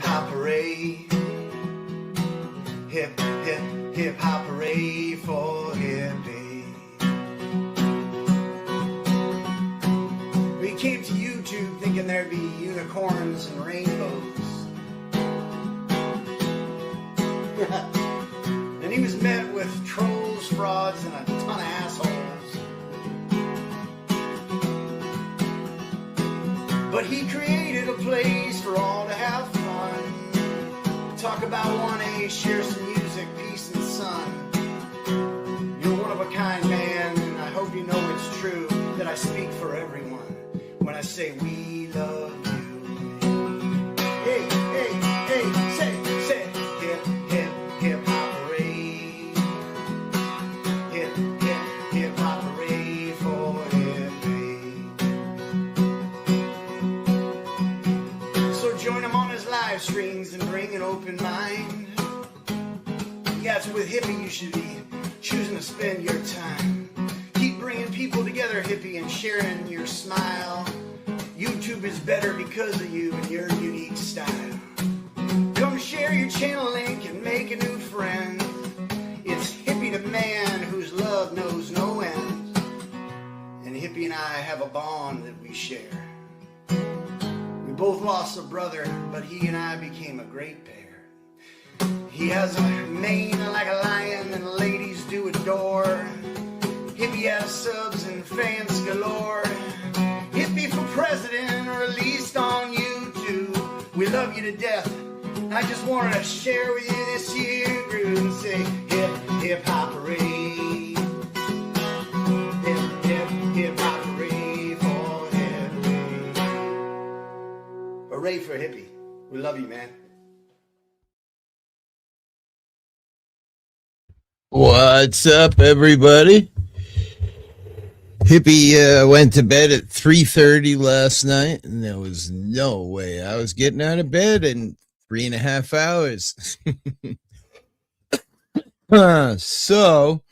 hop hooray. Hip, hip, hip hop hooray for Hippie. We came to YouTube thinking there'd be unicorns and rainbows. And he was met with trolls, frauds, and a ton of assholes. But he created a place for all to have fun. Talk about 1A, share some music, peace and sun. You're one of a kind man, and I hope you know it's true that I speak for everyone when I say we love you. Hey, hey, hey, say, hip, hip, hip hop hooray. Hip, hip, hip hop hooray for Hippie. So join him on his live streams and bring an open mind. Yeah, it's with Hippie you should be choosing to spend your time. Keep bringing people together, Hippie, and sharing your smile. YouTube is better because of you and your unique style. Come share your channel link and make a new friend. It's Hippie the man whose love knows no end. And Hippie and I have a bond that we share. We both lost a brother, but he and I became a great pair. He has a mane like a lion and ladies do adore. Hippie has subs and fans galore. Hippie for president, released on YouTube. We love you to death. I just wanted to share with you this year groove and say hip, hip hop hooray. Hip, hip, hip hop hooray for Hippie. Hooray for Hippie. We love you, man. What's up, everybody? Hippie went to bed at 3:30 last night, and there was no way I was getting out of bed in 3.5 hours. So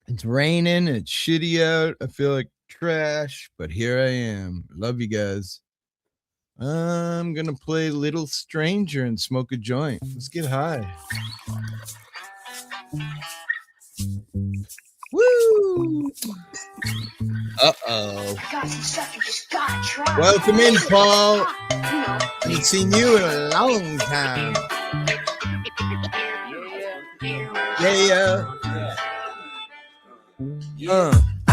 it's raining, it's shitty out. I feel like trash, but here I am. Love you guys. I'm gonna play Little Stranger and smoke a joint. Let's get high. Woo! Uh-oh. Welcome in, Paul. Ain't seen you in a long time. Yeah.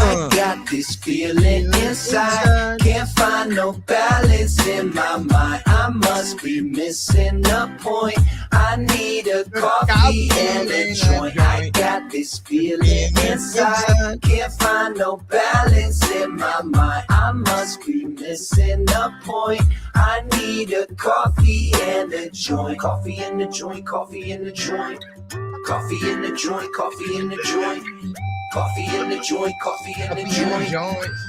I got this feeling inside. Can't find no balance in my mind. I must be missing a point. I need a coffee and a joint. I got this feeling inside. Can't find no balance in my mind. I must be missing a point. I need a coffee and a joint. Coffee and a joint, coffee and a joint. Coffee in the joint, coffee in the joint. Coffee in the joint, coffee in the joint.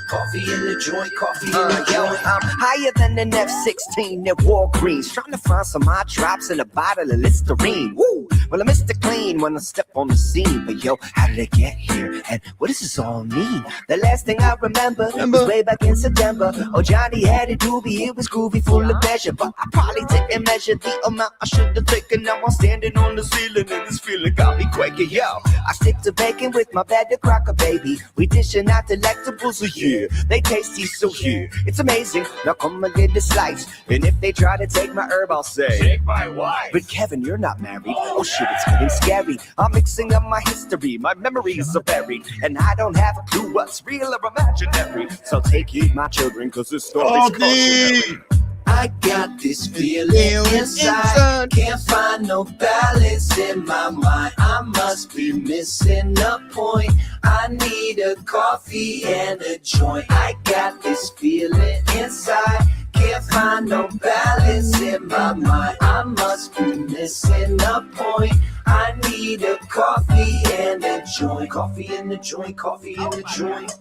Coffee in the joint, coffee in the joint. I'm higher than an F-16 at Walgreens, trying to find some hot drops in a bottle of Listerine. Woo! Well, I missed the clean when I step on the scene. But yo, how did I get here? And what does this all mean? The last thing I remember was way back in September. Oh, Johnny had a doobie, it was groovy, full of pleasure. But I probably didn't measure the amount I should have taken. Now I'm standing on the ceiling and this feeling got me quaking. Yo, I stick to bacon with my bed. The cracker, baby. We dishing out delectables, so yeah, they tasty, so yeah, it's amazing. Now come and get the slice. And if they try to take my herb, I'll say, take my wife. But Kevin, you're not married. Oh shit, it's getting scary. I'm mixing up my history. My memories are buried. And I don't have a clue what's real or imaginary. So take heed, my children, cause this story's cautionary. I got this feeling inside. Can't find no balance in my mind. I must be missing a point. I need a coffee and a joint. I got this feeling inside. Can't find no balance in my mind. I must be missing a point. I need a coffee and a joint. Coffee and a joint, coffee and a joint.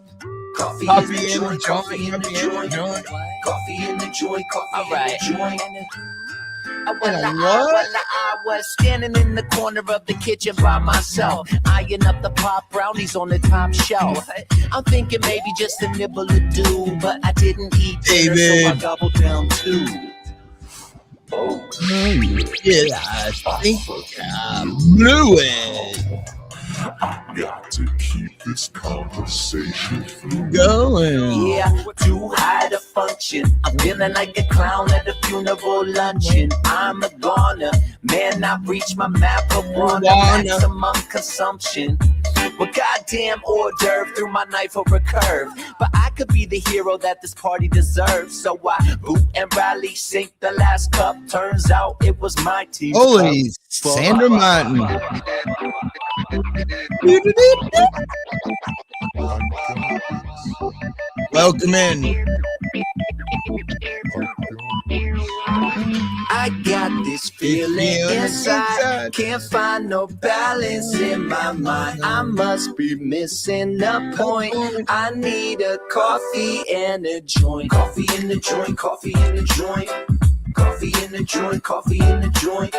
Coffee in the joint, coffee in the joint, coffee in the joint, coffee in the joint. I was standing in the corner of the kitchen by myself, eyeing up the pop brownies on the top shelf. I'm thinking maybe just a nibble or two, but I didn't eat dinner, so I gobbled down too. Oh, Yeah, I think I blew it. got to keep this conversation Going. Yeah, too high to function. I'm feeling like a clown at a funeral luncheon. I'm a goner, man. I've reached my marijuana maximum consumption. Well, goddamn hors d'oeuvre threw my knife over a curve. But I could be the hero that this party deserves. So I boot and rally, sink the last cup. Turns out it was my team. Holy Sandra Martin. Welcome in. I got this feeling inside. Can't find no balance in my mind. I must be missing a point. I need a coffee and a joint. Coffee in the joint, coffee in the joint. Coffee in the joint, coffee in the joint.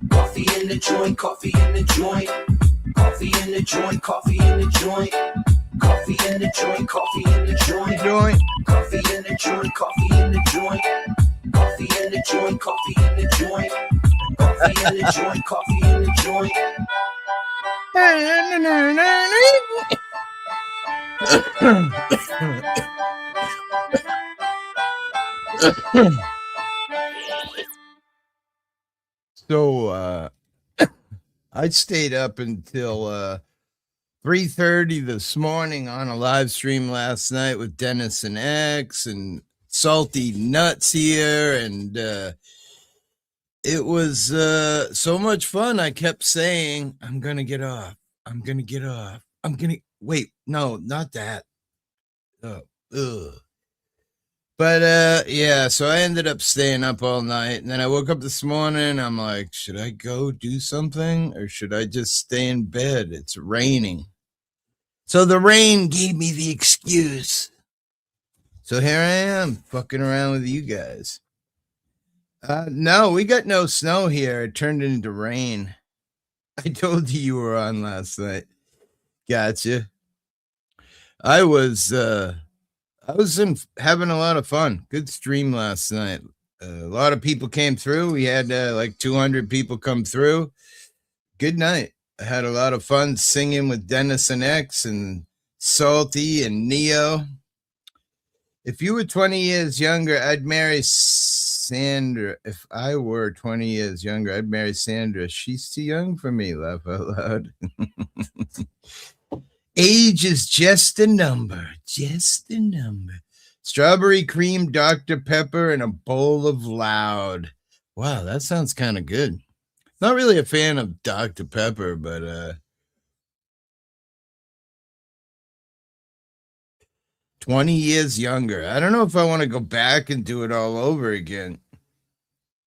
Coffee in the joint, coffee in the joint. Coffee in the joint, coffee in the joint. Coffee in the joint, coffee in the joint. Coffee in the joint, coffee in the joint. Coffee in the joint, coffee in the joint. Coffee in the joint, coffee in the joint. So I stayed up until 3:30 this morning on a live stream last night with Dennis and X and Salty Nuts here, and it was so much fun. I kept saying, I'm gonna get off. I'm gonna get off. I'm gonna wait. No, not that. But yeah, so I ended up staying up all night, and then I woke up this morning. I'm like, should I go do something or should I just stay in bed? It's raining. So the rain gave me the excuse. So here I am, fucking around with you guys. No, we got no snow here. It turned into rain. I told you were on last night. Gotcha. I was having a lot of fun. Good stream last night. A lot of people came through. We had like 200 people come through. Good night. I had a lot of fun singing with Dennis and X and Salty and Neo. If you were 20 years younger, I'd marry Sandra. If I were 20 years younger, I'd marry Sandra. She's too young for me, laugh out loud. Age is just a number, just a number. Strawberry cream, Dr. Pepper, and a bowl of Loud. Wow, that sounds kind of good. Not really a fan of Dr. Pepper, but 20 years younger. I don't know if I want to go back and do it all over again.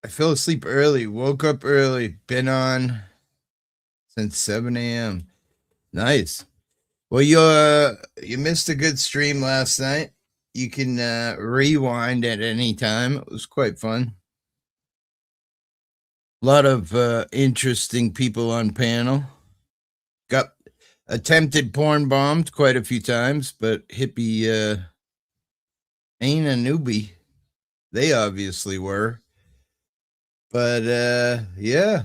I fell asleep early, woke up early, been on since 7 a.m. Nice. Well, you missed a good stream last night. You can rewind at any time. It was quite fun. A lot of interesting people on panel. Got attempted porn bombed quite a few times, but Hippie ain't a newbie. They obviously were. But yeah.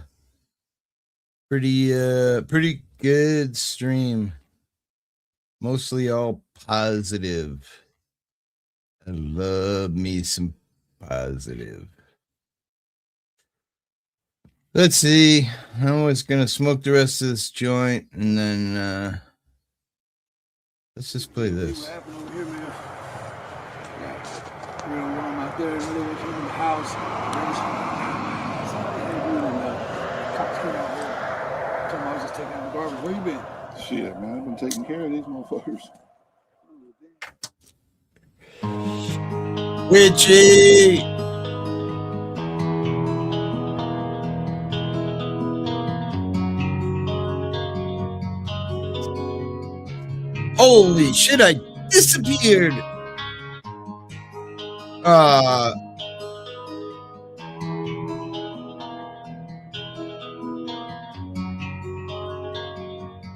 Pretty good stream. Mostly all positive. I love me some positive. Let's see. I was gonna smoke the rest of this joint, and then let's just play this. What happened over here, man? Yeah, real warm out there in the middle of the house. Somebody had you and cops came out here. Told me I was just taking out the garbage. Where you been? Shit, man, I've been taking care of these motherfuckers. Richie! Holy shit, I disappeared!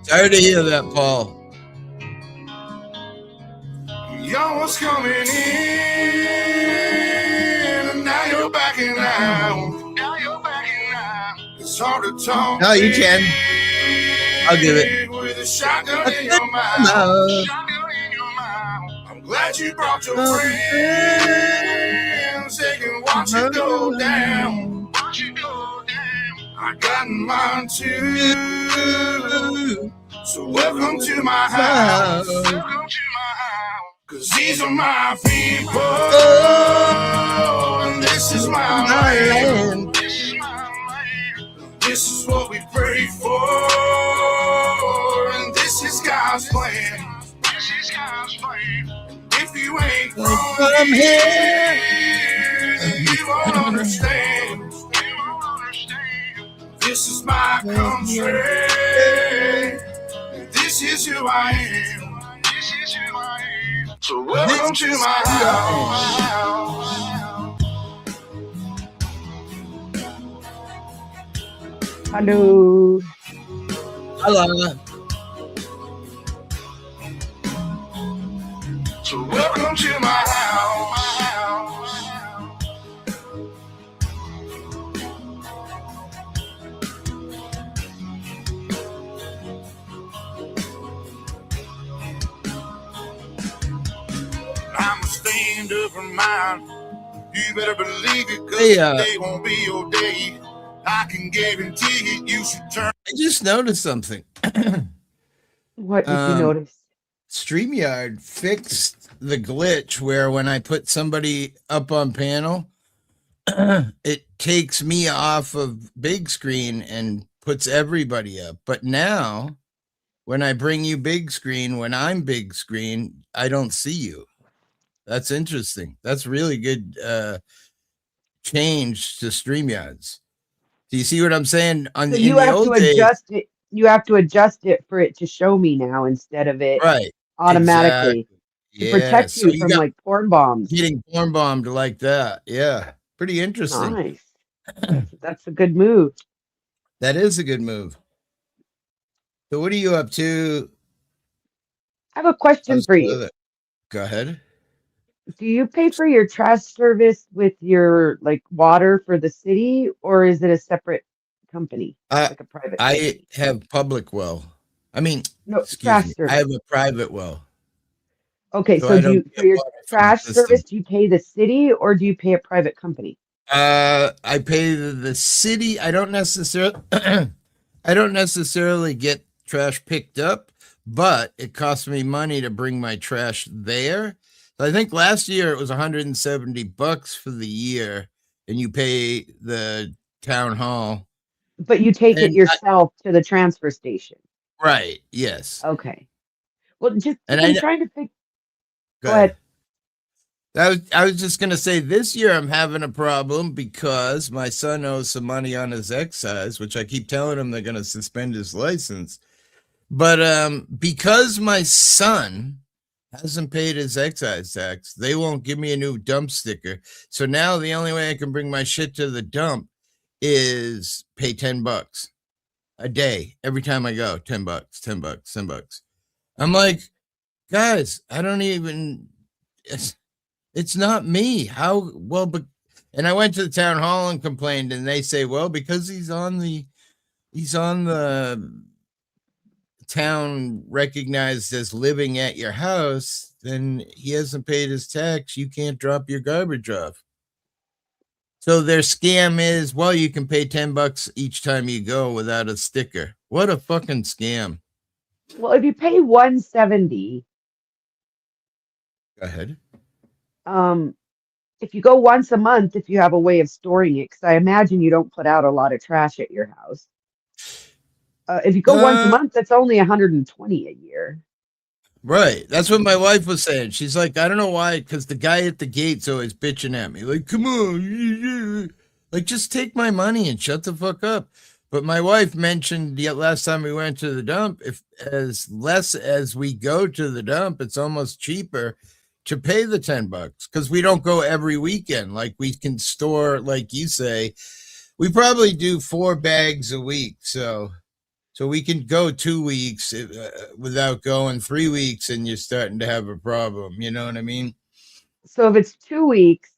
Sorry to hear that, Paul. Y'all was coming in, and now you're backing out. brought a tongue. No, you can. I'll give it. With a shotgun in your mouth. No. I'm glad you brought your friends. They can watch you go down. I got mine too. So welcome to my house. Cause these are my people. And this is my land. This is what we pray for. And this is God's plan. If you ain't from here, you won't understand. This is my country. This is who I am. So welcome to my house. Hello. Hello. So welcome to my house. I'm a stand up for mine. You better believe it, cause today won't be your day. I can guarantee it, you should turn. I just noticed something. What did you notice? StreamYard fixed the glitch where when I put somebody up on panel, it takes me off of big screen and puts everybody up. But now, when I bring you big screen, when I'm big screen, I don't see you. That's interesting. That's really good change to StreamYards. Do you see what I'm saying? So you have to adjust it. You have to adjust it for it to show me now instead of it automatically to protect you from like porn bombs. Getting porn bombed like that. Yeah. Pretty interesting. Nice. That's a good move. That is a good move. So what are you up to? I have a question for you. Go ahead. Do you pay for your trash service with your like water for the city, or is it a separate company, like a private company? I have public well. I mean, no trash service. I have a private well. Okay, so do you, for your trash service, do you pay the city or do you pay a private company? I pay the city. I don't necessarily get trash picked up, but it costs me money to bring my trash there. So I think last year it was $170 for the year, and you pay the town hall. But you take it yourself to the transfer station. Right. Yes. Okay. Well, just I'm trying to think. Go ahead. I was just going to say this year I'm having a problem because my son owes some money on his excise, which I keep telling him they're going to suspend his license. But because my son hasn't paid his excise tax, they won't give me a new dump sticker. So now the only way I can bring my shit to the dump is pay $10 a day. Every time I go, $10. I'm like, guys, I don't even, it's not me. How, well, but, and I went to the town hall and complained, and they say, well, because he's on the town recognized as living at your house, then he hasn't paid his tax. You can't drop your garbage off. So their scam is, well, you can pay $10 each time you go without a sticker. What a fucking scam. Well, if you pay $170, go ahead. If you go once a month, if you have a way of storing it, because I imagine you don't put out a lot of trash at your house. If you go once a month, that's only $120 a year. Right. That's what my wife was saying. She's like, I don't know why, because the guy at the gate's always bitching at me. Like, come on. Like, just take my money and shut the fuck up. But my wife mentioned the last time we went to the dump, if as less as we go to the dump, it's almost cheaper to pay the $10 because we don't go every weekend. Like we can store, like you say, we probably do 4 bags a week. So we can go 2 weeks without going 3 weeks and you're starting to have a problem. You know what I mean? So if it's 2 weeks,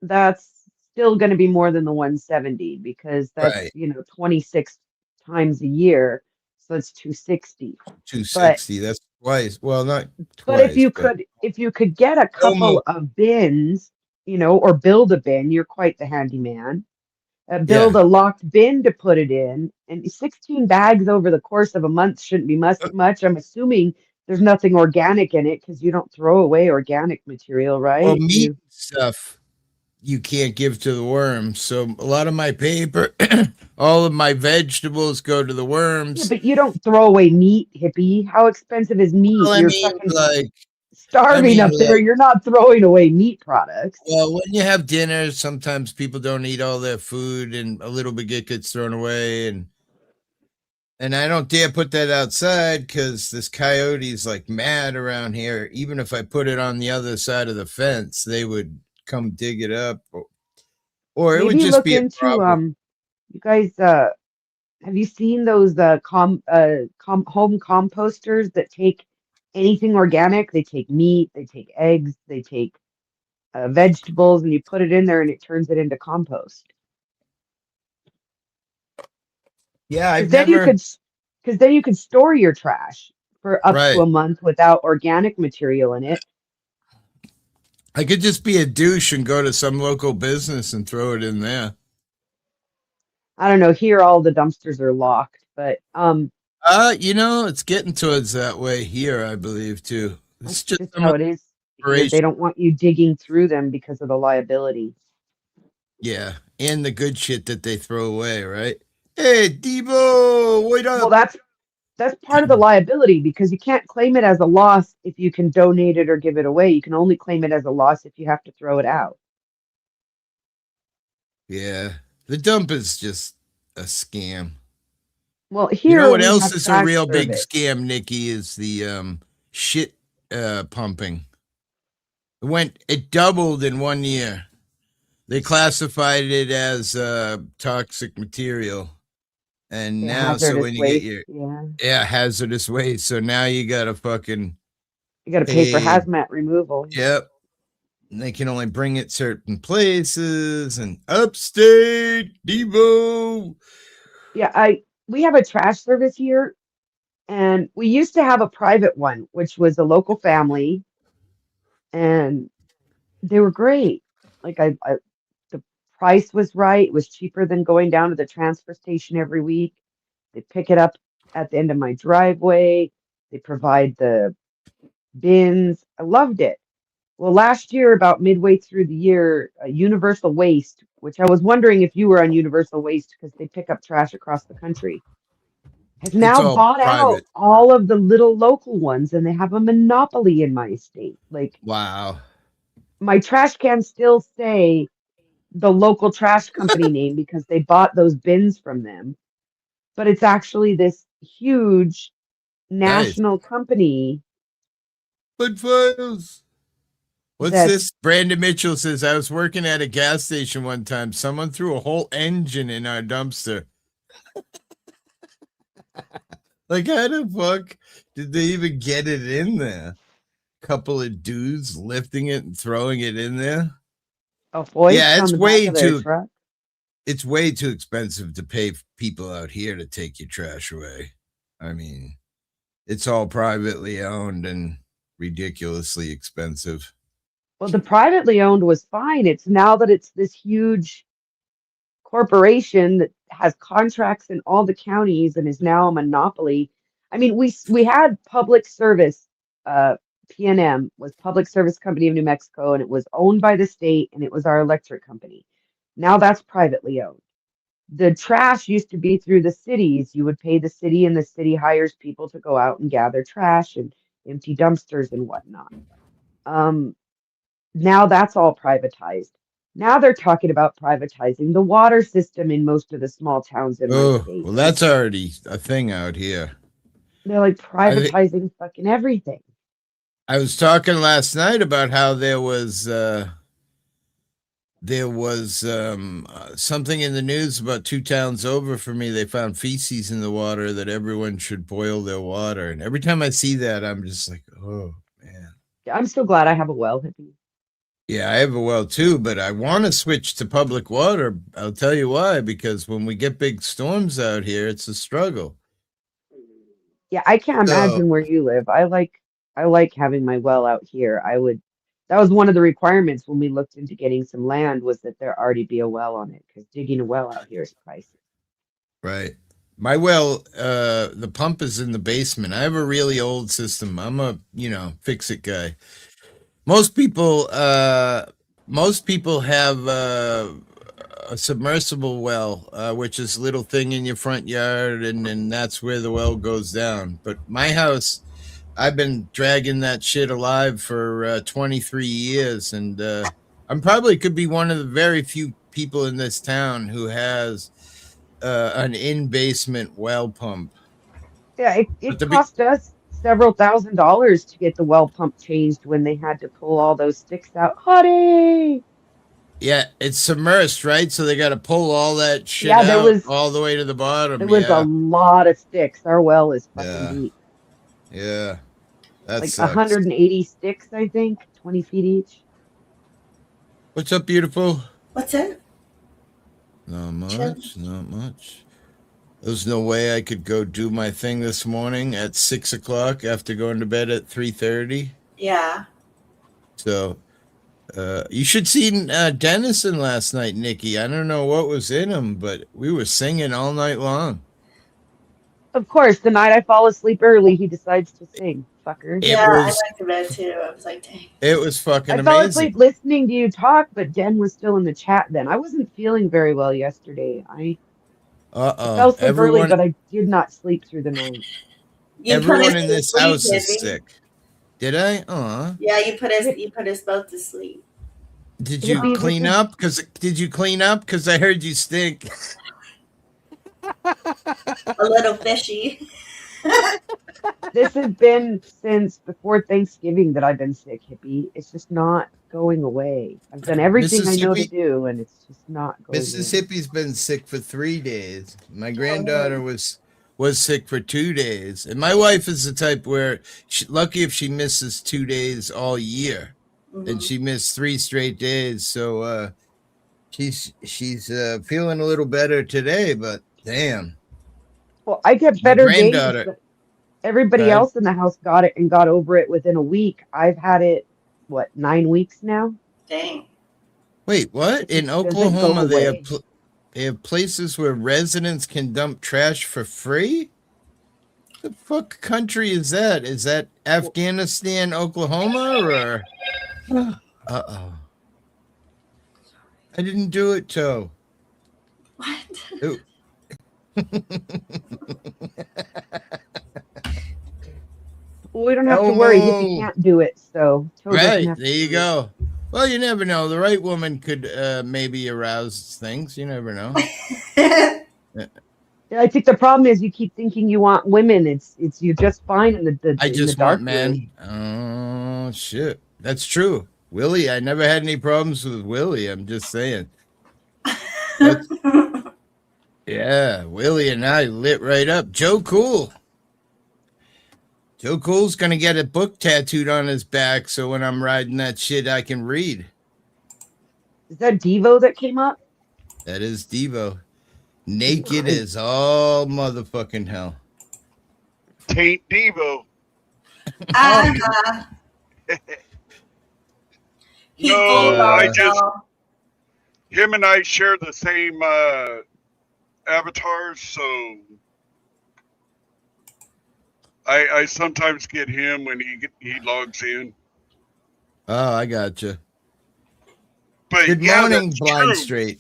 that's still going to be more than the 170 because that's, Right. 26 times a year. So it's 260. But 260. That's twice. Well, not but if twice, you but could get a couple almost. of bins, or build a bin, you're quite the handyman. Build Yeah. a locked bin to put it in, and 16 bags over the course of a month shouldn't be much. I'm assuming there's nothing organic in it because you don't throw away organic material, Well, right? meat stuff you can't give to the worms. So a lot of my paper, all of my vegetables go to the Yeah, worms. but you don't throw away meat, hippie. How expensive is Well, meat? I You're mean, fucking like, I starving mean, up there. like, You're not throwing away meat products. well, when you have dinner, sometimes people don't eat all their food, and a little bit gets thrown away, and I don't dare put that outside because this coyote's like mad around here. Even if I put it on the other side of the fence, they would come dig it up, or it would Maybe just look be a into problem. you guys have you seen those home composters that take anything organic? They take meat, they take eggs, they take vegetables, and you put it in there and it turns it into compost. Yeah, I've Because then you never. could because then you could store your trash for up to Right. a month without organic material in it. I could just be a douche and go to some local business and throw it in there. I don't know. Here, all the dumpsters are locked, but It's getting towards that way here, I believe, too. It's that's just just some how it is here. operation. They don't want you digging through them because of the liability. Yeah. And the good shit that they throw away, right? Hey, Debo, wait Well, up. that's part of the liability because you can't claim it as a loss if you can donate it or give it away. You can only claim it as a loss if you have to throw it out. Yeah. The dump is just a scam. Well, You know here what we else have is a trash real big service. scam, Nikki, is the shit pumping. It doubled in 1 year. They classified it as toxic material. And Yeah, now, so hazardous when you get waste. your Yeah, hazardous waste, so now you gotta fucking you got to pay for pay. hazmat removal. Yep, and they can only bring it certain places and upstate Devo. Yeah, we have a trash service here, and we used to have a private one, which was a local family, and they were great. Like the price was right. It was cheaper than going down to the transfer station every week. They pick it up at the end of my driveway. They provide the bins. I loved it. Well, last year, about midway through the year, Universal Waste, which I was wondering if you were on Universal Waste because they pick up trash across the country, has It's now all bought out private. all of the little local ones and they have a monopoly in my state. Like Wow. my trash cans still say the local trash company name because they bought those bins from them, but it's actually this huge Nice. national company But files. What's that's this? Brandon Mitchell says, I was working at a gas station one time. Someone threw a whole engine in our dumpster. Like, how the fuck did they even get it in there? Couple of dudes lifting it and throwing it in there. a Yeah, hoist on the back of their truck. it's way too expensive to pay people out here to take your trash away. I mean, it's all privately owned and ridiculously expensive. Well, the privately owned was fine. It's now that it's this huge corporation that has contracts in all the counties and is now a monopoly. I mean, we had public service. PNM was Public Service Company of New Mexico, and it was owned by the state, and it was our electric company. Now that's privately owned. The trash used to be through the cities. You would pay the city, and the city hires people to go out and gather trash and empty dumpsters and whatnot. Um, Now that's all privatized. Now they're talking about privatizing the water system in most of the small towns in my Oh, state. well, Like that's already a thing out here. they're like I think privatizing fucking everything. I was talking last night about how there was something in the news about 2 towns over for me. They found feces in the water that everyone should boil their water. And every time I see that, I'm just like, oh man. I'm so glad I have a well, Hippie. Yeah, I have a well too, but I want to switch to public water. I'll tell you why, because when we get big storms out here, it's a struggle. Yeah, I can't So, imagine where you live. I like having my well out here. That was one of the requirements when we looked into getting some land was that there already be a well on it because digging a well out here is pricey. right. My well, the pump is in the basement. I have a really old system. I'm a, fix it guy. Most people, most people have a submersible well, which is a little thing in your front yard, and then that's where the well goes down. But my house, I've been dragging that shit alive for 23 years, and I'm probably could be one of the very few people in this town who has an in-basement well pump. Yeah, it, But it to be cost us several $1,000s to get the well pump changed when they had to pull all those sticks out. Honey! Yeah, it's submersed, right? So they got to pull all that shit Yeah, there out was all the way to the bottom. there was a Yeah, lot of sticks. Our well is fucking yeah, deep. yeah. That Like sucks. 180 sticks, I think, 20 feet each. What's up, beautiful? What's it? Not Chill. much, not much. There's no way I could go do my thing this morning at 6 o'clock after going to bed at 3:30. Yeah. So you should see Dennison last night, Nikki. I don't know what was in him, but we were singing all night long. Of course, the night I fall asleep early, he decides to sing. Fucker. It Yeah, I was went to bed too. I was like, dang. it was fucking I fell amazing. asleep listening to you talk, but Den was still in the chat then. I wasn't feeling very well yesterday. I fell asleep early, Everyone but I did not sleep through the night. You put us everyone in to this sleep, house is Hippie. sick. Did I? Yeah, you put Hip- us both to sleep. Did you Hippie, clean up? Did you clean up? Because I heard you stink. A little fishy. this has been since before Thanksgiving that I've been sick, Hippie. It's just not going away. I've done everything I know to Mississippi do, and it's just not going away. Mississippi's been sick for 3 days. My Oh, granddaughter was sick for 2 days, and my wife is the type where lucky if she misses 2 days all year, and she missed 3 straight days. So she's feeling a little better today, but damn, Well, I get my better days, granddaughter. but everybody Uh, else in the house got it and got over it within a week. I've had it, what, 9 weeks now? dang. Wait, what? It In just doesn't go Oklahoma, away. they have places where residents can dump trash for free? The fuck country is that? Is that Afghanistan, Oklahoma, or? Uh-oh. I didn't do it, Toe. What? Ooh. Well, we don't have to worry. Hippie Elmo. can't do it, so Toe doesn't Right, have to there you do it. go. Well, you never know. The right woman could maybe arouse things. You never know. Yeah, I think the problem is you keep thinking you want women. It's you're just fine in the I in the just dark want men. room. Oh, shit. That's true. Willie, I never had any problems with Willie. I'm just saying. Yeah, Willie and I lit right up. Joe Cool. Joe Cool's going to get a book tattooed on his back so when I'm riding that shit, I can read. Is that Devo that came up? That is Devo. Naked as all motherfucking hell. Taint Devo. Uh-huh. He No, fooled all I just y'all. him and I share the same avatars, so I sometimes get him when he logs in. Oh, I gotcha. But Good yeah, morning, that's Blind true. Straight.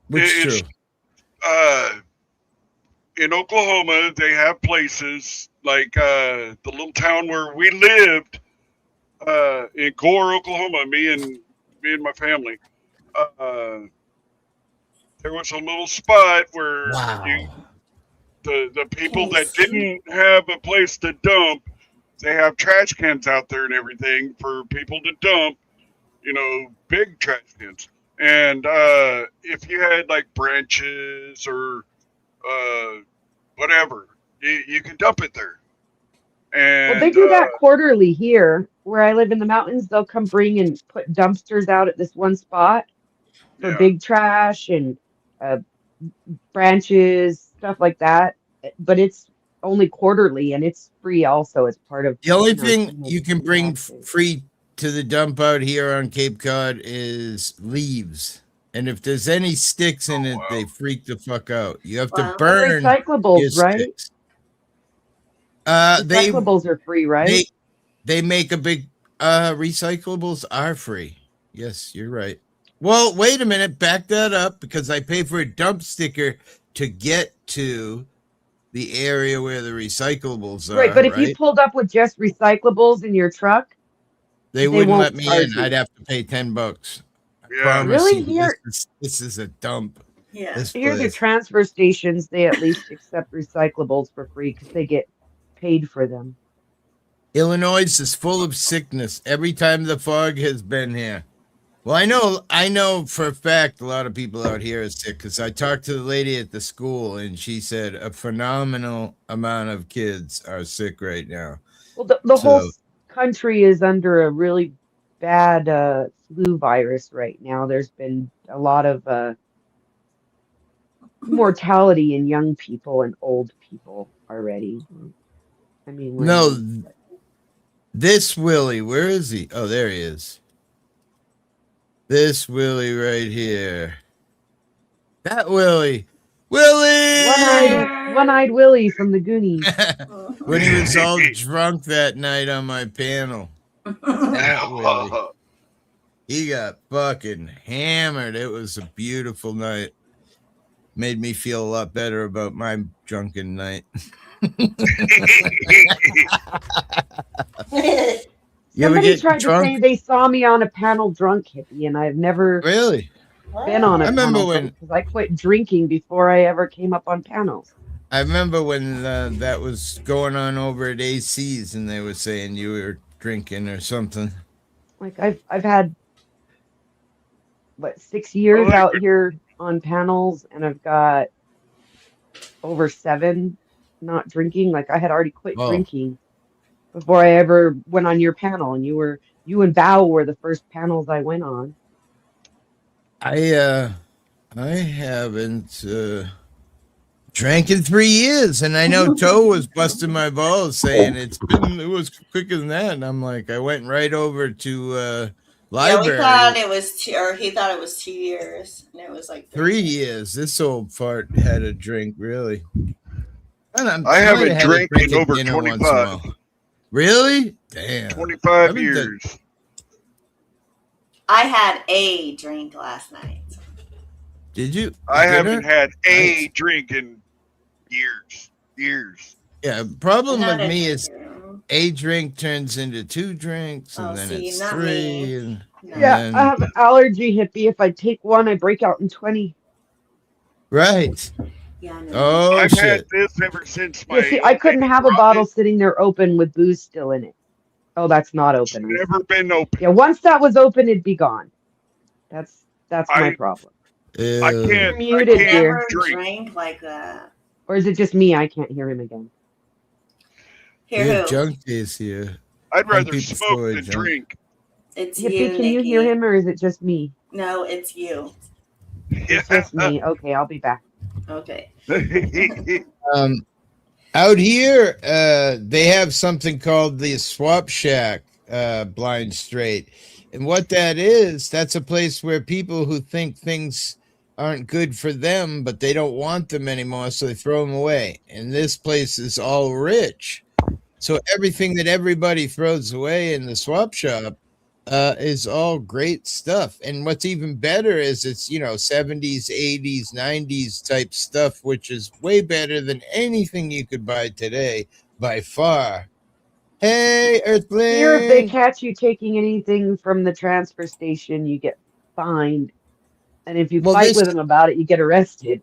Which It's true? In Oklahoma, they have places like the little town where we lived in Gore, Oklahoma. Me and my family. There was a little spot where Wow. the people Can you that see? didn't have a place to dump, they have trash cans out there and everything for people to dump. You know, big trash cans. And if you had like branches or whatever, you can dump it there. And Well, they do that quarterly here. Where I live in the mountains, they'll come bring and put dumpsters out at this one spot for yeah. big trash and uh, branches, stuff like that. But it's only quarterly and it's free also as part of, The only you know, thing paying you can the bring taxes. free to the dump out here on Cape Cod is leaves. And if there's any sticks in it, wow. they freak the fuck out. You have to Wow. But burn your recyclables, right? sticks. Recyclables are free, right? They make a big recyclables are free. Yes, you're right. Well, wait a minute, back that up because I pay for a dump sticker to get to the area where the recyclables Right, are, but if you right? pulled up with just recyclables in your truck, They they wouldn't let won't me in. charge you. I'd have to pay $10. I Yeah. promise Really? you, this is a dump. Yeah. This Here's the place. transfer stations. They at least accept recyclables for free because they get paid for them. Illinois is full of sickness every time the fog has been here. Well, I know for a fact a lot of people out here are sick because I talked to the lady at the school and she said a phenomenal amount of kids are sick right now. Well, the whole So country is under a really bad flu virus right now. There's been a lot of mortality in young people and old people already. I mean, no, when this Willie, where is he? Oh, there he is. This Willie right here. That Willie. Willie! one-eyed Willie from the Goonies. When he was all drunk that night on my panel. That Willie. He got fucking hammered. It was a beautiful night. Made me feel a lot better about my drunken night. You ever Somebody get tried to drunk? say they saw me on a panel drunk, Hippie, and I've never Really? been on I a remember panel when- because I quit drinking before I ever came up on panels. I remember when that was going on over at AC's and they were saying you were drinking or something. Like I've had what 6 years like out it. here on panels, and I've got over 7 not drinking. Like I had already quit Oh. drinking before I ever went on your panel, and you and Bao were the first panels I went on. I haven't drank in 3 years, and I know Toe was busting my balls saying it was quicker than that, and I'm like, I went right over to Yeah, library. we thought it was he thought it was 2 years, and it was like 3 years. This old fart had a drink, really. And I haven't might have had a drank drink in at over dinner once in a 25. while. Really? Damn. 25 I've been years. I had a drink last night. Did you? I Dinner? haven't had a Nice. drink in years. Yeah, problem Not with a me is drink. a drink turns into 2 drinks, and Oh, then see, it's not 3. me. And No. Yeah, then- I have an allergy, Hippie. If I take one, I break out in 20. right. Yeah, I know. Oh, I've had shit. this ever since my. Yeah, see, I couldn't have a rocket. bottle sitting there open with booze still in it. Oh, that's not It's open. never been open. Yeah, once that was open, it'd be gone. That's my I- problem. I Ew. can't. Muted, I I can't dear. never drink. drank like that. Or is it just me? I can't hear him again. Here, We have who? junk days here. I'd rather people smoke story than junk. drink. It's Hippie, you, can you Nikki. hear him or is it just me? No, it's you. It's just me. Okay, I'll be back. Okay. Out here, they have something called the Swap Shack Blind Straight. And what that is, that's a place where people who think things aren't good for them, but they don't want them anymore, so they throw them away. And this place is all rich. So everything that everybody throws away in the swap shop is all great stuff. And what's even better is it's, 70s, 80s, 90s type stuff, which is way better than anything you could buy today by far. Hey, Earthling! Here, if they catch you taking anything from the transfer station, you get fined. And if you Well, fight this- with them about it, you get arrested.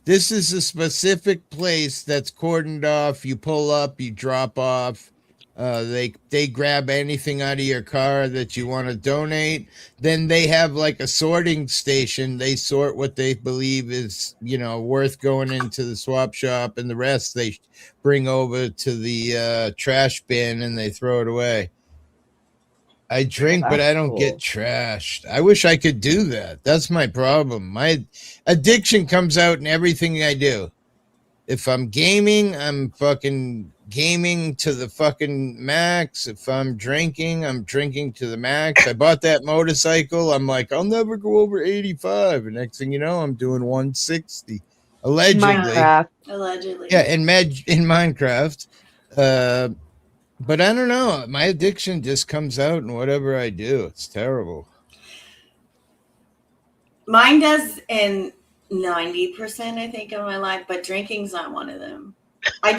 This is a specific place that's cordoned off. You pull up, you drop off. They grab anything out of your car that you want to donate. Then they have like a sorting station. They sort what they believe is, worth going into the swap shop, and the rest they bring over to the trash bin and they throw it away. I drink, but I don't get trashed. I wish I could do that. That's my problem. My addiction comes out in everything I do. If I'm gaming, I'm fucking gaming to the fucking max. If I'm drinking to the max. I bought that motorcycle. I'm like, I'll never go over 85. And next thing you know, I'm doing 160. Allegedly. Minecraft. Allegedly. Yeah, in Minecraft. But I don't know. My addiction just comes out in whatever I do. It's terrible. Mine does in 90%, I think, of my life, but drinking's not one of them. I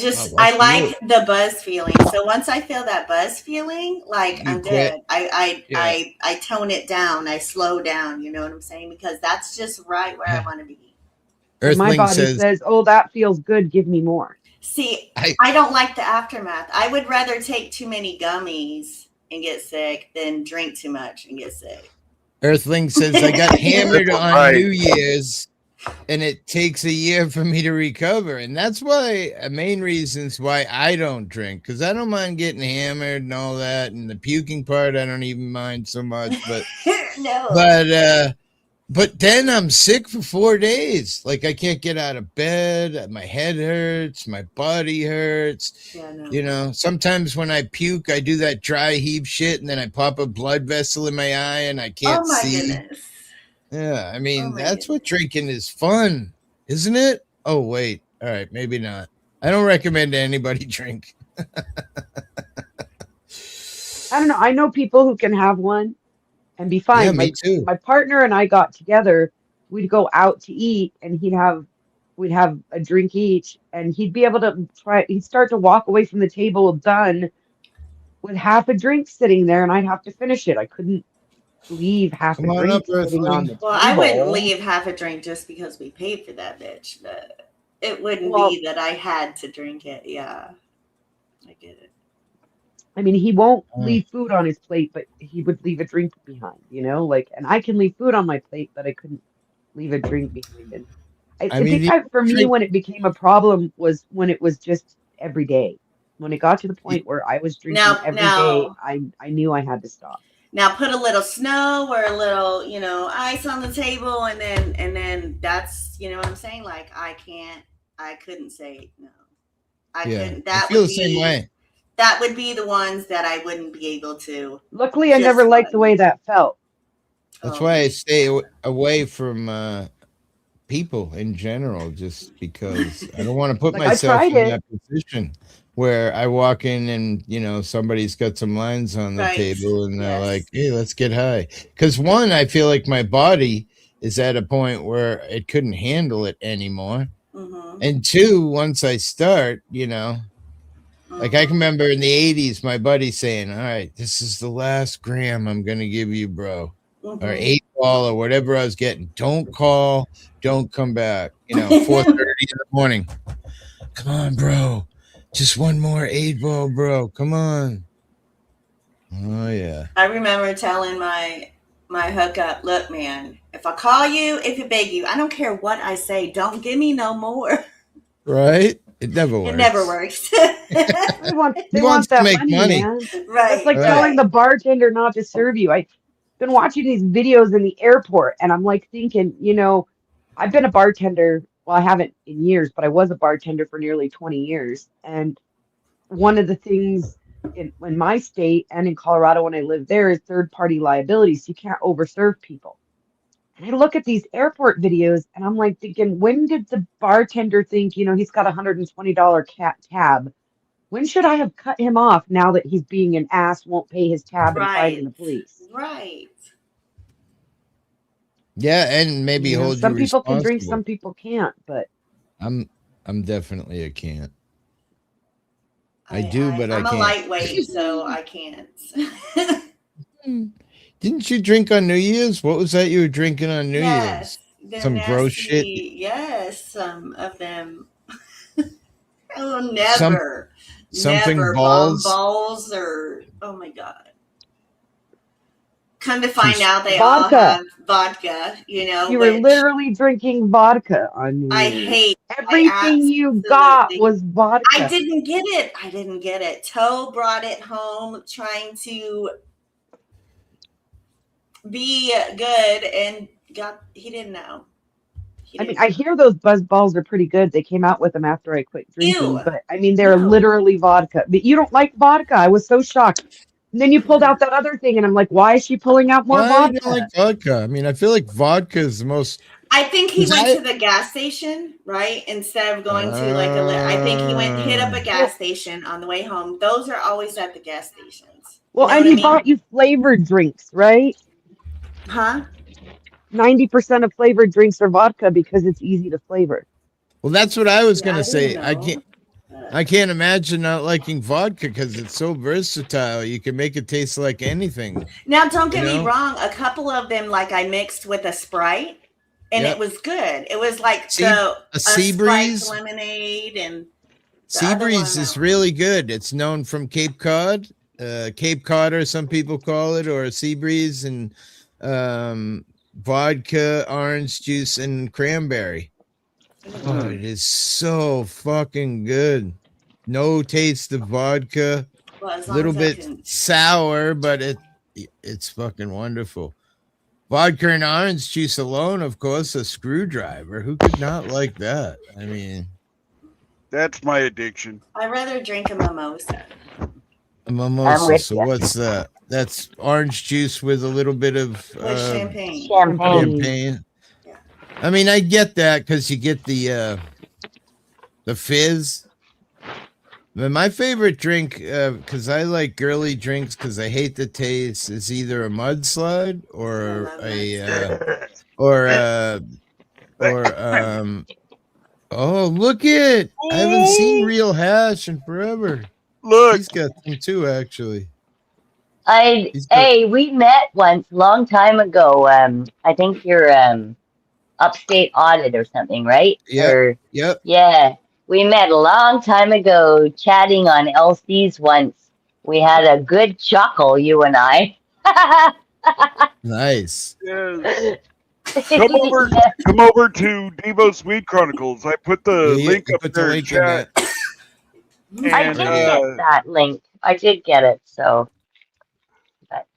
like the buzz feeling. So once I feel that buzz feeling, like I'm good. I tone it down. I slow down. You know what I'm saying? Because that's just right where I want to be. My body says, "Oh, that feels good. Give me more." See, I don't like the aftermath. I would rather take too many gummies and get sick than drink too much and get sick. Earthling says, I got hammered on New Year's, and it takes a year for me to recover. And that's why, main reasons why I don't drink, because I don't mind getting hammered and all that. And the puking part, I don't even mind so much. But no. But then I'm sick for 4 days. Like, I can't get out of bed. My head hurts. My body hurts. Yeah, no. You know, sometimes when I puke, I do that dry heave shit, and then I pop a blood vessel in my eye, and I can't see. Goodness. Yeah, I mean, that's what drinking is fun, isn't it? Oh, wait. All right, maybe not. I don't recommend anybody drink. I don't know. I know people who can have one and be fine. Yeah, me too. My partner and I got together. We'd go out to eat, and we'd have a drink each, and he'd be able to he'd start to walk away from the table done with half a drink sitting there, and I'd have to finish it. I couldn't leave half a drink sitting on the table. Well, I wouldn't leave half a drink just because we paid for that bitch. But it wouldn't be that I had to drink it. Yeah, I get it. I mean, he won't leave food on his plate, but he would leave a drink behind, and I can leave food on my plate, but I couldn't leave a drink behind. And I think for me, when it became a problem was when it was just every day. When it got to the point where I was drinking every day, I knew I had to stop. Now put a little snow or a little, ice on the table, and then that's, what I'm saying? Like, I couldn't say no. I couldn't. That I feel the same way. That would be the ones that I wouldn't be able to. Luckily, I never liked the way that felt. That's why I stay away from people in general, just because I don't want to put myself in that position where I walk in and, somebody's got some lines on the table and they're like, hey, let's get high. Because one, I feel like my body is at a point where it couldn't handle it anymore. Mm-hmm. And two, once I start, like I can remember in the 80s, my buddy saying, all right, this is the last gram I'm going to give you, bro. Mm-hmm. Or 8 ball or whatever I was getting. Don't call. Don't come back. 4:30 in the morning. Come on, bro. Just one more 8 ball, bro. Come on. Oh, yeah. I remember telling my hookup, look, man, if I call you, if I beg you, I don't care what I say. Don't give me no more. Right? It never works. It never works. They want that to make money. Man. Right. It's like telling the bartender not to serve you. I've been watching these videos in the airport, and I'm like thinking, I've been a bartender. Well, I haven't in years, but I was a bartender for nearly 20 years. And one of the things in my state and in Colorado when I lived there is third-party liability. So you can't overserve people. And I look at these airport videos and I'm like thinking, when did the bartender think, he's got $120 tab? When should I have cut him off now that he's being an ass, won't pay his tab and fighting the police? Right. Yeah, and maybe hold some you people can drink, responsible. some people can't, but I'm definitely a can't. I do, but I can't. I'm a lightweight, so I can't. Didn't you drink on New Year's? What was that you were drinking on New Year's? Some gross shit? Yes, some of them. Oh, never. something Never balls. balls or oh my god. Come to find She's- out, they all Vodka. have vodka. You know, You were which literally drinking vodka on New I Year's. hate. Everything you got absolutely- was vodka. I didn't get it. I didn't get it. Toe brought it home, trying to be good, and he didn't know. He I mean, didn't I know. hear those buzz balls are pretty good. They came out with them after I quit drinking, Ew. but I mean, they're No. literally vodka. But you don't like vodka. I was so shocked. And then you pulled out that other thing, and I'm like, why is she pulling out more Why vodka? do you like vodka? I mean, I feel like vodka is the most. I think he Is went that- to the gas station, right? Instead of going to like I think he went hit up a gas station on the way home. Those are always at the gas stations. Well, You know and what I he mean? bought you flavored drinks, right? Huh? 90% of flavored drinks are vodka because it's easy to flavor. Well, that's what I was Yeah, gonna I say. didn't I know. can't imagine not liking vodka because it's so versatile. You can make it taste like anything. Now, don't get You me know? wrong. A couple of them, like I mixed with a Sprite, and Yep. it was good. It was like A sea breeze. Sprite lemonade, and the Sea other breeze one, is really good. It's known from Cape Cod, Cape Codder, some people call it, or a sea breeze, and vodka, orange juice, and cranberry. Oh, it is so fucking good. No taste of vodka. well, as A long little as I bit can- sour, but it's fucking wonderful. Vodka and orange juice alone, of course, a screwdriver. Who could not like that? I mean, That's my addiction. I'd rather drink a mimosa. a mimosa. with So ya. what's that? That's orange juice with a little bit of With champagne. Champagne. champagne. Yeah. I mean, I get that because you get the fizz. But my favorite drink, because I like girly drinks, because I hate the taste, is either a mudslide or oh, look it! I haven't seen real hash in forever. Look, He's got some too, actually. Hey, we met once, long time ago. I think you're upstate audit or something, right? Yep. Yeah, we met a long time ago, chatting on LCs once. We had a good chuckle, you and I. Nice. yes. Come over to Devo's Weed Chronicles. I put the Yeah, link you up put the there in link in chat. I And did get that link. I did get it, so.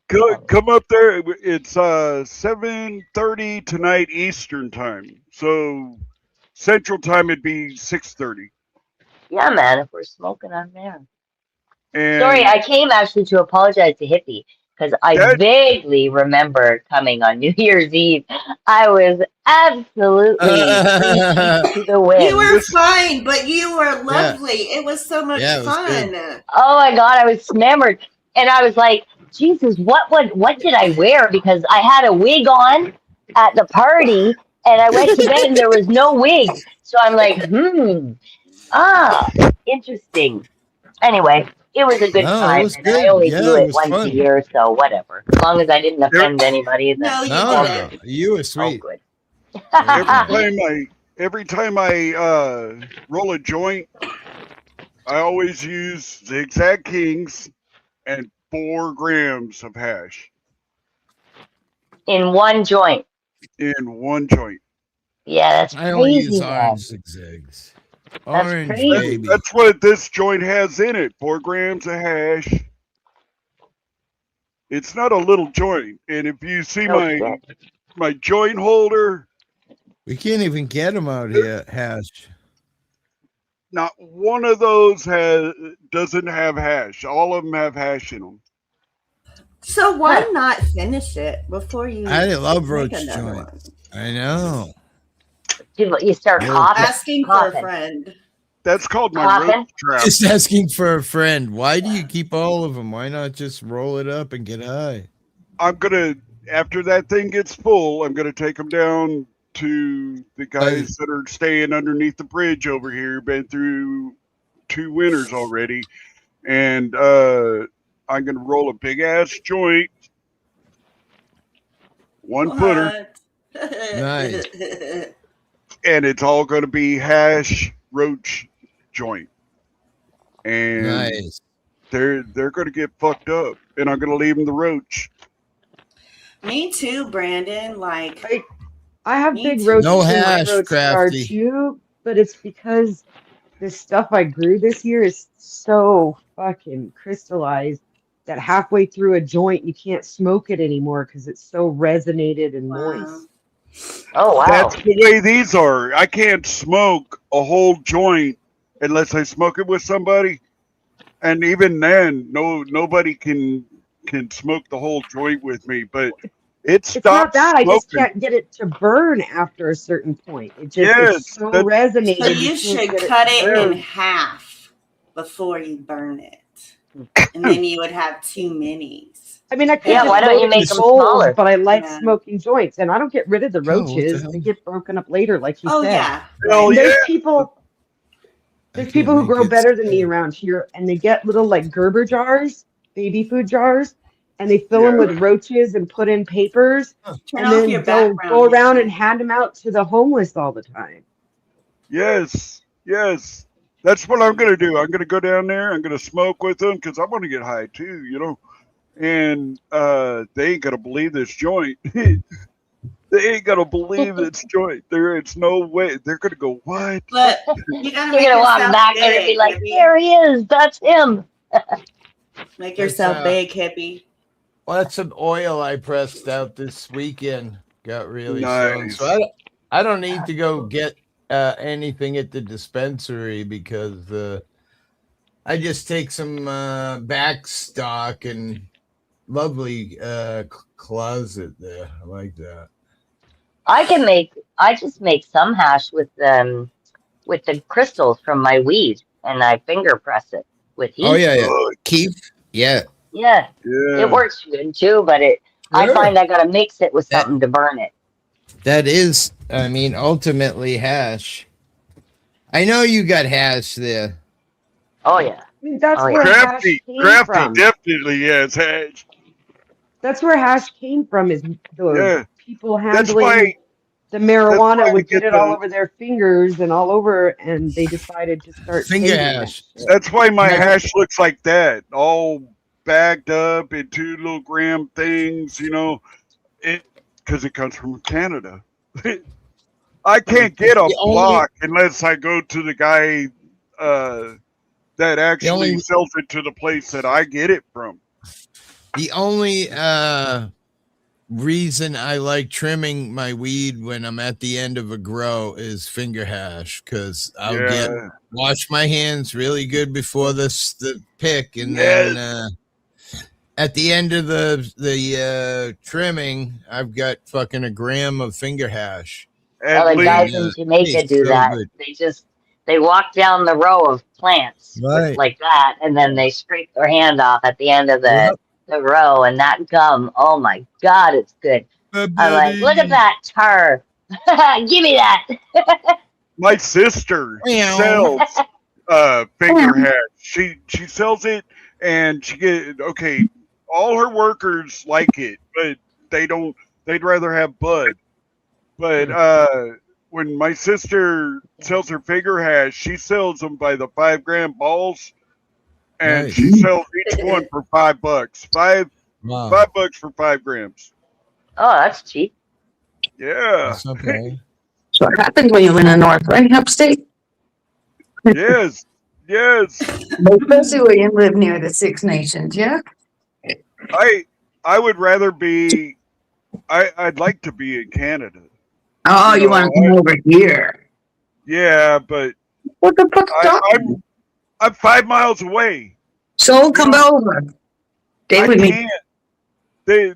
come up there. It's 7:30 tonight Eastern time. So Central time it'd be 6:30. Yeah, man, if we're smoking, I'm there. And Sorry, I came actually to apologize to Hippie because I vaguely remember coming on New Year's Eve. I was absolutely freaking to the wind. You were fine, but you were lovely. It was so much Yeah, it was fun. Oh my God, I was smammered. And I was like, Jesus, what did I wear? Because I had a wig on at the party and I went to bed and there was no wig. So I'm like, interesting. Anyway, it was a good No, it time. was And good. I only Yeah, do it it was once fun. a year, so whatever. As long as I didn't offend anybody, then No, you No, didn't. no, you were oh, sweet. good. every time I roll a joint, I always use Zigzag Kings and 4 grams of hash In one joint. in one joint. Yeah, that's I only use crazy, man. orange zigzags. Orange, crazy. baby. That's what this joint has in it. 4 grams of hash. It's not a little joint. And if you see No shit. my joint holder, We can't even get them out here, hash. not one of those doesn't have hash. All of them have hash in them. So why not finish it before you? I love make roach another joints. I know. You start Yeah. coughing. Asking for a Coughing. friend. That's called my Coffin? roach trap. Just asking for a friend. Why do you keep all of them? Why not just roll it up and get high? I'm gonna, after that thing gets full, I'm gonna take them down to the guys that are staying underneath the bridge over here. Been through 2 winters already, and I'm gonna roll a big ass joint, 1 footer, Nice. and it's all gonna be hash roach joint. and Nice. they're going to get fucked up, and I'm going to leave them the roach. Me too, Brandon. Like, I have me big too. roaches No in my hash, roach jar Crafty. too, but it's because the stuff I grew this year is so fucking crystallized that halfway through a joint you can't smoke it anymore because it's so resonated and Wow. moist. Oh wow. That's the way these are. I can't smoke a whole joint unless I smoke it with somebody, and even then, nobody can smoke the whole joint with me. But it It's not stops that, I just smoking. can't get it to burn after a certain point. It's Yes, so that, So resonated you you can't should get it cut to it in yes, burn. half before you burn it, and then you would have two minis. I mean, I could Yeah, just why And don't load you it make with them bowls, smaller? but I like yeah. smoking joints, and I don't get rid of the Oh, what the roaches. hell? They get broken up later, like you Oh said. yeah, hell right. yeah. There's people I There's can't people who make grow it better than me stay. around here, and they get little like Gerber jars, baby food jars, and they fill them Yeah. with roaches and put in papers, Turn and off then your they'll go background, around and Hippie. hand them out to the homeless all the time. Yes. Yes. That's what I'm going to do. I'm going to go down there. I'm going to smoke with them because I want to get high too, you know. And they ain't going to believe this joint. They ain't going to believe this joint. It's no way. They're going to go, what? But you gotta You're make gonna walk yourself back there and be big, like, Hippie. there he is, that's him. Make That's yourself big, Hippie. well, that's some oil I pressed out this weekend. Got really stoned, so Nice. I don't need to go get anything at the dispensary because I just take some back stock and lovely closet there. I like that. I just make some hash with the crystals from my weed and I finger press it with Oh heat. yeah. Oh, Keith. Yeah. Yeah. yeah. It works good too, but I Sure. find I gotta mix it with That something to burn it. that is, I mean, ultimately hash. I know you got hash there. Oh yeah. I mean, that's Oh where yeah. hash came Crafty from. definitely has hash. That's where hash came from, is the Yeah. people That's why handling the that's marijuana why I would get get it all the over their fingers and all over, and they decided to start Finger saving that hash. shit. that's why my That's hash looks like that. All bagged up in 2 little gram things, you know. It because it comes from Canada. I can't get a the only block unless I go to the guy that the actually only sells it to the place that I get it from. the only reason I like trimming my weed when I'm at the end of a grow is finger hash because I'll wash my hands really good before the pick, and Yes. then at the end of the trimming, I've got fucking a gram of finger hash. Well, At the guys least. in Jamaica Tastes do so that. good. They walk down the row of plants with Right. like that, and then they scrape their hand off at the end of Yep. the row, and that gum, oh my god, it's good. I'm like, look at that tar. Give me that. My sister Meow. sells finger hash. She sells it, and she get okay. All her workers like it, but they don't. They'd rather have bud. But when my sister sells her finger hash, she sells them by the 5 gram balls, and Nice. she sells each one for $5. Wow. $5 for 5 grams. Oh, that's cheap. Yeah. That's not bad. That's what happens when you live in the north, right? Upstate. Yes. Yes. Especially when you live near the Six Nations, yeah? I would rather be. I'd like to be in Canada. Oh, you know, want to come over here? Yeah, but What the fuck? I'm 5 miles away. So come over. Stay I with me. can't. They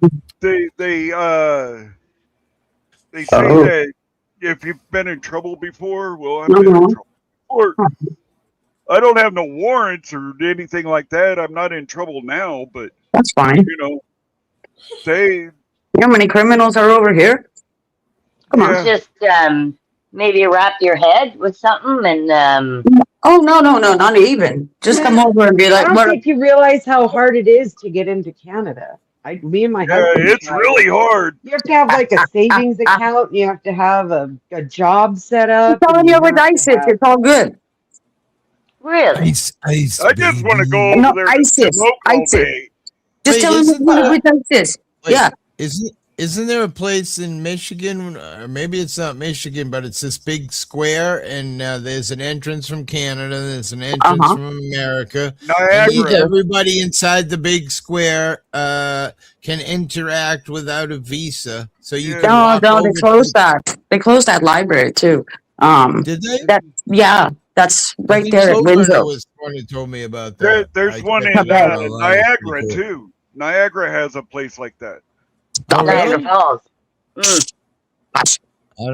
say that if you've been in trouble before, well, I've been in trouble before. I don't have no warrants or anything like that. I'm not in trouble now, but That's fine. you know, they You know how many criminals are over here? Come on. Just maybe wrap your head with something and Oh, no, not even. Just come over and be I like, don't what? think you realize how hard it is to get into Canada. Me and my husband it's tried. really hard. You have to have like a savings account. You have to have a job set I'm up. telling and you you with have to ISIS, have- it's all good. Really? Ice, ice, I just want to go baby. over No, there and ISIS. smoke all ISIS. day. Just Wait, tell him isn't to there? with ISIS. Wait, Yeah. isn't there a place in Michigan, or maybe it's not Michigan, but it's this big square, and there's an entrance from Canada, there's an entrance Uh-huh. from America, and Niagara. everybody inside the big square can interact without a visa, so you Yeah. can No, walk no, over they to closed that. They closed that library too. Did they? That's I right think there at Soul Burner Windsor. was the one who told me about There, that. there's I one checked in it out Quebec. online. It's pretty Niagara cool. too. Niagara has a place like that. Oh, Niagara really? Falls. Mm. Hush,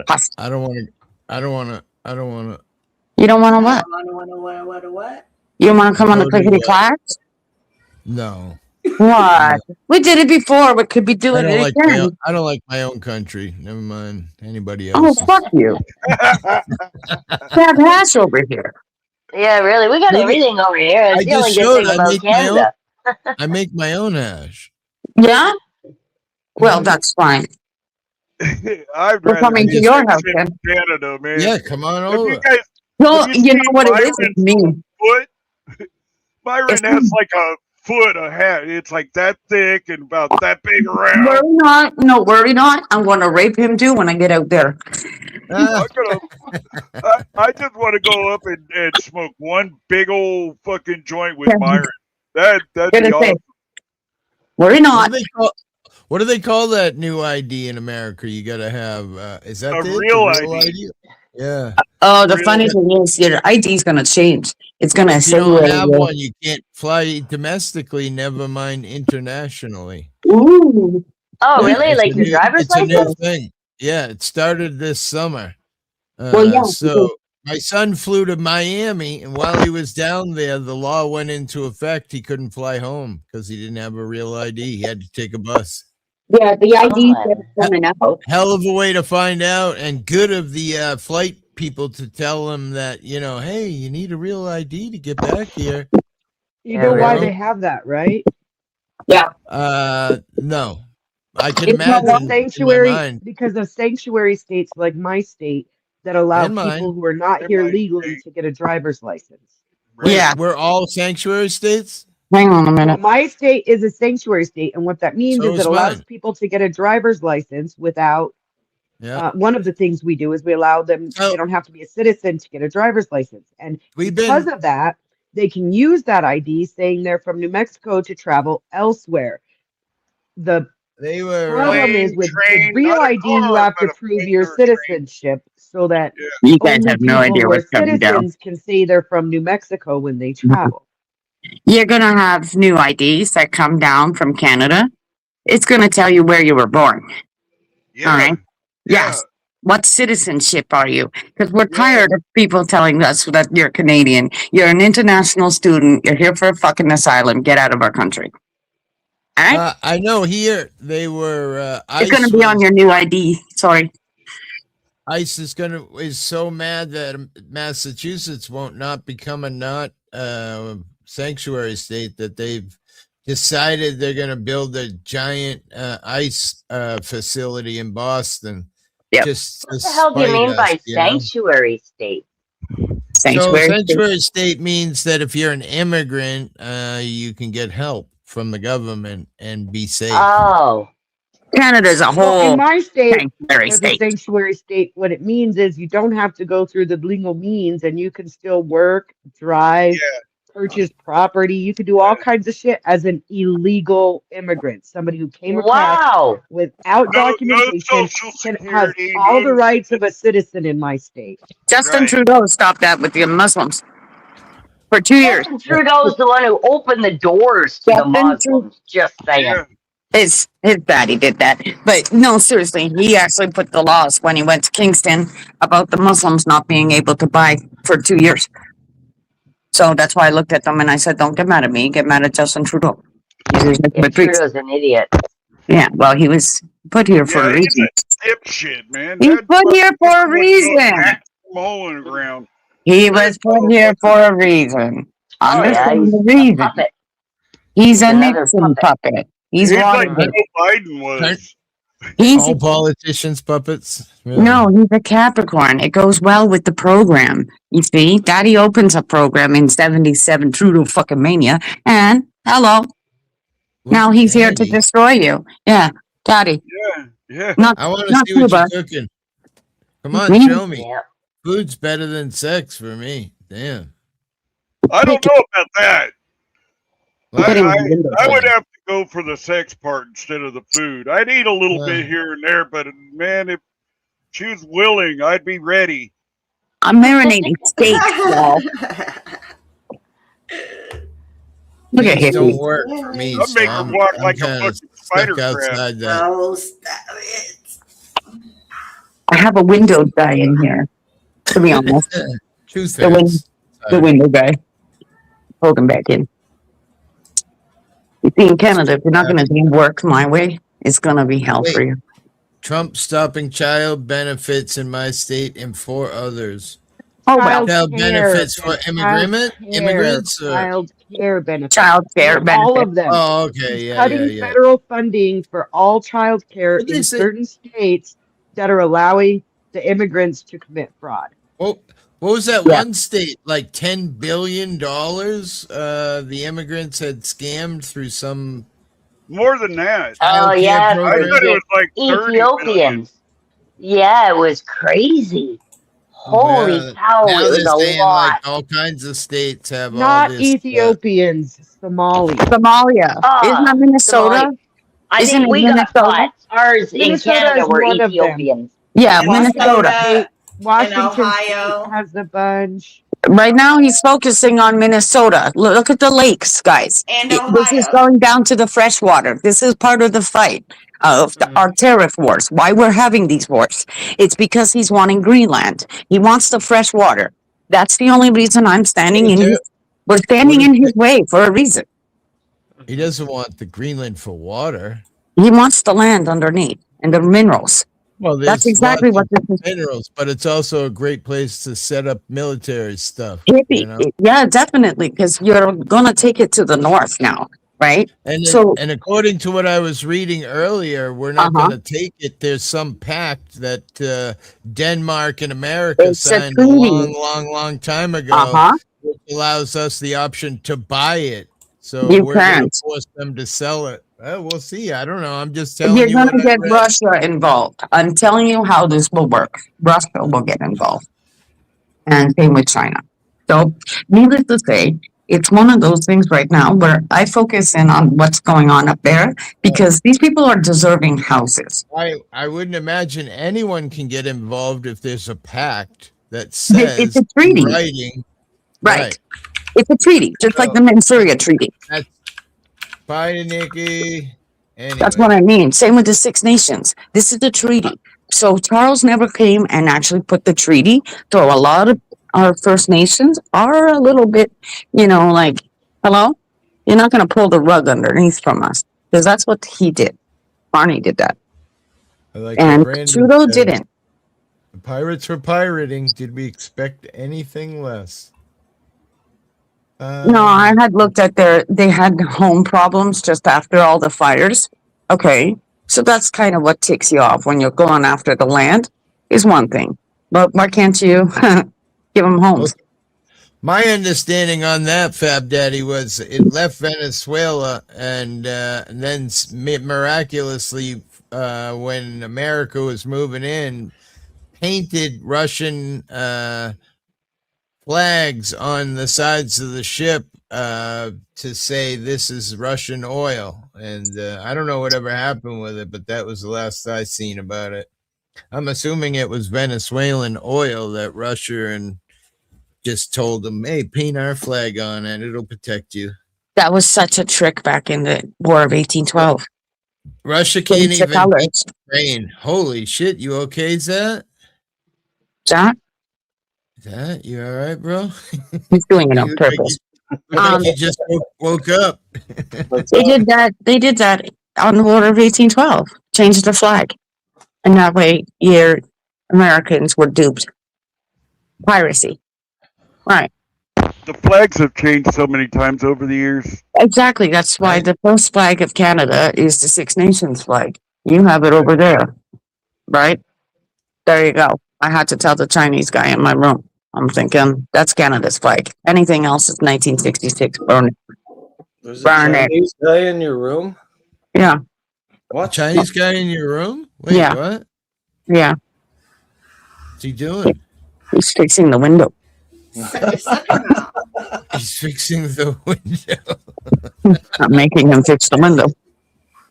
hush. I don't want to. I don't want to. You don't want to I what? what? You don't want to come on the Go to, clickety clacks? No, What? We did it before. We could be I doing don't it like my. again. I don't like my own country. Never mind anybody Oh, else's. fuck you. We have hash over here. Yeah, really. We got Really? everything over here. I It's the only just good showed. thing I about make my own. Canada. I make my own hash. Yeah? Well, Mhm. that's fine. I'd We're rather coming be to your in house then. Canada, man. Yeah, come on Have you over. guys? Well, Have you you know seen what it is Byron's with me. foot? It's Byron has like a foot, a hat. It's like that thick and about that big around. worry not. No, worry not. I'm going to rape him too when I get out there. Ah, I just want to go up and smoke one big old fucking joint with Yeah. Byron. That'd Gonna be say, awesome. worry what not. do they call? What do they call that new ID in America? You got to have. Is that A it? The real ID. Yeah. Oh, the Really? funny thing is, your ID is going to change. It's going to If you say don't where have you're. one, you can't fly domestically. Never mind internationally. Ooh. Oh, Yeah. really? Like your driver's It's a new license? thing. Yeah, it started this summer. Well, yeah. Because, So my son flew to Miami, and while he was down there, the law went into effect. He couldn't fly home because he didn't have a real ID. He had to take a bus. yeah, the ID Oh, is coming out. Hell of a way to find out, and good of the flight people to tell them that, hey, you need a real ID to get back here. You Yeah, know why really? they have that, right? Yeah. No, I can You know what? imagine in my Sanctuary, mind because of sanctuary states like my state that allow and mine. people who are not In here my legally state. to get a driver's license. Wait, Yeah. we're all sanctuary states. Hang on a Well, minute. my state is a sanctuary state, and what that means So is is it allows mine. people to get a driver's license without. Yeah. One of the things we do is we allow them. So They don't have to be a citizen to get a driver's license, and we've because been. of that, they can use that ID saying they're from New Mexico to travel elsewhere. The They were. problem is Plane, with train, real not a ID, you car, have but to a prove plane your or a train. citizenship so that Yeah. You guys only have no people idea who are what's coming down. citizens can say they're from New Mexico when they travel. You're going to have new IDs that come down from Canada. It's going to tell you where you were born. Yeah. All right. Yeah. Yes. What citizenship are you? Because we're Yeah. tired of people telling us that you're Canadian. You're an international student. You're here for a fucking asylum. Get out of our country. All right. I know here they were. It's going to be on your new ID. Sorry. ICE is so mad that Massachusetts won't not become a not sanctuary state that they've decided they're going to build a giant ICE facility in Boston. Yep. Just What the hell do you mean by us, sanctuary state? Sanctuary. So sanctuary state means that if you're an immigrant, you can get help from the government and be safe. Oh, Canada's a Well, in whole my state, sanctuary as a state. sanctuary state, what it means is you don't have to go through the legal means and you can still work, drive, purchase property. You could do all kinds of shit as an illegal immigrant, somebody who came across wow. without No documentation social has security. all No, the rights of a citizen in my state. Justin Right. Trudeau stopped that with the Muslims for 2 years. Justin Trudeau's the one who opened the doors to the Justin Muslims. Just saying. yeah. His daddy did that. But no, seriously, he actually put the laws when he went to Kingston about the Muslims not being able to buy for 2 years. So that's why I looked at them and I said, don't get mad at me, get mad at Justin Trudeau. He's Yeah, Trudeau's an idiot. Yeah, well, he was put here for a Yeah, he's reason. a dipshit, man. He's That put here for a fucking reason. hack some hole in the ground. He was put here for a reason. Oh, yeah, Understand he's the a reason. puppet. He's a Another Nixon puppet. He's He's like Watergate. Joe Biden was. He's All politicians' puppets. Really? no, he's a Capricorn. It goes well with the program. You see, Daddy opens a program in 77 true to fucking mania, and hello, Look now at he's here to Daddy. destroy you. Yeah, Daddy. Yeah. Not I want to not see what Cuba. you're cooking. Come on, Me? show me. Yeah. Food's better than sex for me. Damn. I don't know about that. Getting I, the window I would down. have to go for the sex part instead of the food. I'd eat a little Yeah. bit here and there, but man, if she was willing, I'd be ready. I'm marinating steak, y'all. Look at Things don't Hippie. work for me, I'd so make her I'm walk like a kind of fucking spider stuck crab. outside that. Oh, stop it. I have a window guy in here. To be honest, Two the, win- things. the window guy. Hold him back in. You see, in Canada, if you're not going to do work my way, it's going to be hell for you. Trump stopping child benefits in my state and 4 others. Oh well, Child benefits for immigrants. Child care benefits. child care For benefits. all of them. Oh, okay, He's yeah, cutting yeah. federal funding for all child care What did they in say? certain states that are allowing the immigrants to commit fraud. What was that Yeah. one state? Like $10 billion. The immigrants had scammed through some More than that. Oh child care yeah, I program. thought it was like 30 million. Ethiopians. Yeah, it was crazy. Holy Yeah, cow, now it was they're a saying lot. like all kinds of states have all Not this. Ethiopians, Somali. Somalia. Isn't that Minnesota? I Isn't think it we got Minnesota? caught. Ours in Minnesota Canada is were one of them. Ethiopians. Yeah, And Minnesota. Minnesota Washington Ohio. State has a bunch. Right now, he's focusing on Minnesota. Look at the lakes, guys. And This is Ohio. going down to the freshwater. This is part of the fight of our tariff wars. Why we're having these wars? It's because he's wanting Greenland. He wants the fresh water. That's the only reason I'm standing in his. We're standing in his way for a reason. He doesn't want the Greenland for water. He wants the land underneath and the minerals. Well, That's there's exactly what lots this of is. minerals, but it's also a great place to set up military stuff. Hippie. You know? Yeah, definitely, because you're gonna take it to the north now, right? And So- and according to what I was reading earlier, we're not Uh-huh. going to take it. There's some pact that Denmark and America It's a signed a treaty. long time ago, Uh-huh. which allows us the option to buy it. So You we're going to can't. force them to sell it. Well, we'll see. I don't know. I'm just telling You're you going to what I get read. Russia involved. I'm telling you how this will work. Russia will get involved. And same with China. So, needless to say, it's one of those things right now where I focus in on what's going on up there because these people are deserving houses. I wouldn't imagine anyone can get involved if there's a pact that It's says a treaty. in writing. Right. It's a treaty, just like the Manchuria Treaty. Bye, Nikki. Anyway. That's what I mean. Same with the Six Nations. This is the treaty. So Charles never came and actually put the treaty. So a lot of our First Nations are a little bit, like, hello? You're not going to pull the rug underneath from us. Because that's what he did. Barney did that. I like And what Brandon Trudeau said. didn't. The pirates were pirating. Did we expect anything less? No, I had looked at they had home problems just after all the fires. Okay. So that's kind of what ticks you off when you're going after the land is one thing. But why can't you give them homes? My understanding on that, Fab Daddy, was it left Venezuela and then miraculously, when America was moving in, painted Russian flags on the sides of the ship to say this is Russian oil. And I don't know whatever happened with it, but that was the last I seen about it. I'm assuming it was Venezuelan oil that Russia and just told them, hey, paint our flag on it. It'll protect you. That was such a trick back in the War of 1812. Russia can't Change the even colors. beat Ukraine. Holy shit. You okay, Zat? Jack, Zat, you all right, bro? he's doing it on You look like purpose. you look like you just woke up. They did that. They did that on the War of 1812. Changed the flag, and that way, Americans were duped. Piracy, right? The flags have changed so many times over the years. Exactly. That's why Right. the first flag of Canada is the Six Nations flag. You have it over there, right? There you go. I had to tell the Chinese guy in my room. I'm thinking that's Canada's flag. Anything else is 1966. Burn it. There's a Burn it. Chinese guy in your room? Yeah. What? Chinese guy in your room? Wait, Yeah. what? Yeah. What's he doing? He's fixing the window. He's fixing the window. I'm making him fix the window.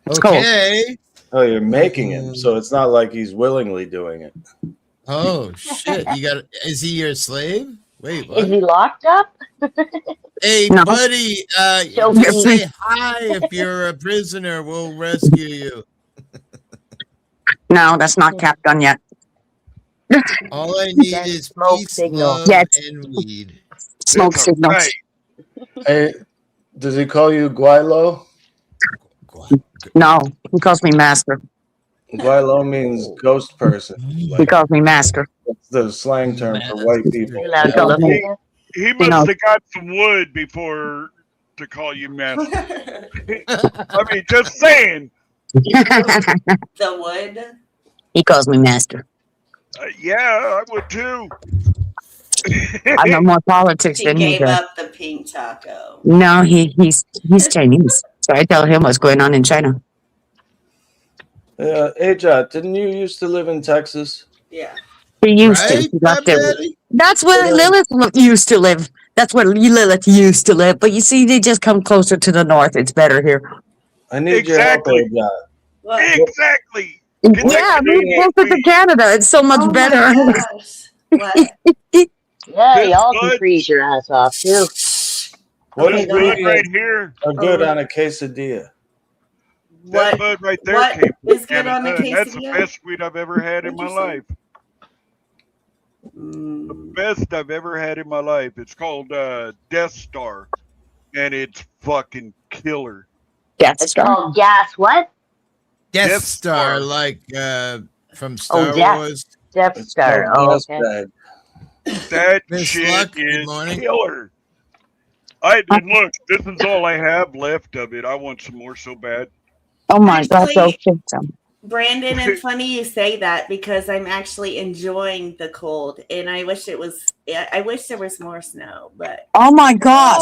It's cold. Okay. Oh, you're making him, so it's not like he's willingly doing it. Oh shit! You got? Is he your slave? Wait, Is what? he locked up? Hey, No. buddy. Show Just me. say hi if you're a prisoner. We'll rescue you. No, that's not cap done yet. All I need That's is smoke peace, signal. love, Yes. and weed. Smoke That's signals. right. Hey, does he call you Guaylo? No, he calls me master. Guaylo means ghost person. He calls me master. That's the slang term for white people. You're allowed to look at it. He know. must have got some wood before to call you master. I mean, just saying. The wood. He calls me master. Yeah, I would too. I know more politics He than he gave does. up the pink taco. No, he's Chinese. So I tell him what's going on in China. Hey, Jot, didn't you used to live in Texas? Yeah. He used to. Right, He left Daddy? it. That's where Lilith used to live. That's where Lilith used to live. But you see, they just come closer to the north. It's better here. I need your help, Exactly. hey, Jot. What? Exactly. Yeah, move closer to Canada. It's so much Oh my better. gosh. What? Yeah, This y'all can bud- freeze your ass off too. What This is bud really right here, are good on a quesadilla? that What? bud right there What came is from good on the Canada, and that's the quesadilla? best weed I've ever had in my What'd you say? life. The Mm, best I've ever had in my life. It's called Death Star, and it's fucking killer. Death It's Star. called gas. What? Death Death Star, Star. like from Star Death. Wars. Death It's Star. called Oh, Gas okay. Bag. That Miss shit Luck, good is morning. killer. And look, this is all I have left of it. I want some more so bad. Oh my God, Actually- those kids. Brandon, and funny you say that because I'm actually enjoying the cold, and I wish it was. I wish there was more snow, but Oh my gosh.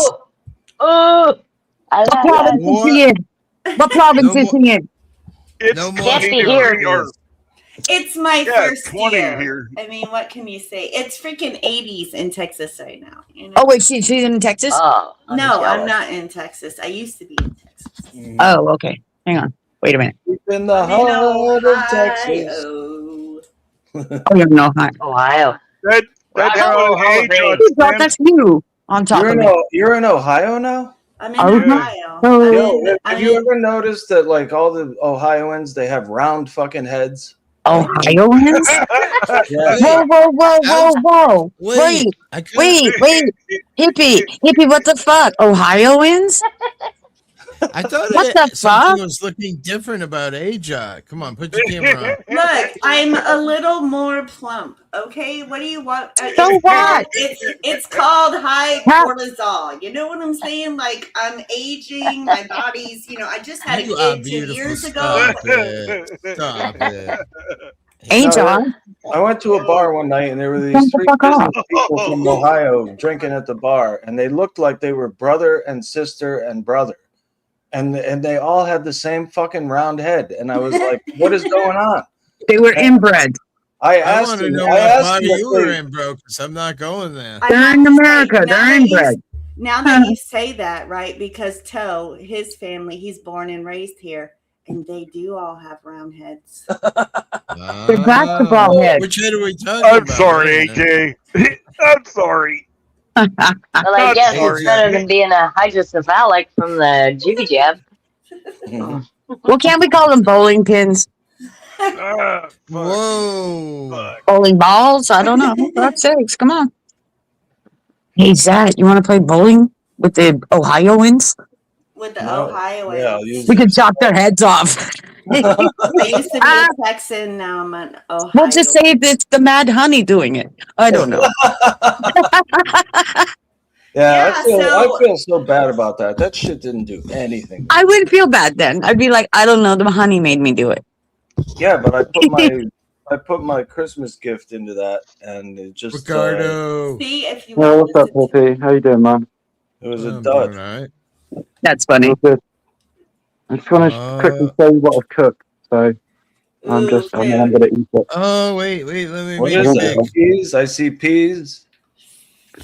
Oh, I What like province that. is he in? What province No is he in? It's No more Can't be 20 here. degrees. it's my Yeah, first 20 year. here. I mean, what can you say? It's freaking 80s in Texas right now. You know? Oh wait, she's in Texas. Oh, I'm no, I'm jealous. not in Texas. I used to be in Texas. Oh, okay. Hang on. Wait a minute. Deep in the I'm in heart of Texas. Ohio. Oh, you know, hi. Ohio. That's Wow. what Hey John Well, that's you on top You're of in, me. you're in Ohio now? I'm in Oh, Ohio. oh. Yo, I'm have you in- ever noticed that like all the Ohioans, they have round fucking heads? Ohioans? Yeah. Whoa. Wait, I couldn't- Wait. Hippie, what the fuck? Ohioans? I thought What the something fuck? was looking different about Aja. Come on, put your camera on. Look, I'm a little more plump. Okay, what do you want? So It's what? called- It's called high Huh? cortisol. You know what I'm saying? Like I'm aging. My body's. I just had a You are kid 2 beautiful. years ago. Stop it. Stop it. Ain't y'all? I went to a bar one night and there were Shut these the three fuck up. business people from Ohio drinking at the bar, and they looked like they were brother and sister and brother. And they all had the same fucking round head. And I was like, what is going on? They were inbred. I I asked want to him, know I what asked body him you if were they- in, bro, because I'm not going there. I They're have in to say, America. They're inbred. Now that you say that, right? Because Toe, his family, he's born and raised here, and they do all have round heads. They're basketball heads. Which head are we talking I'm about? sorry, Wait a minute. AJ. I'm sorry. Well, I Not guess sorry. it's better than being a hydrocephalic from the jibby jab. Well, can't we call them bowling pins? Fuck. Whoa. Fuck. Bowling balls? I don't know. For God's sakes, come on. Hey, Zach, you want to play bowling with the Ohioans? With the No. Ohioans. Yeah, I'll use We it. could chop their heads off. I used to be a Texan, now I'm an Ohio. We'll just say it's the Mad Honey doing it. I don't know. Yeah, Yeah, I feel so bad about that. That shit didn't do anything. I wouldn't feel bad then. I'd be like, I don't know. The honey made me do it. Yeah, but I put my Christmas gift into that, and it just Ricardo. See if you Well, want what's up, Hippie? How you doing, man? it was a I'm dud. doing all right. That's funny. Good. I just want to quickly show you what I've cooked. So I'm going to eat it. Oh, wait, let me What make is it that? big. Peas? I see peas.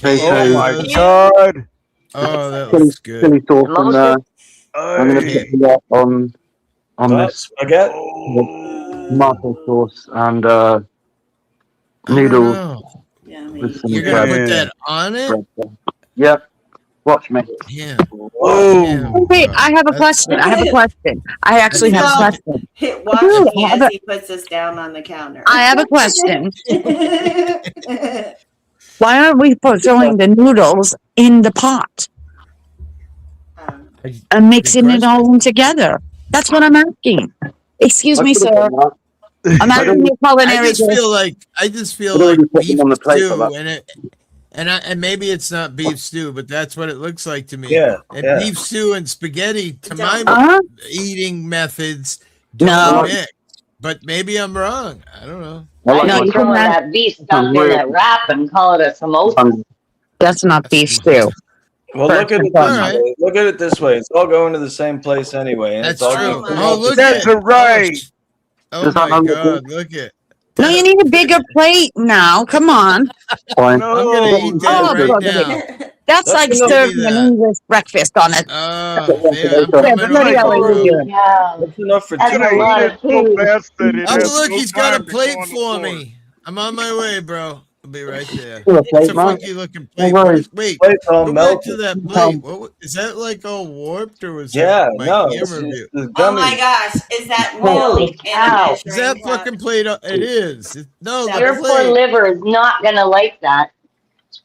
Oh my Potatoes. God! Oh, that Chili, looks good. chili sauce in there. I'm going to Hey. put that on this Spaghetti. Oh. tomato sauce and I don't noodles know. Yummy. with some You're gonna bread. put that on it? Yep. Watch me. Yeah. Whoa. Damn, Wait, bro. I have a question. I actually have a So, question. watch Dude, me as he puts this down on the counter. I have a question. Why aren't we throwing the noodles in the pot and mixing it all in together? That's what I'm asking. Excuse me, sir. I'm asking you culinary. I just feel like beef stew, and maybe it's not beef stew, but that's what it looks like to me. Yeah, And yeah. beef stew and spaghetti, to my eating methods, don't mix. But maybe I'm wrong. I don't know. I know you can have that beef stuffed in a wrap and call it a samosa. That's not beef stew. Well, look at it this way. Look at it this way. It's all going to the same place anyway. And That's it's all true. going Oh, look That's at right. Oh my God! Look at. No, you need a bigger plate now. Come on. I'm gonna eat that right now. That's like enough. serving an English breakfast on it. Yeah, Bloody hell are you doing? That's enough for That's two. a lot of food. Oh, look, he's got a plate for me. I'm on my way, bro. I'll be right there. Plate, It's a man. funky looking plate. Wait, Plate's all go back melted. to that plate. Is that like all warped or was Yeah, that my no. camera view? Oh my gosh, is that Holy milk in a cow. Is that measuring cup? fucking plate? It is. No, the Your poor plate. liver is not going to like that.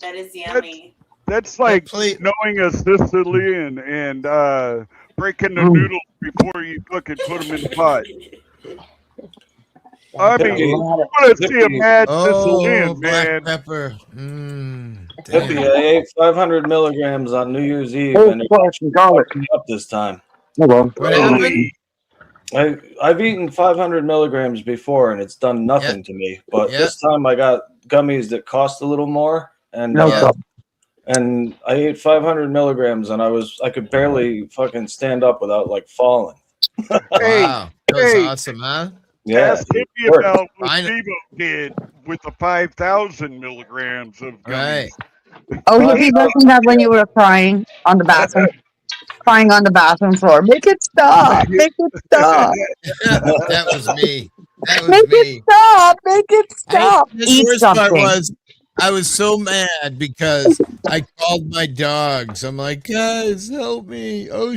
That is yummy. That's like plate. knowing a Sicilian and breaking the noodles before you fucking put them in the pot. I mean, you want to see a mad Sicilian, black man. pepper. Hippie, I ate 500 milligrams on New Year's Eve, and it garlic up this time. What happened? I've eaten 500 milligrams before, and it's done nothing to me. But this time, I got gummies that cost a little more, and and I ate 500 milligrams, and I could barely fucking stand up without like falling. Wow, that was awesome, huh? Yeah, Ask Hippie about what Steve did with the 5,000 milligrams of gummies. Right. Oh, Hippie, wasn't that when you were crying on the bathroom? Crying on the bathroom floor. Make it stop. Make it stop. That was me. That was Make me. it stop. Make it stop. The worst part was I was so mad because I called my dogs. I'm like, guys, help me. Oh,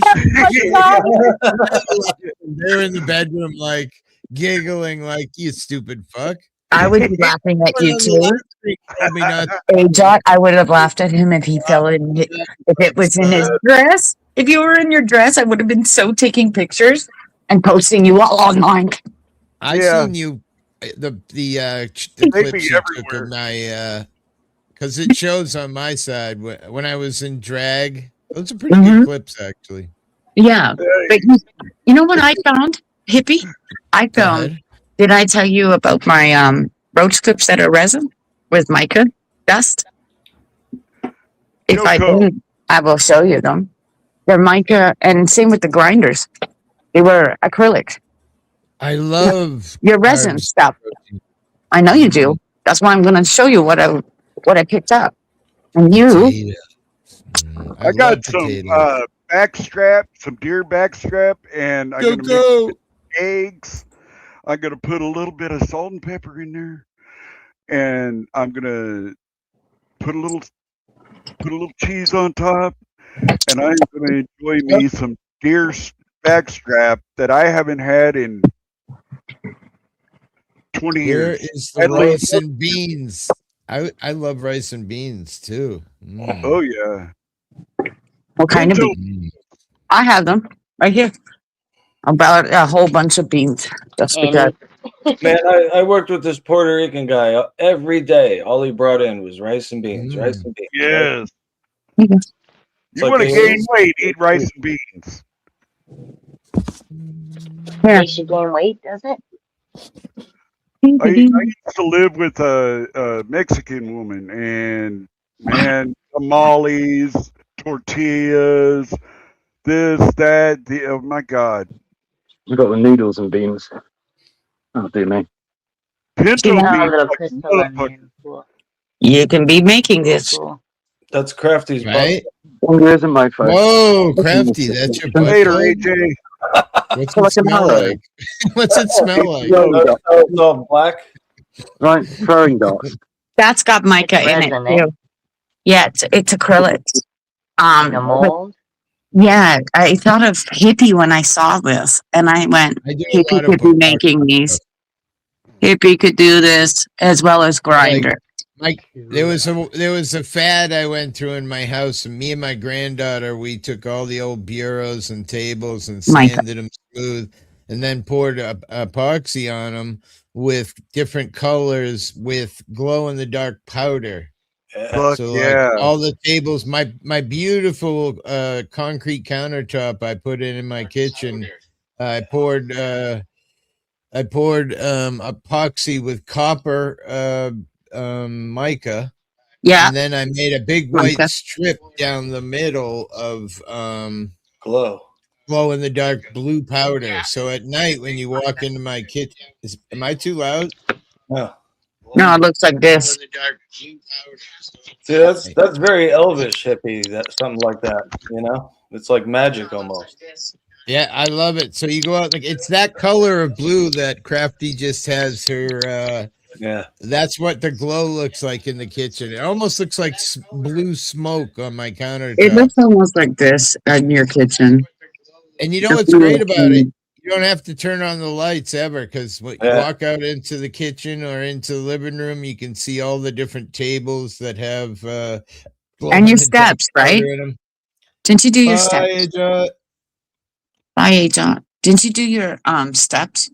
they're in the bedroom, like giggling, like, you stupid fuck. I would be laughing at you too. Hey, Jack, I would have laughed at him if he fell in it, if it was in his dress. If you were in your dress, I would have been so taking pictures and posting you all online. I seen you the clips you took of my because it shows on my side when I was in drag. Those are pretty good clips, actually. Yeah, but you know what I found, Hippie? I found. Did I tell you about my roach clips that are resin with mica dust? If I didn't, I will show you them. They're mica, and same with the grinders. They were acrylic. I love your resin stuff. I know you do. That's why I'm going to show you what I picked up. And you, I got some backstrap, some deer backstrap, and I'm gonna mix eggs. I'm gonna put a little bit of salt and pepper in there, and I'm gonna put a little cheese on top, and I'm gonna enjoy me some deer backstrap that I haven't had in 20 years. Here is the rice and beans. I love rice and beans too. Oh yeah. What kind of beans? I have them right here. About a whole bunch of beans. Just because. Man, I worked with this Puerto Rican guy every day. All he brought in was rice and beans. Rice and beans. Yes. It's You want to gain weight? Eat rice and beans. Makes you gain weight, does it? I used to live with a Mexican woman, and man, tamales, tortillas, this, that, oh my God. We got the noodles and beans. Oh, dear me. Pinto Oh, beans little like crystal motherfucker. onion. Cool. You can be making Cool, this. cool. That's Crafty's Right? Finger isn't mofo. Whoa, Crafty, that's your butt Later, plug? AJ. What's So it what's the smell matter? like? What's it smell like? It's all black. Right, throwing darts. That's got mica It's in it resin, eh? too. Yeah, it's acrylics. In a But mold. yeah, I thought of Hippie when I saw this, and I went, I do a Hippie lot of could be making these. stuff. Hippie could do this as well as Grinder. Like there was a fad I went through in my house, and me and my granddaughter, we took all the old bureaus and tables and Mica. sanded them smooth, and then poured epoxy on them with different colors with glow in the dark powder. Fuck So yeah. like all the tables, my beautiful concrete countertop I put in my kitchen. I poured epoxy with copper mica. Yeah. And then I made a big white Mica. strip down the middle of Glow. glow in the dark blue powder. So at night when you walk into my kitchen, am I too loud? No. No, it looks like this. See, that's very elvish, Hippie. That something like that. You know, it's like magic almost. Yeah, I love it. So you go out, like it's that color of blue that Crafty just has her. Yeah, that's what the glow looks like in the kitchen. It almost looks like blue smoke on my countertop. It looks almost like this in your kitchen. And you know what's great about it? You don't have to turn on the lights ever, because when you walk out into the kitchen or into the living room, you can see all the different tables that have and your steps, right? Didn't you do your steps? Bye, John. Didn't you do your steps?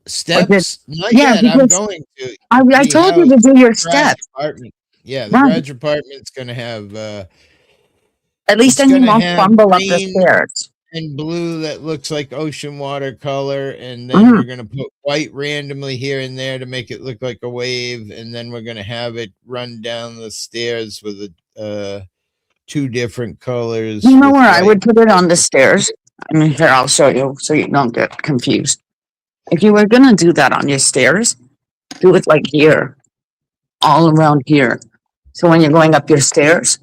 Steps? Not yet. I'm going to. I told you to do your steps. Apartment. Yeah, the garage apartment's going to have. At least then you won't fumble up the stairs. And blue that looks like ocean water color, and then we're going to put white randomly here and there to make it look like a wave, and then we're going to have it run down the stairs with two different colors. You know where I would put it? On the stairs. I mean, here, I'll show you so you don't get confused. If you were going to do that on your stairs, do it like here, all around here. So when you're going up your stairs,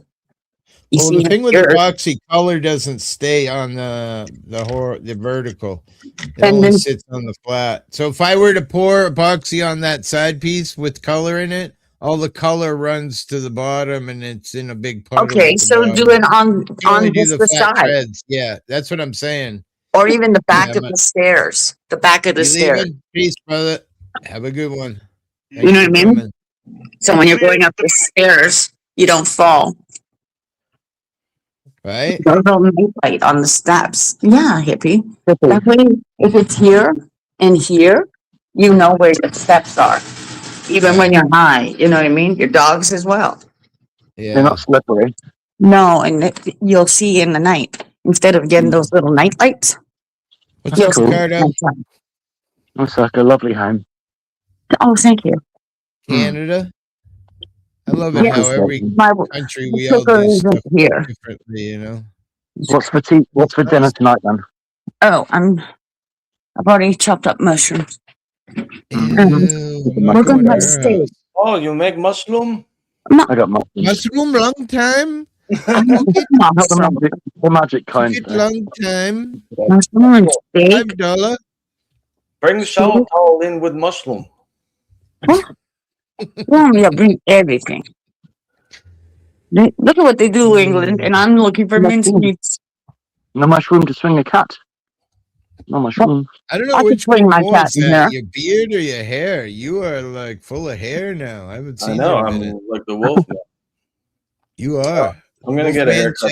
the thing with epoxy, color doesn't stay on the vertical. It only sits on the flat. So if I were to pour epoxy on that side piece with color in it, all the color runs to the bottom and it's in a big puddle. Okay, so do it on just the side. Treads. Yeah, that's what I'm saying. Or even the back of the stairs. The back of the stairs. Peace, brother. Have a good one. You know what I mean? So when you're going up the stairs, you don't fall. Right? There's a light on the steps. Yeah, Hippie. That way, if it's here and here, you know where your steps are. Even when you're high, you know what I mean? Your dogs as well. Yeah. They're not slippery. No, and you'll see in the night. Instead of getting those little night lights. What's your card up? Looks like a lovely home. Oh, thank you. Canada? I love it how every country we all do stuff differently, you know. What's for dinner tonight then? Oh, I've already chopped up mushrooms. We're going to have steak. Oh, you make mushroom? I got mushroom. Mushroom long time. The magic kind. Long time. Mushroom and steak. $5. Bring the shower towel in with mushroom. Yeah, bring everything. Look at what they do, England, and I'm looking for mincemeats. No mushroom to swing a cat. No mushroom. I don't know which one my cat in there. Your beard or your hair? You are like full of hair now. I haven't seen. I know. I'm like the wolf now. You are. I'm gonna get a haircut.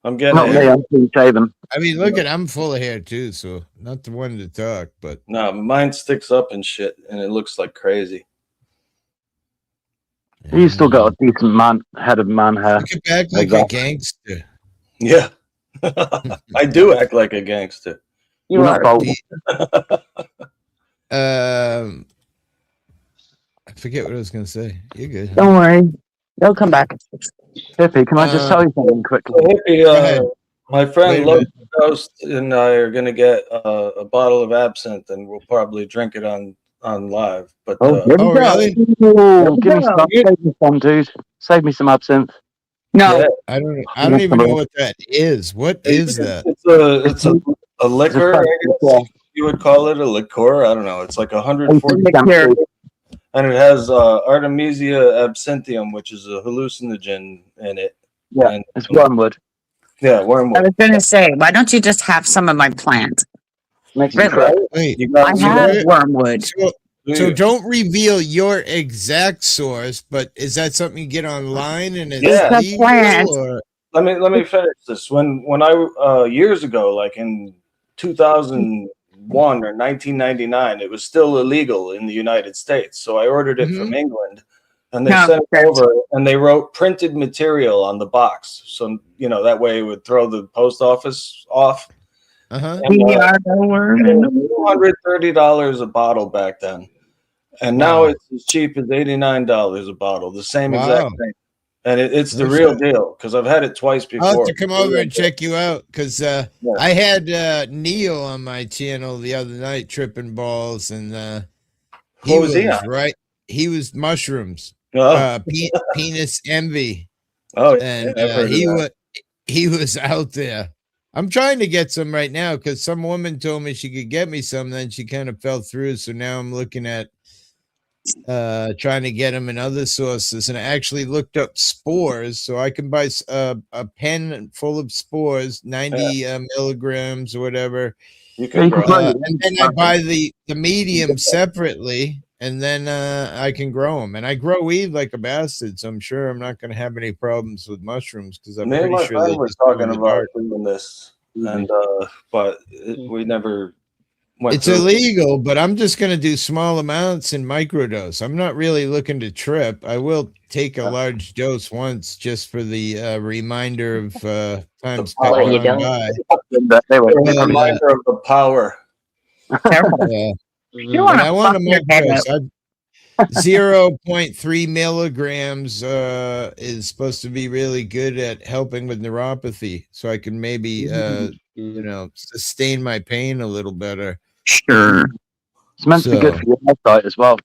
I'm getting. Not me. I'm clean shaven. I mean, look I'm full of hair too, so not the one to talk, but no, mine sticks up and shit, and it looks like crazy. You still got a decent head of man hair. You can act like a gangster. Yeah, I do act like a gangster. You are. I forget what I was gonna say. You're good. Don't worry, they'll come back. Hippie, can I just tell you something quickly? So Hippie, Go ahead. my Wait friend a Logan minute. Ghost and I are gonna get a bottle of absinthe, and we'll probably drink it on live. But Oh, here we Oh, go. really? Ooh, give me go. some. Save me some, dude. Save me some absinthe. No, yeah, I don't even know what that is. What is that? it's a liquor, I guess Yeah. you would call it a liqueur. I don't know. It's like 140, liqueur. and it has Artemisia absinthium, which is a hallucinogen in it. Yeah, And it's wormwood. yeah, I wormwood. was gonna say, why don't you just have some of my plant? Makes you Really? crack. Wait. You I got have where- wormwood. So don't reveal your exact source, but is that something you get online and it's Yeah. It's a plant. legal? Or let me finish this. When I years ago, like in 2001 or 1999, it was still illegal in the United States. So I ordered it from England, and they No, sent it that's- over, and they wrote printed material on the box. So that way it would throw the post office off. uh-huh. And, We are the worm in the $230 a bottle back then, and now it's as cheap as $89 a bottle. The same exact thing. And it's the No real shit. deal because I've had it twice before. I'll have to come over and check you out because I had Neil on my channel the other night tripping balls, and What was he on? right. He was mushrooms, Oh, penis envy, oh, and yeah, I've heard of that. he was out there. I'm trying to get some right now because some woman told me she could get me some, then she kind of fell through. So now I'm looking at trying to get them in other sources, and I actually looked up spores, so I can buy a pen full of spores, 90 milligrams or whatever. You can grow. And then I buy the medium separately, and then I can grow them. And I grow weed like a bastard, so I'm sure I'm not going to have any problems with mushrooms because I'm Me and pretty my sure friend they were just grow in talking the about dark. doing this, and but we never went. It's through it. illegal, but I'm just going to do small amounts and microdose. I'm not really looking to trip. I will take a large dose once just for the reminder of times power. You gone don't? by. A reminder of the power. Yeah. You want But I to want fuck a your head microdose. up. 0.3 milligrams is supposed to be really good at helping with neuropathy, so I can maybe sustain my pain a little better. Sure. It's meant to be good for your eyesight as well.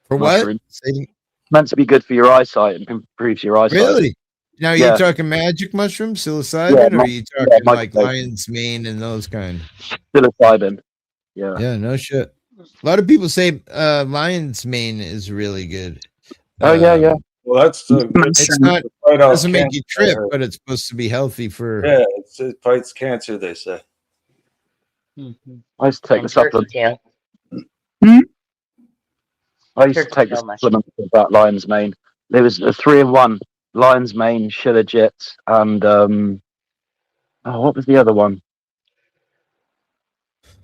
For Mushroom. what? It's meant to be good for your eyesight and improves your eyesight. Really? Now, are you Yeah. talking magic mushrooms, psilocybin, or are you talking like magic. lion's mane and those kind? Psilocybin. Yeah. Yeah, no shit. A lot of people say lion's mane is really good. Oh yeah. Well, that's It's not. It Doesn't make you trip, but it's supposed to be healthy for. Yeah, it fights cancer. They say. I used to take the supplement. tail. I used to take the supplement about lion's mane. There was a 3-in-1: lion's mane, shilajit, and what was the other one?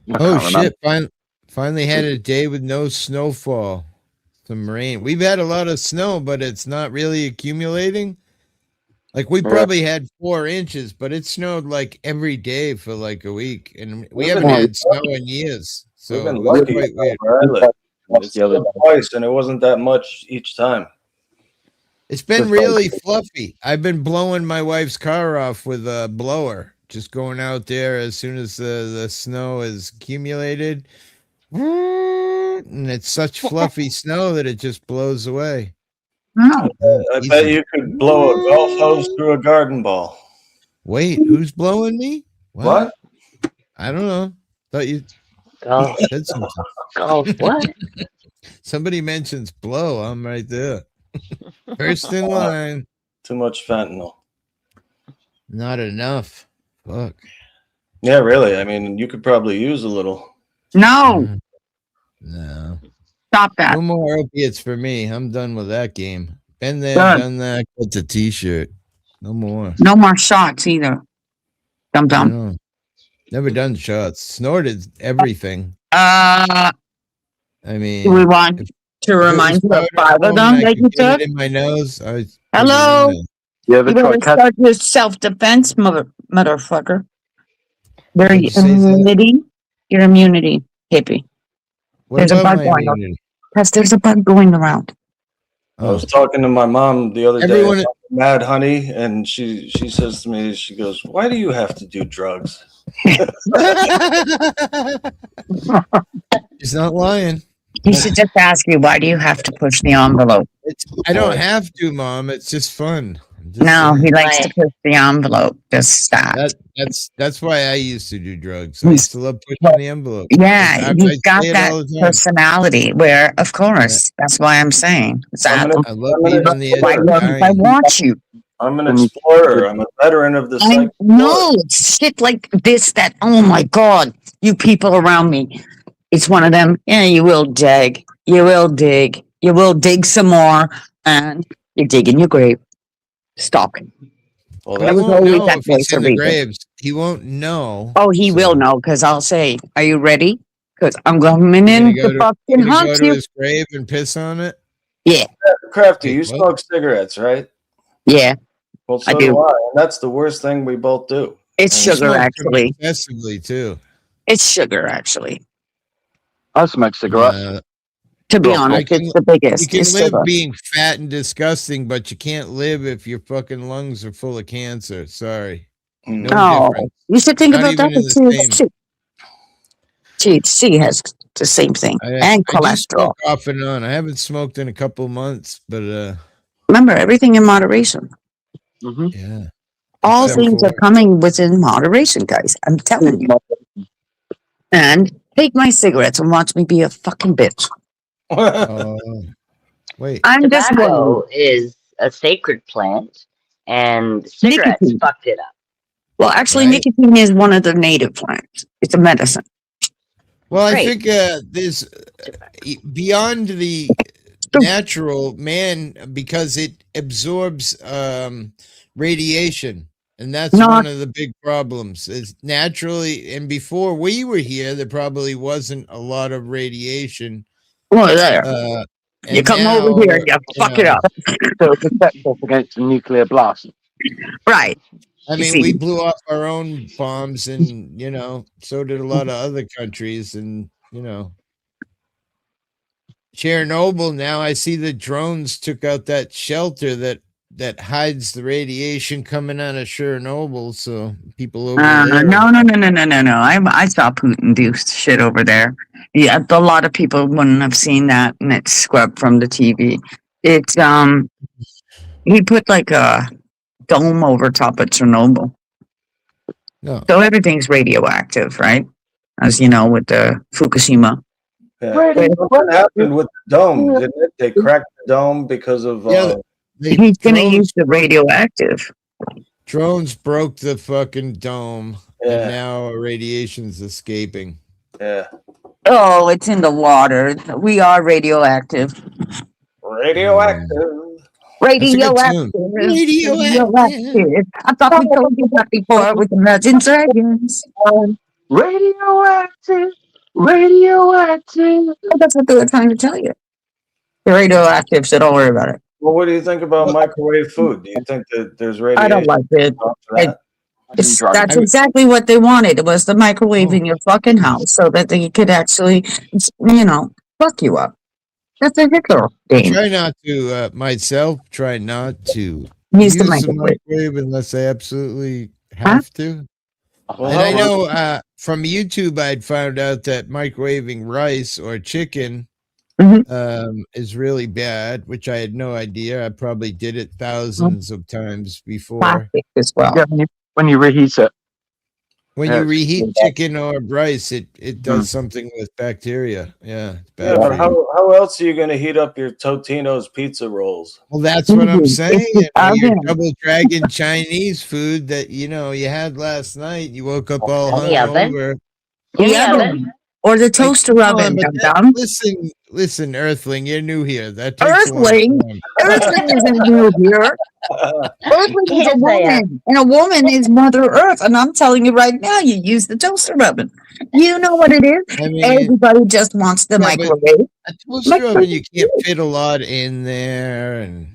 I Oh can't remember. shit! Finally had a day with no snowfall. Some rain. We've had a lot of snow, but it's not really accumulating. Like we probably had 4 inches, but it snowed like every day for like a week, and we haven't had snow in years. So We've been it was lucky quite weird. where I live. It's snowed twice, and it wasn't that much each time. It's been really fluffy. I've been blowing my wife's car off with a blower, just going out there as soon as the snow is accumulated. And it's such fluffy snow that it just blows away. I bet you could blow a golf hose through a garden ball. Wait, who's blowing me? What? I don't know. Thought you said something. Golf what? Somebody mentions blow. I'm right there. First in line. Too much fentanyl. Not enough. Fuck. Yeah, really. I mean, you could probably use a little. No. No. Stop that. No more opiates for me. I'm done with that game. Been there, done that. Got the t-shirt. No more. No more shots either. Dum dum. Never done shots. Snorted everything. I mean, do we want to remind you of 5 of them that you took? In my nose. Hello. You ever better tried start your self-defense, motherfucker. Your Did you say immunity, hippie. What There's a about bug my going on. immunity? Because there's a bug going around. I was talking to my mom the other day Everyone- about Mad Honey, and she says to me, she goes, "Why do you have to do drugs?" She's not lying. He should just ask you, why do you have to push the envelope? I don't have to, Mom. It's just fun. No, he likes to push the envelope. Just stop. That's why I used to do drugs. I used to love pushing the envelope. Yeah, In fact, he's I'd got say it that all the time. personality where, of course, that's why I'm saying. I love being on the edge Why of don't I dying. want you? I'm an explorer. I'm a veteran of the psych. No, it's shit like this that, oh my God, you people around me. It's one of them, yeah, you will dig. You will dig. You will dig some more, and you dig in your grave. Stop. Well, He That was won't always know that if he's voice in of the reason. graves. He won't know. Oh, he will know, because I'll say, are you ready? Because I'm coming You're in gonna to fucking go hunt to you. his grave and piss on it. Yeah. Crafty, Wait, you what? smoke cigarettes, right? Yeah. Well, so I do. do I, and that's the worst thing we both do. It's You sugar, smoke them actually. excessively too. It's sugar, actually. I smoke cigarettes. To be honest, it's the biggest. You can It's live sugar. being fat and disgusting, but you can't live if your fucking lungs are full of cancer. Sorry. No No, difference. you should think Not about even that. in the same. She has the same thing. And I do cholesterol. smoke off and on. I haven't smoked in a couple months, but Remember, everything in moderation. yeah. All Except things for- are coming within moderation, guys. I'm telling you. And take my cigarettes and watch me be a fucking bitch. Wait. I'm just Tobacco is a sacred plant, and cigarettes Nicotine. fucked it up. Well, actually, Right. nicotine is one of the native plants. It's a medicine. Well, I Great. think there's beyond the natural man because it absorbs radiation, and that's one of the big problems. Is naturally, and before we were here, there probably wasn't a lot of radiation. Well, there. You And come over now, here and you fuck it up. So it's protective against a nuclear blast. Right. I mean, we blew off our own bombs, and so did a lot of other countries, and Chernobyl. Now I see the drones took out that shelter that hides the radiation coming out of Chernobyl, so people over there. No. I saw Putin do shit over there. Yeah, a lot of people wouldn't have seen that, and it's scrubbed from the TV. It's he put like a dome over top of Chernobyl. No. So everything's radioactive, right? As you know, with the Fukushima. Yeah. What happened with the dome? Didn't it? They cracked the dome because of. He's going to use the radioactive. Drones broke the fucking dome, and now radiation's escaping. Yeah. Oh, it's in the water. We are radioactive. Radioactive. Radioactive. Radioactive. I thought we told you that before with Imagine Dragons. Radioactive. Radioactive. That's what they were trying to tell you. The radioactive, so don't worry about it. Well, what do you think about microwave food? Do you think that there's radiation? I don't like it. That's exactly what they wanted. It was the microwave in your fucking house so that they could actually, fuck you up. That's a Hitler thing. Try not to, myself, try not to use the microwave unless I absolutely have to. Well, and I know from YouTube I'd found out that microwaving rice or chicken is really bad, which I had no idea. I probably did it thousands of times before. Plastic as well. Yeah, when you reheat it. When you reheat chicken or rice, it does something with bacteria. Yeah, it's bad. Yeah, but how else are you going to heat up your Totino's pizza rolls? Well, that's what I'm saying. Your double dragon Chinese food that you had last night. You woke up all hungover. Or the toaster oven. Listen, Earthling, you're new here. That takes Earthling isn't new here. Earthling is a woman, and a woman is Mother Earth. And I'm telling you right now, you use the toaster oven. You know what it is. I mean, everybody just wants the microwave. A toaster oven, you can't fit a lot in there, and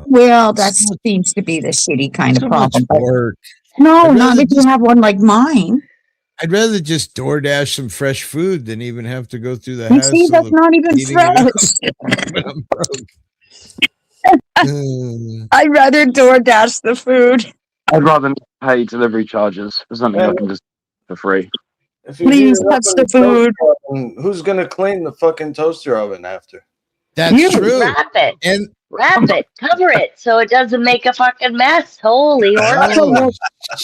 well, that seems to be the shitty kind of problem. Work. No, not if you have one like mine. I'd rather just DoorDash some fresh food than even have to go through the You see, hassle that's of not even eating it out fresh. when I'm broke. I'd rather DoorDash the food. I'd rather not pay delivery charges for something I can just for free. If you heat Please it up touch in the food. toaster oven, who's gonna clean the fucking toaster oven after? That's You. true. Wrap it. And Wrap it. Cover it so it doesn't make a fucking mess. Holy horse. oh,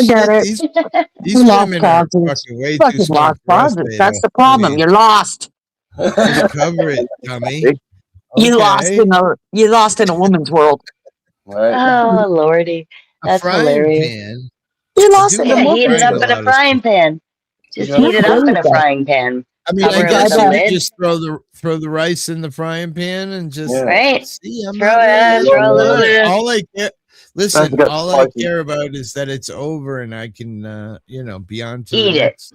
Get it. these Lost women are causes. fucking way Fucking too smart lost for us. causes. That's the problem. Please. You're lost. Just cover it, dummy. You lost Okay. in a woman's world. Right. Oh, Lordy. A That's frying hilarious. pan. You I lost do in a Yeah, like heat it woman's frying up a in a lot of frying stuff. pan. Just Yeah. heat it up in a Okay. frying pan. I mean, Cover I it with guess a you lid. could just throw the rice in the frying pan and just Yeah. Right? see. I'm Throw not really throw a little on it. bit of All I care, listen. forget All I spicy. care about is that it's over and I can, be on to Eat the it. next.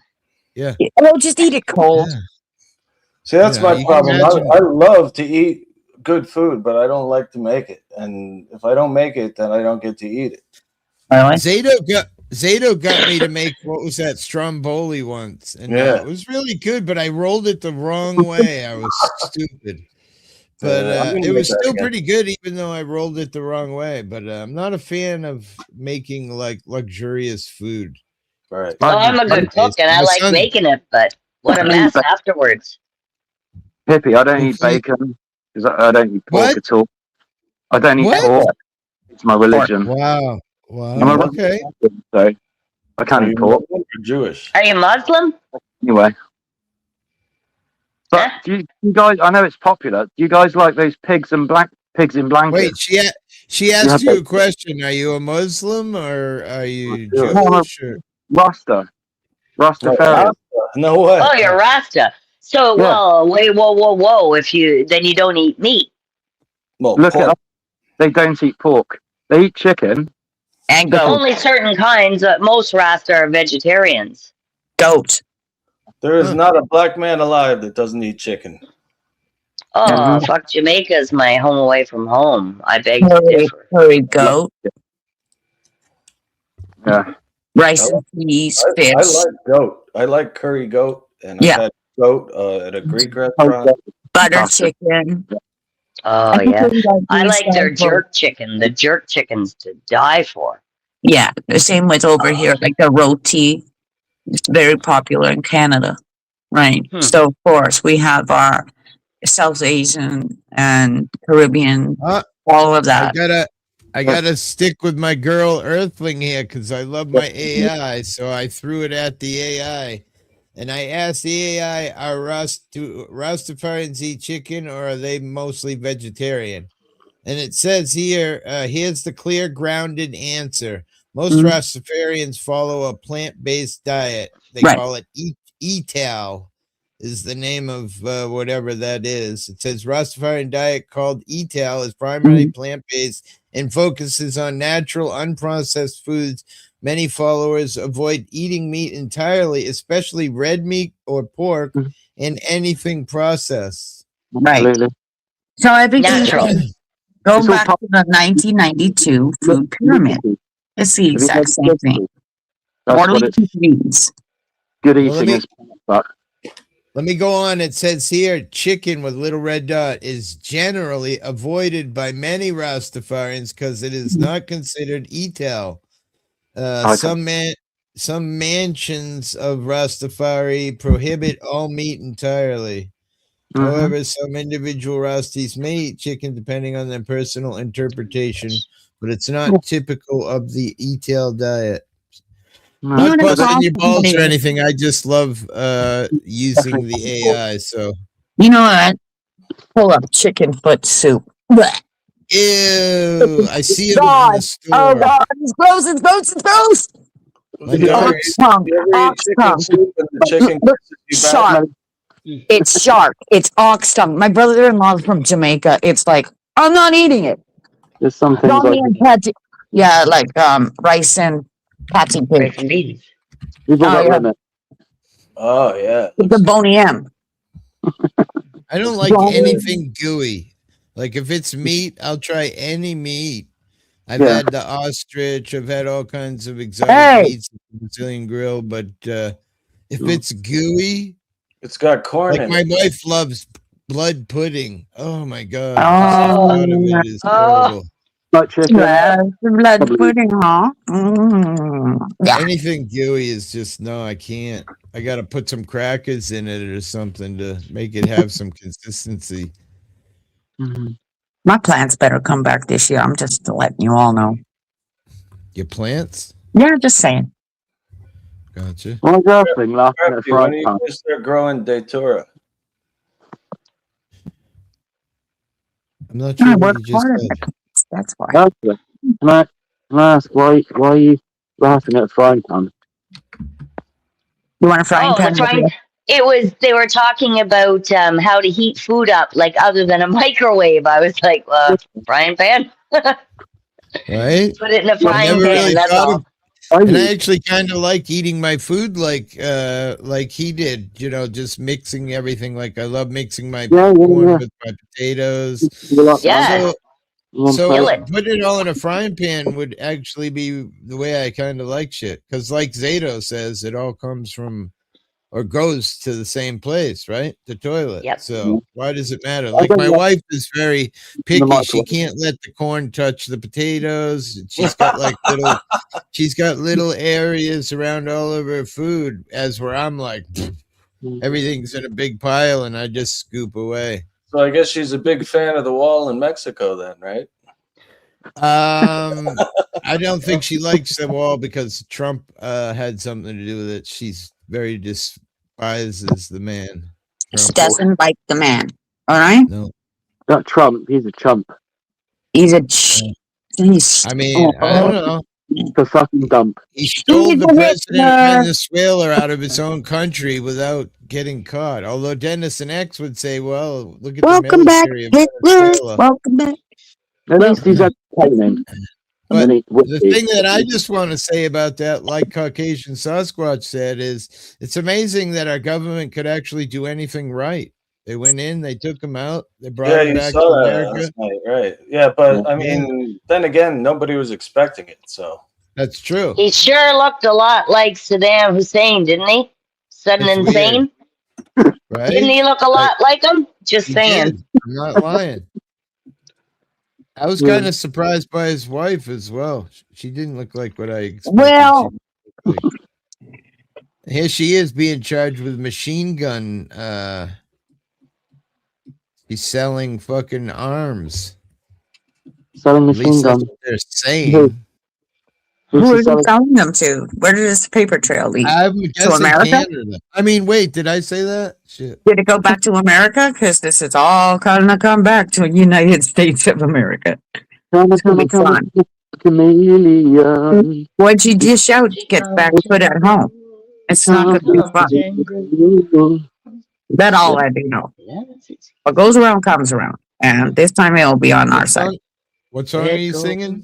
Yeah. Oh, just eat it cold. Yeah. See, that's You know, my you can problem. imagine- I love to eat good food, but I don't like to make it. And if I don't make it, then I don't get to eat it. Zato got me to make what was that stromboli once, and Yeah. it was really good, but I rolled it the wrong way. I was stupid, but I'm gonna it make was that still again. pretty good, even though I rolled it the wrong way. But I'm not a fan of making like luxurious food. Right. Well, I'm a good cook and I My like son- making it, but what a mess afterwards. Hippie, I don't eat Complete- bacon because I don't eat pork What? at all. I don't eat What? pork. It's my religion. Wow, I'm a wow, okay. Muslim, so I can't Are eat you pork Muslim or Jewish? Are you Muslim? anyway. But Huh? do you guys? I know it's popular. Do you guys like those pigs in blankets? Wait, she asked Yeah, you a question. Are you a Muslim or are you Jewish. Jewish? Or? Rastafarian. No way. Oh, you're Rasta. So, Yeah. well, wait, whoa. Then you don't eat meat. Well, Look pork. it up. They don't eat pork. They eat chicken. And goat. Only certain kinds. Most Rasta are vegetarians. Goat. There is not a black man alive that doesn't eat chicken. Oh, fuck, Jamaica's my home away from home. I beg to differ. Curry goat. Yeah. Rice and peas, fish. I like goat. I like curry goat, and Yeah. I've had goat at a Greek restaurant. Butter chicken. Oh, yeah. I these like their guys jerk chicken. The jerk chicken's to die for. Yeah, the same with over here, like the roti. It's very popular in Canada, right? So of course we have our South Asian and Caribbean, all of that. I gotta stick with my girl Earthling here because I love my AI. So I threw it at the AI, and I asked the AI: Are Rastafarians eat chicken, or are they mostly vegetarian? And it says here, here's the clear, grounded answer. Most Rastafarians follow a plant-based diet. They call it ETAL, is the name of whatever that is. It says Rastafarian diet called ETAL is primarily plant-based and focuses on natural, unprocessed foods. Many followers avoid eating meat entirely, especially red meat or pork, and anything processed. Right. Absolutely. So everything Natural. go back to the 1992 food pyramid. It's the exact same thing. That's What what do it's we eat? good Well, eating is. But Let me go on. It says here, chicken with little red dot is generally avoided by many Rastafarians because it is not considered etal. Some mansions of Rastafari prohibit all meat entirely. However, some individual Rastis may eat chicken depending on their personal interpretation, but it's not typical of the etal diet. Not busting your balls or anything. I just love using the AI. So You know what? Pull up chicken foot soup. Blech. ew, I see it in God. the store. Oh God, it's gross, it's gross, it's gross. My daughter, Ox tongue, You ever eat ox chicken tongue. soup and the chicken Look, kisses you back? shark. It's shark. It's ox tongue. My brother-in-law's from Jamaica. It's like, I'm not eating it. there's some things Donnie and patty. Yeah, like rice and patty Rice cake. and beans. People got yeah. limit. Oh yeah. With the bony M. I don't like anything gooey. Like if it's meat, I'll try any meat. I've had the ostrich. I've had all kinds of exotic meats at the Brazilian grill, but If it's gooey, it's got corn like in my it. wife loves blood pudding. Oh my god. Oh. The thought of it is Oh. horrible. Like chicken. Blood pudding, huh? Yeah. Anything gooey is just no, I can't. I gotta put some crackers in it or something to make it have some consistency. My plants better come back this year. I'm just letting you all know. Your plants? Yeah, just saying. Gotcha. My girlfriend laughing at the Crafty, when frying are you pan. going to start growing Datura? I'm not sure I what work you just hard. said. That's why. Can I ask why are you laughing at the frying pan? You want a frying Oh, pan? the frying. They were talking about how to heat food up, like other than a microwave. I was like, frying pan. Right? Put it in a I frying never pan. really That's thought all. of. And I actually kind of like eating my food like he did, you know, just mixing everything. Like I love mixing my corn with my potatoes. Yeah. So Kill it. putting it all in a frying pan would actually be the way I kind of like shit. Because like Zato says, it all comes from or goes to the same place, right? The toilet. Yep. So why does it matter? Like my wife is very picky. She can't let the corn touch the potatoes. She's got like little areas around all of her food, as where I'm like everything's in a big pile and I just scoop away. So I guess she's a big fan of the wall in Mexico then, right? I don't think she likes the wall because Trump had something to do with it. She's very despises the man. She doesn't like the man. All right? No. Not Trump. He's a chump. He's a I mean, I don't know. The fucking dump. He stole the president of Venezuela out of his own country without getting caught. Although Dennis and X would say, well, look at Welcome the back, military of Hitler. Venezuela. Welcome back. At least he's entertaining. But the thing that I just want to say about that, like Caucasian Sasquatch said, is it's amazing that our government could actually do anything right. They went in, they took him out, they brought him back to America. Last night, right? Yeah, but I mean, then again, nobody was expecting it, so that's true. He sure looked a lot like Saddam Hussein, didn't he? Saddam Hussein. Right? Didn't he look a lot like him? Just saying. Did. I'm not lying. I was kind of surprised by his wife as well. She didn't look like what I expected. Well, like. Here she is being charged with machine gun. He's selling fucking arms. Selling machine guns. They're saying. Who are you selling them to? Where did this paper trail lead? To America? Canada. I mean, wait, did I say that? Shit. Did it go back to America? Because this is all going to come back to the United States of America. It's going to be fun. What'd you dish out gets back put at home? It's not going to be fun. That's all I do know. What goes around comes around. And this time it'll be on our side. What song are you singing?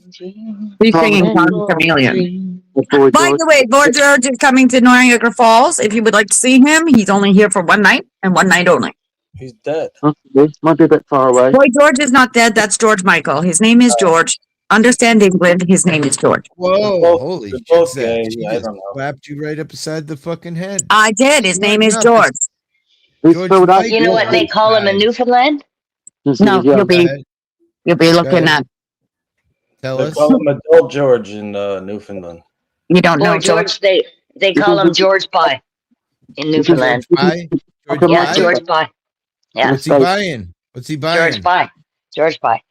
He's singing Pond Chameleon. By the way, Lord George is coming to Niagara Falls. If you would like to see him, he's only here for one night and one night only. He's dead. Might be a bit far away. Boy, George is not dead. That's George Michael. His name is George. Understand England. His name is George. Whoa, holy shit. Okay, She I just don't know. slapped you right up beside the fucking head. I did. His name is George. George Michael. You know what they call him in Newfoundland? No, you'll be looking at. Tell They us. call him Adult George in Newfoundland. You don't know Boy, George. They call him George Pie in Newfoundland. Pie? Yeah, George Pie. Yeah. What's he buying? What's he buying? George Pie. George Pie.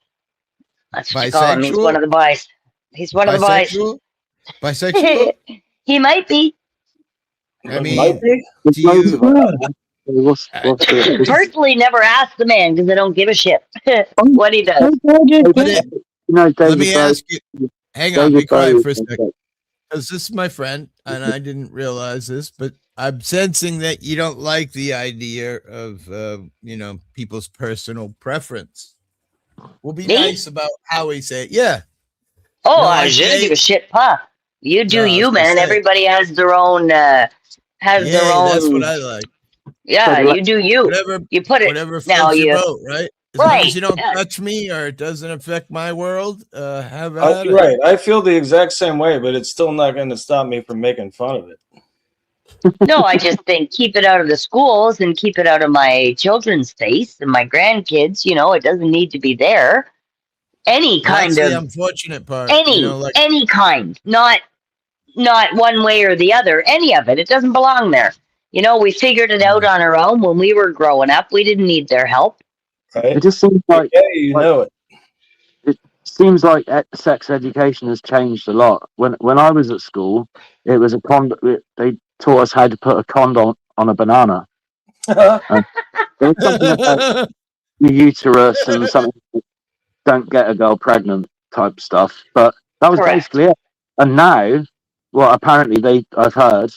That's what you call him. He's one of the boys. He's one of the boys. Bisexual? He might be. I mean, do you... Personally, never ask the man because I don't give a shit what he does. Let me ask you. Hang on, be quiet for a second. Because this is my friend, and I didn't realize this, but I'm sensing that you don't like the idea of, people's personal preference. We'll be nice about how we say it. Yeah. Oh, I should give a shit, huh? You do you, man. Everybody has their own. Their own. That's what I like. Yeah, you do you. You put it. Whatever now. floats You your boat, right? As long as you don't touch me or it doesn't affect my world, have at it. Right. I feel the exact same way, but it's still not going to stop me from making fun of it. No, I just think keep it out of the schools and keep it out of my children's face and my grandkids. It doesn't need to be there. Any Well, kind that's the of unfortunate part. any kind, not one way or the other. Any of it. It doesn't belong there. We figured it out on our own when we were growing up. We didn't need their help. Right? It just seems like you know it. It seems like sex education has changed a lot. When I was at school, it was they taught us how to put a condom on a banana. There was something about the uterus and something don't get a girl pregnant type stuff, but that was basically it. And now, well, apparently I've heard,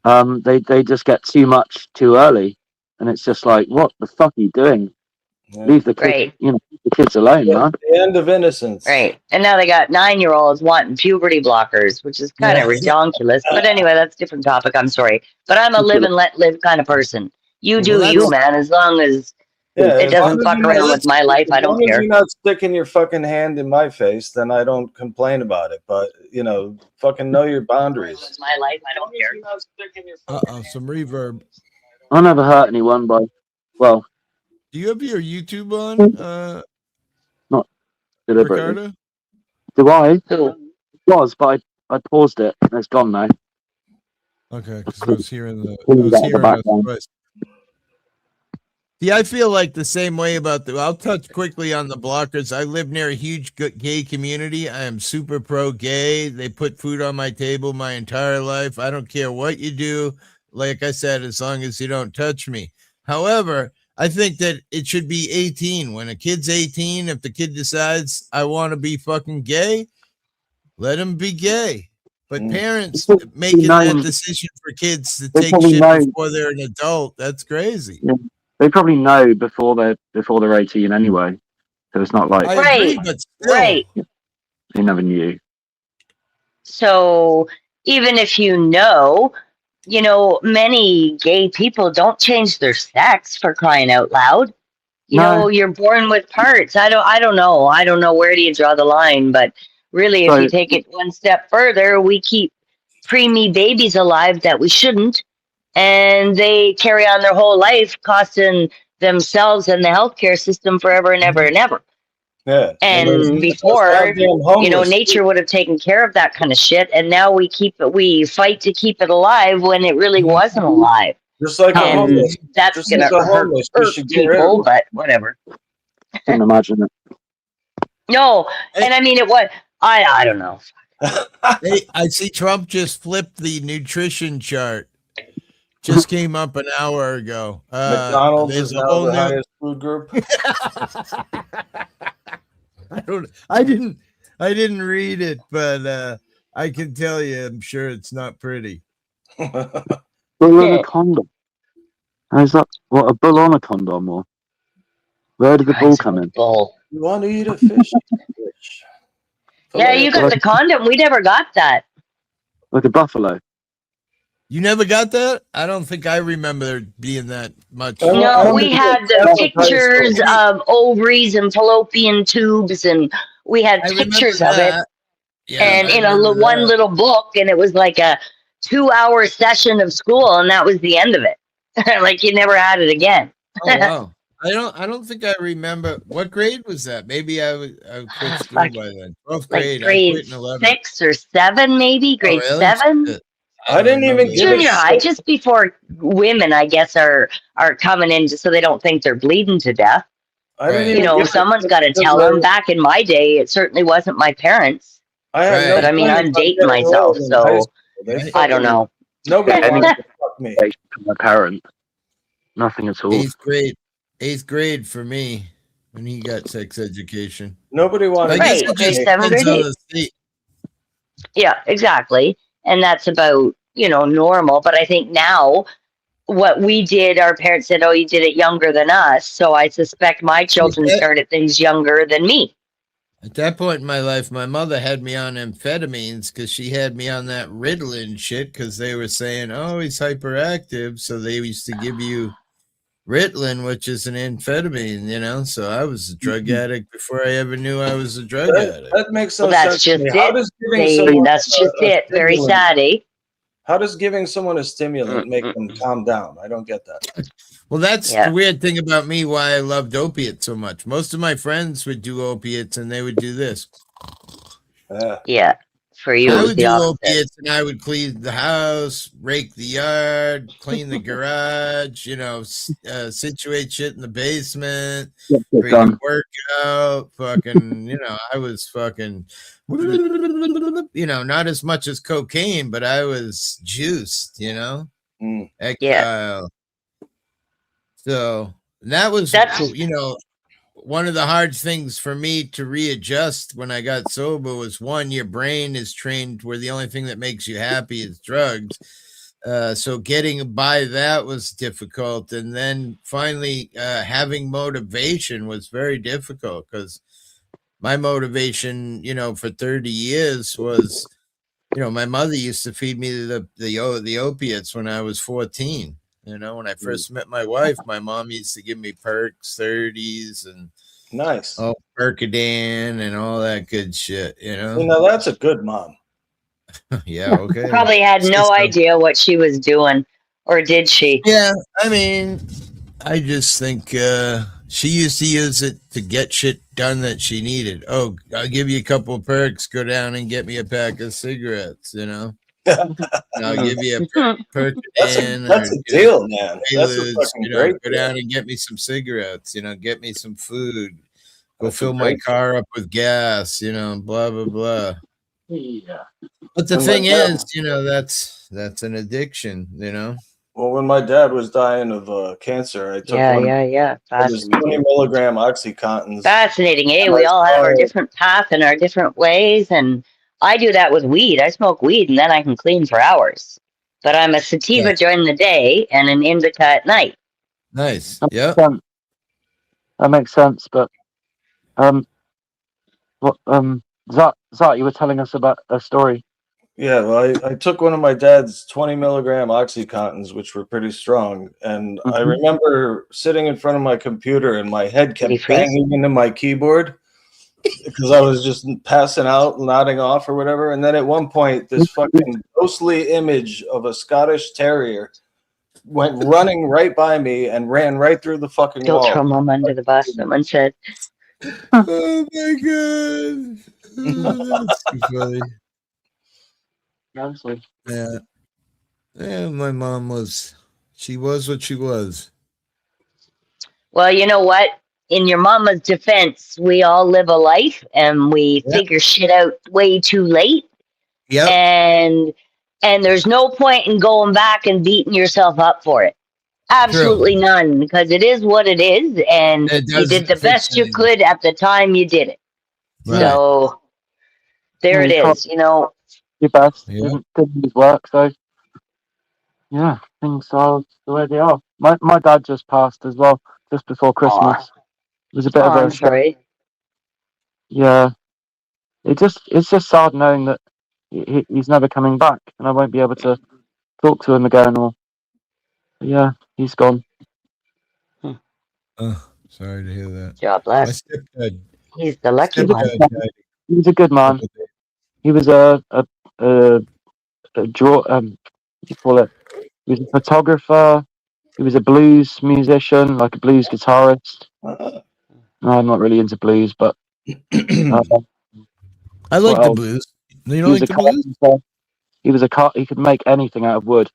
they just get too much too early, and it's just like, what the fuck are you doing? Yeah. Leave the kids, the kids alone, man. The end of innocence. Right. And now they got 9-year-olds wanting puberty blockers, which is kind of ridiculous. But anyway, that's a different topic. I'm sorry. But I'm a live and let live kind of person. You do you, man. As long as it doesn't fuck around with my life, I don't care. As long as you're not sticking your fucking hand in my face, then I don't complain about it. But, fucking know your boundaries. It's my life. I don't care. Some reverb. I never hurt anyone by, well. Do you have your YouTube on? Not deliberately. Ricardo? Do I? It was, but I paused it. It's gone now. Okay, because I was hearing the voice. Yeah, I feel like the same way about I'll touch quickly on the blockers. I live near a huge gay community. I am super pro gay. They put food on my table my entire life. I don't care what you do. Like I said, as long as you don't touch me. However, I think that it should be 18. When a kid's 18, if the kid decides I want to be fucking gay, let him be gay. But parents making that decision for kids to take shit before they're an adult, that's crazy. Yeah. They probably know before they're 18 anyway. So it's not like right. They never knew. So even if many gay people don't change their sex, for crying out loud. You're born with parts. I don't know. I don't know where do you draw the line, but really, if you take it one step further, we keep preemie babies alive that we shouldn't, and they carry on their whole life, costing themselves and the healthcare system forever and ever and ever. Yeah. And before, nature would have taken care of that kind of shit, and now we fight to keep it alive when it really wasn't alive. Just like a homeless. That's gonna hurt people, but whatever. Can imagine it. No, and I mean it was. I don't know. Hey, I see Trump just flipped the nutrition chart. Just came up an hour ago. McDonald's is now the highest food group. I didn't read it, but I can tell you, I'm sure it's not pretty. Bull on a condom. How's that? What, a bull on a condom, or where did the bull come in? Bull. You want to eat a fish? Yeah, you got the condom. We never got that. Like a buffalo. You never got that? I don't think I remember there being that much. No, we had the pictures of ovaries and fallopian tubes, and we had pictures of it. Yeah, and in one little book, and it was like a 2-hour session of school, and that was the end of it. Like you never had it again. Oh wow! I don't think I remember. What grade was that? Maybe I quit school by then. 12th grade. Like grade 6 or 7, maybe grade 7. I didn't even get junior high, just before women, I guess, are coming in, just so they don't think they're bleeding to death. Someone's got to tell them. Back in my day, it certainly wasn't my parents. But I mean, I'm dating myself, so I don't know. Nobody wants to fuck me. My parent. Nothing at all. 8th grade for me when he got sex education. Nobody wanted grade 7 or 8. Yeah, exactly. And that's about, normal. But I think now what we did, our parents said, oh, you did it younger than us. So I suspect my children started things younger than me. At that point in my life, my mother had me on amphetamines because she had me on that Ritalin shit because they were saying, oh, he's hyperactive. So they used to give you Ritalin, which is an amphetamine, So I was a drug addict before I ever knew I was a drug addict. That makes no sense. That's just it. Very sad, eh? How does giving someone a stimulant make them calm down? I don't get that. Well, that's the weird thing about me, why I loved opiates so much. Most of my friends would do opiates and they would do this. Yeah. For you, I it was would the do opposite. opiates and I would clean the house, rake the yard, clean the garage, you know, situate shit in the basement, freaking workout, fucking, you know, I was fucking, you know, not as much as cocaine, but I was juiced, you know? Yeah. So that was, you know, one of the hard things for me to readjust when I got sober was, one, your brain is trained where the only thing that makes you happy is drugs. So getting by that was difficult. And then finally having motivation was very difficult, because my motivation, you know, for 30 years was, you know, my mother used to feed me the opiates when I was 14. You know, when I first met my wife, my mom used to give me Perks 30s and Percodan and all that good shit, you know. Well, now that's a good mom. Yeah, okay. Probably had no idea what she was doing, or did she? Yeah, I mean, I just think she used to use it to get shit done that she needed. Oh, I'll give you a couple of Perks, go down and get me a pack of cigarettes, you know. I'll give you a Percodan. That's a deal, man. That's a fucking you know, great go deal. down and get me some cigarettes, you know, get me some food, go fill my car up with gas, you know, blah, blah, blah. Yeah. But the thing is, you know, that's an addiction, you know. Well, when my dad was dying of cancer, I took one of his 20 milligram Oxycontins. Fascinating, eh? We all have our different path and our different ways, and I do that with weed. I smoke weed, and then I can clean for hours. But I'm a sativa during the day and an indica at night. Nice. Yeah. That makes sense. But Zart, you were telling us about a story. Yeah, well, I took one of my dad's 20 milligram Oxycontins, which were pretty strong. And I remember sitting in front of my computer and my head kept banging into my keyboard because I was just passing out, nodding off or whatever. And then at one point, this fucking ghostly image of a Scottish Terrier went running right by me and ran right through the fucking Don't wall. throw mom under the bus, someone said. Oh my god. Oh, that's too funny. Honestly. Yeah. Yeah, my mom was what she was. Well, you know what? In your mama's defense, we all live a life and we figure shit out way too late. Yeah. And there's no point in going back and beating yourself up for it. Absolutely none, because it is what it is, and you did the best you could at the time you did it. Right. So there it is, you know. Your best didn't work, so yeah, things are the way they are. My dad just passed as well, just before Christmas. It was a bit of a I'm sorry. Yeah, it's just sad knowing that he's never coming back, and I won't be able to talk to him again. Or yeah, he's gone. Oh, sorry to hear that. God bless. He's the lucky one. He was a good man. He was a draw. You call it? He was a photographer. He was a blues musician, like a blues guitarist. No, I'm not really into blues, but I like the blues. You don't like the blues? He was he could make anything out of wood.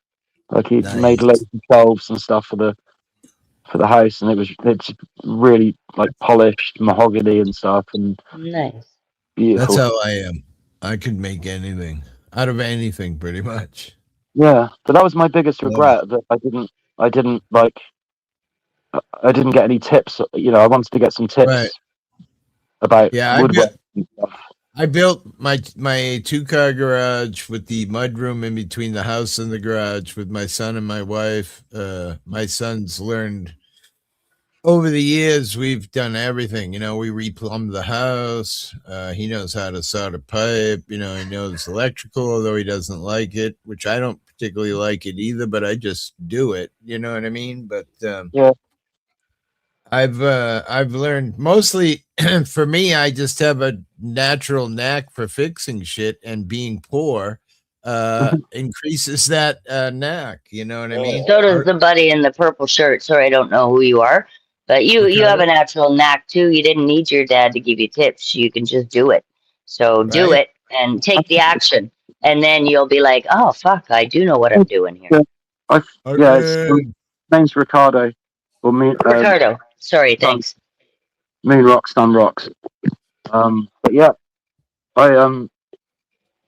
Like he made loads of shelves and stuff for the house, and it's really like polished mahogany and stuff, and nice. Beautiful. That's how I am. I could make anything out of anything, pretty much. Yeah, but that was my biggest regret, that I didn't get any tips. You know, I wanted to get some tips about woodworking and stuff. I built my 2-car garage with the mudroom in between the house and the garage with my son and my wife. My son's learned over the years. We've done everything. You know, we replumbed the house. He knows how to solder pipe. You know, he knows electrical, although he doesn't like it, which I don't particularly like it either. But I just do it. You know what I mean? But yeah. I've learned mostly for me, I just have a natural knack for fixing shit, and being poor, increases that knack. You know what I mean? So does the buddy in the purple shirt. Sorry, I don't know who you are, but you have a natural knack too. You didn't need your dad to give you tips. You can just do it. So do it and take the action, and then you'll be like, oh fuck, I do know what I'm doing here. His name's Ricardo. Or me, Ricardo. Sorry, thanks. Moon Rocks, Sun Rocks. But yeah,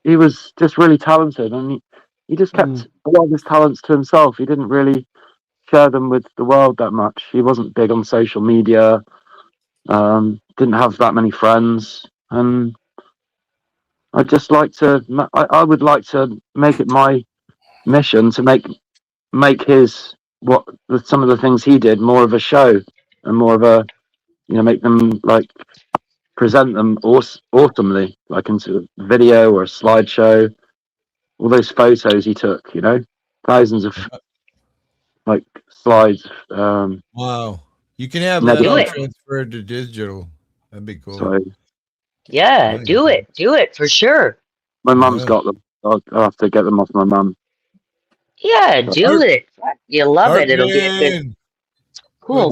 he was just really talented, and he just kept a lot of his talents to himself. He didn't really share them with the world that much. He wasn't big on social media. Didn't have that many friends, and I just like to. I would like to make it my mission to make his some of the things he did more of a show and more of a make them like present them awesomely, like into a video or a slideshow. All those photos he took, thousands of like slides. Wow, you can have that all transferred to digital. That'd be cool. So, yeah, do it for sure. My mum's got them. I'll have to get them off my mum. Yeah, do it. You love it. It'll be a good. Cool.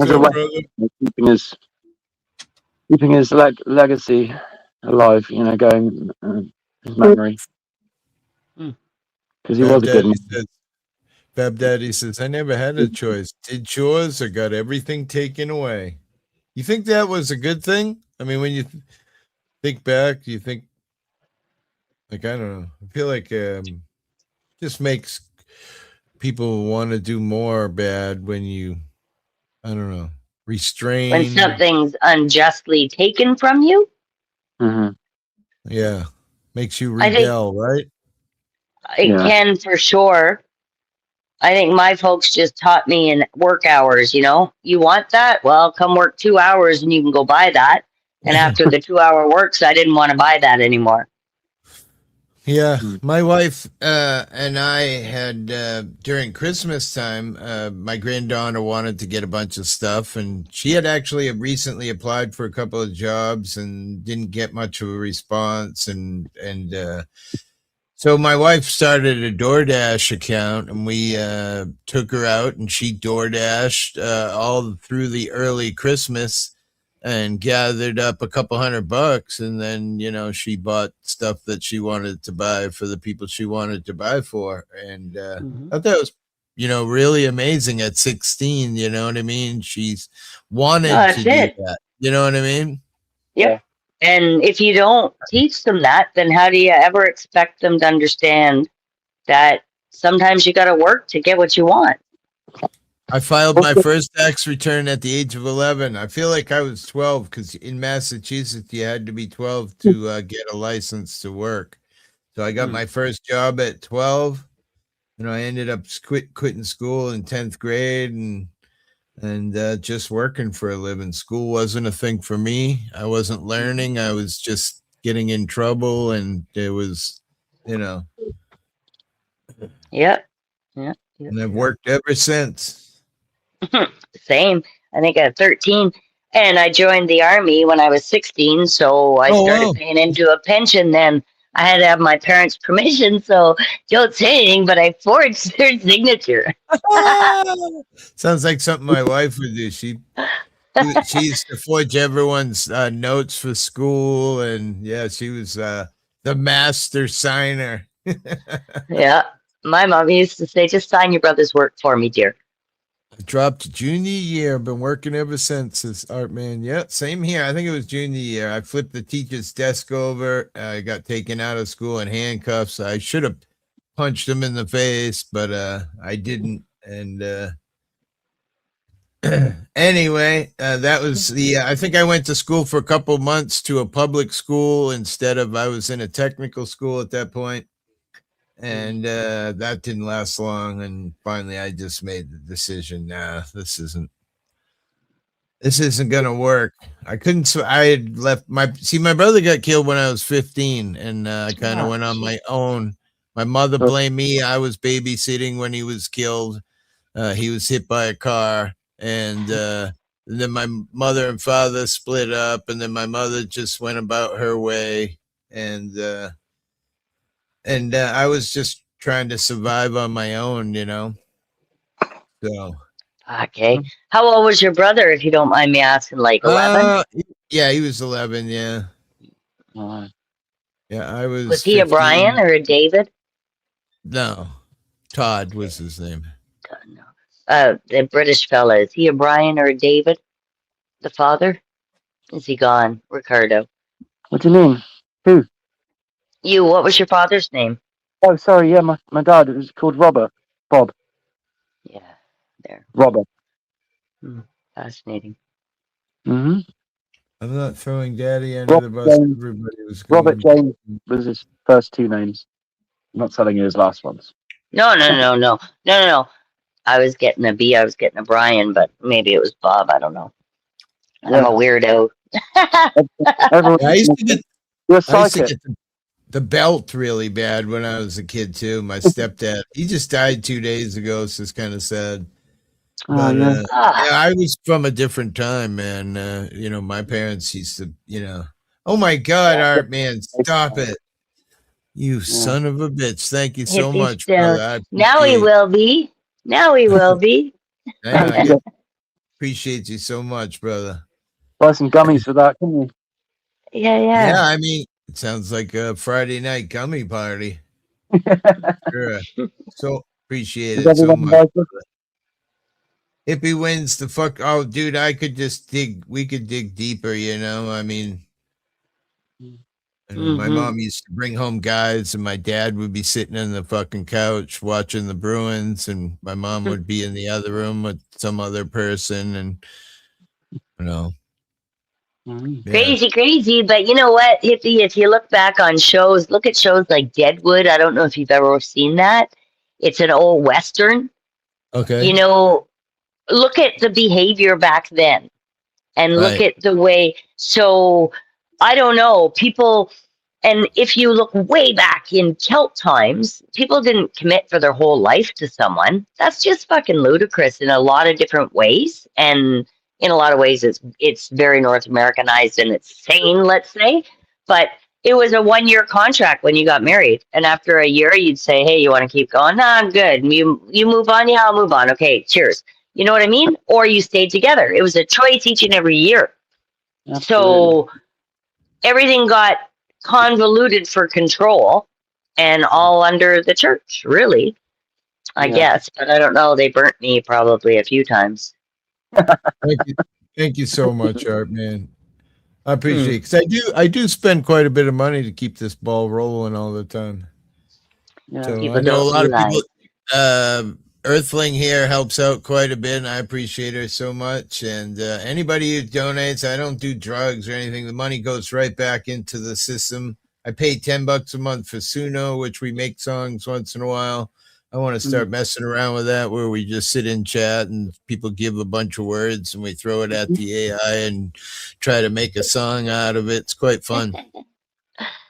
Keeping his legacy alive, going his memory. Because he was a good man. Bab Daddy says, I never had a choice. Did chores or got everything taken away. You think that was a good thing? I mean, when you think back, you think, like, I don't know. I feel like just makes people want to do more bad when you, I don't know, restrain. When something's unjustly taken from you? Mm-hmm. Yeah. Makes you rebel, right? It can for sure. I think my folks just taught me in work hours, you want that? Well, come work 2 hours and you can go buy that. And after the 2 hour works, I didn't want to buy that anymore. Yeah, my wife and I had during Christmas time, my granddaughter wanted to get a bunch of stuff, and she had actually recently applied for a couple of jobs and didn't get much of a response, and so my wife started a DoorDash account, and we took her out, and she DoorDashed all through the early Christmas. And gathered up a couple $100, and then she bought stuff that she wanted to buy for the people she wanted to buy for, and I thought that was really amazing at 16. You know what I mean? She's wanted to do that. You know what I mean? Yeah. And if you don't teach them that, then how do you ever expect them to understand that sometimes you got to work to get what you want? I filed my first tax return at the age of 11. I feel like I was 12 because in Massachusetts, you had to be 12 to get a license to work. So I got my first job at 12. I ended up quitting school in 10th grade and just working for a living. School wasn't a thing for me. I wasn't learning. I was just getting in trouble, and it was, Yeah. And I've worked ever since. Same. I think at 13, and I joined the army when I was 16, so I started paying into a pension. Then I had to have my parents' permission, so don't say anything, but I forged their signature. Sounds like something my wife would do. She used to forge everyone's notes for school, and she was the master signer. Yeah, my mom used to say, just sign your brother's work for me, dear. I dropped junior year. Been working ever since as art man. Yeah, same here. I think it was junior year. I flipped the teacher's desk over. I got taken out of school in handcuffs. I should have punched him in the face, but I didn't. And anyway, that was the. I think I went to school for a couple months to a public school instead of I was in a technical school at that point. And that didn't last long, and finally I just made the decision, this isn't gonna work. I had left my brother got killed when I was 15, and I kind of went on my own. My mother blamed me. I was babysitting when he was killed. He was hit by a car, and then my mother and father split up, and then my mother just went about her way, and And I was just trying to survive on my own, you know. So. Okay. How old was your brother, if you don't mind me asking? Like 11? Yeah, he was 11. Yeah. Yeah, I was Was he a 15. Brian or a David? No, Todd was his name. No. The British fella, is he a Brian or a David? The father? Is he gone, Ricardo? What do you mean? Who? You, what was your father's name? Oh, sorry. Yeah, my dad. It was called Robert. Bob. Yeah, there. Robert. Fascinating. Mm-hmm. I'm not throwing Daddy under the bus. James. Everybody was Robert going. James was his first two names. I'm not telling you his last ones. No. I was getting a B, I was getting a Brian, but maybe it was Bob. I don't know. Yeah. I'm a weirdo. Everyone, I used to get, you're psychic. The belt really bad when I was a kid too. My stepdad, he just died 2 days ago, so it's kind of sad. But yeah, I was from a different time, man. You know, my parents used to, you know, oh my God, Art, man, stop it. You son of a bitch. Thank you so much, brother. Now he will be. Now he will be. I appreciate you so much, brother. Buy some gummies for that, couldn't you? Yeah. I mean, it sounds like a Friday night gummy party. Sure. So appreciate it so much. Hippie wins the fuck. Oh, dude, I could just dig. We could dig deeper, you know. I mean, my mom used to bring home guys, and my dad would be sitting on the fucking couch watching the Bruins, and my mom would be in the other room with some other person, and you know. Crazy. But you know what, Hippie, if you look back on shows, look at shows like Deadwood. I don't know if you've ever seen that. It's an old Western. Okay. You know, look at the behavior back then and look at the way. So I don't know, people. And if you look way back in Celt times, people didn't commit for their whole life to someone. That's just fucking ludicrous in a lot of different ways. And in a lot of ways, it's very North Americanized and it's sane, let's say. But it was a 1-year contract when you got married. And after a year, you'd say, hey, you want to keep going? No, I'm good. You move on? Yeah, I'll move on. Okay, cheers. You know what I mean? Or you stayed together. It was a choice each and every year. Absolutely. So everything got convoluted for control and all under the church, really, I guess. But I don't know. They burnt me probably a few times. Thank you so much, Art, man. I appreciate it. Because I do spend quite a bit of money to keep this ball rolling all the time. Yeah. So People I know a lot of realize. people. Earthling here helps out quite a bit, and I appreciate her so much. And anybody who donates, I don't do drugs or anything. The money goes right back into the system. I pay $10 a month for Suno, which we make songs once in a while. I want to start messing around with that, where we just sit in chat and people give a bunch of words and we throw it at the AI and try to make a song out of it. It's quite fun.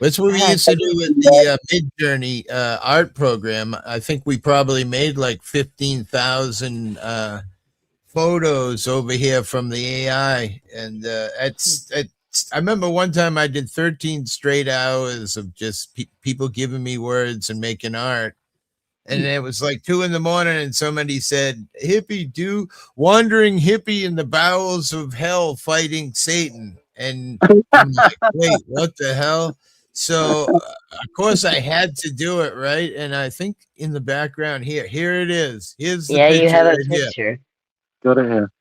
That's what we used to do with the Midjourney art program. I think we probably made like 15,000 photos over here from the AI. And I remember one time I did 13 straight hours of just people giving me words and making art. And it was like 2 a.m. and somebody said, Hippie, do wandering hippie in the bowels of hell fighting Satan. And I'm like, wait, what the hell? So, of course, I had to do it, right? And I think in the background here it is. Here's the picture. You have a right picture. Here. Got it here.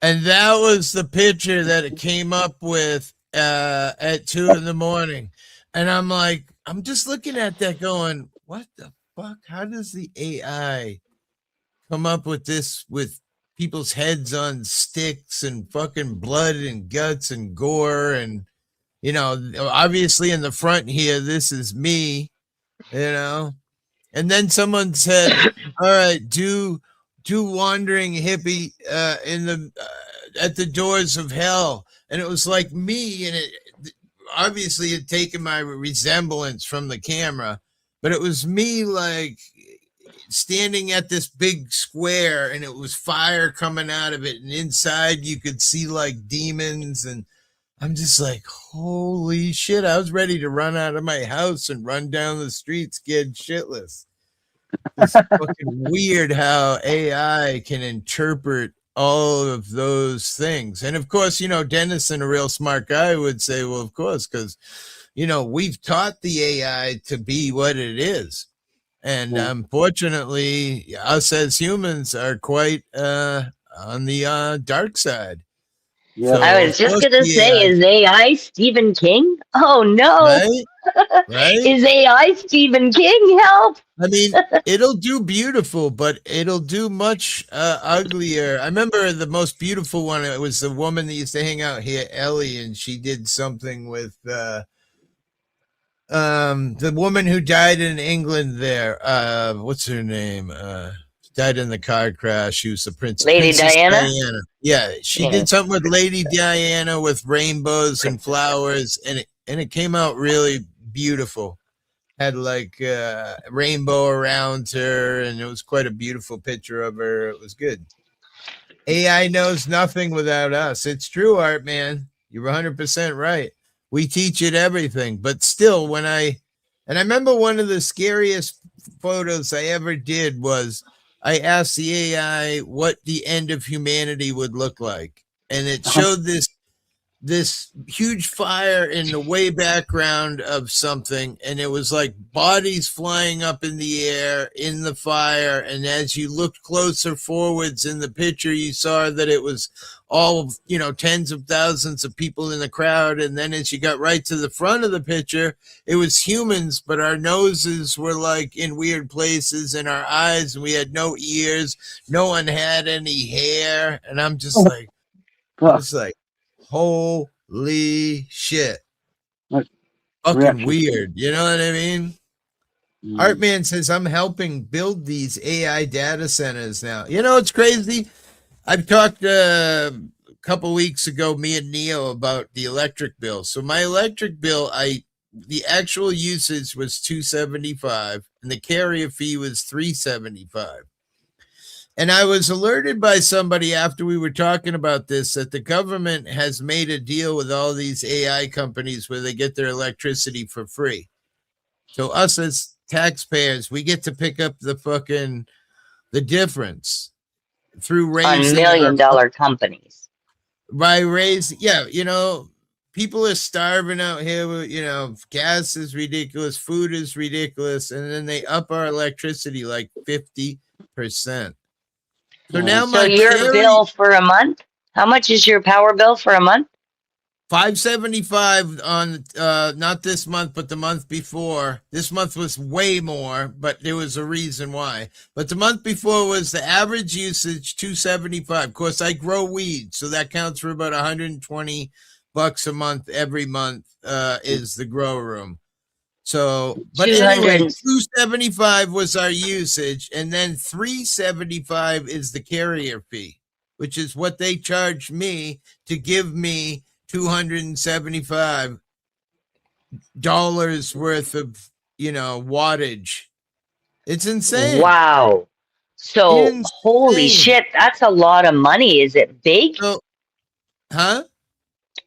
And that was the picture that it came up with at 2 a.m. And I'm like, I'm just looking at that going, what the fuck? How does the AI come up with this with people's heads on sticks and fucking blood and guts and gore? And, you know, obviously in the front here, this is me, you know. And then someone said, all right, do wandering hippie in the at the doors of hell. And it was like me, and it obviously had taken my resemblance from the camera, but it was me like standing at this big square, and it was fire coming out of it, and inside you could see like demons. And I'm just like, holy shit. I was ready to run out of my house and run down the street scared shitless. It's fucking weird how AI can interpret all of those things. And of course, you know, Dennison, a real smart guy, would say, well, of course, because, you know, we've taught the AI to be what it is. And unfortunately, us as humans are quite on the dark side. Yeah. So, I was just gonna say, is AI Stephen King? Oh no! Right? Is AI Stephen King? Help! I mean, it'll do beautiful, but it'll do much uglier. I remember the most beautiful one. It was the woman that used to hang out here, Ellie, and she did something with the woman who died in England there. What's her name? Died in the car crash. She was the Lady Princess Diana? Yeah, she did something with Lady Diana with rainbows and flowers, and it came out really beautiful. Had like a rainbow around her, and it was quite a beautiful picture of her. It was good. AI knows nothing without us. It's true, Art Man. You're 100% right. We teach it everything, but still, I remember one of the scariest photos I ever did was I asked the AI what the end of humanity would look like, and it showed this huge fire in the way background of something, and it was like bodies flying up in the air in the fire, and as you looked closer forwards in the picture, you saw that it was all, you know, tens of thousands of people in the crowd, and then as you got right to the front of the picture, it was humans, but our noses were like in weird places, and our eyes, and we had no ears, no one had any hair, and I'm just like, holy shit. Fucking weird. You know what I mean? Artman says, I'm helping build these AI data centers now. You know, it's crazy. I've talked a couple weeks ago, me and Neo, about the electric bill. So my electric bill, the actual usage was $275 and the carrier fee was $375. And I was alerted by somebody after we were talking about this that the government has made a deal with all these AI companies where they get their electricity for free. So us as taxpayers, we get to pick up the difference through raising on $1 million companies. Yeah, you know, people are starving out here. You know, gas is ridiculous, food is ridiculous, and then they up our electricity like 50%. So now your bill for a month, how much is your power bill for a month? $575 on not this month, but the month before. This month was way more, but there was a reason why. But the month before was the average usage $275. Of course, I grow weed, so that counts for about $120 a month. Every month is the grow room. So, but anyway, $275 was our usage, and then $375 is the carrier fee, which is what they charged me to give me $275 worth of, you know, wattage. It's insane. Wow. So holy shit, that's a lot of money. Is it big? Huh?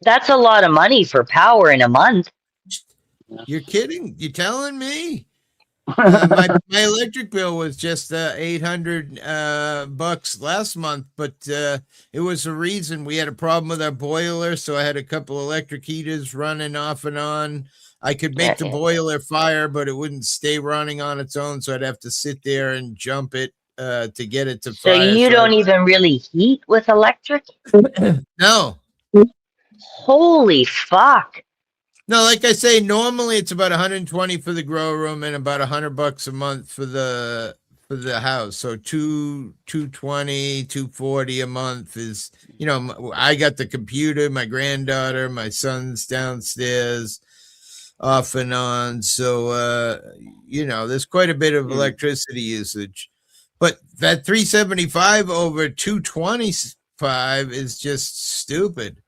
That's a lot of money for power in a month. You're kidding? You telling me? My electric bill was just $800 last month, but it was a reason. We had a problem with our boiler, so I had a couple electric heaters running off and on. I could make the boiler fire, but it wouldn't stay running on its own, so I'd have to sit there and jump it to get it to fire. So you don't even really heat with electric? No. Holy fuck. No, like I say, normally it's about 120 for the grow room and about $100 a month for the house. So 220, 240 a month is, you know, I got the computer, my granddaughter, my son's downstairs off and on. So, you know, there's quite a bit of electricity usage, but that 375 over 225 is just stupid.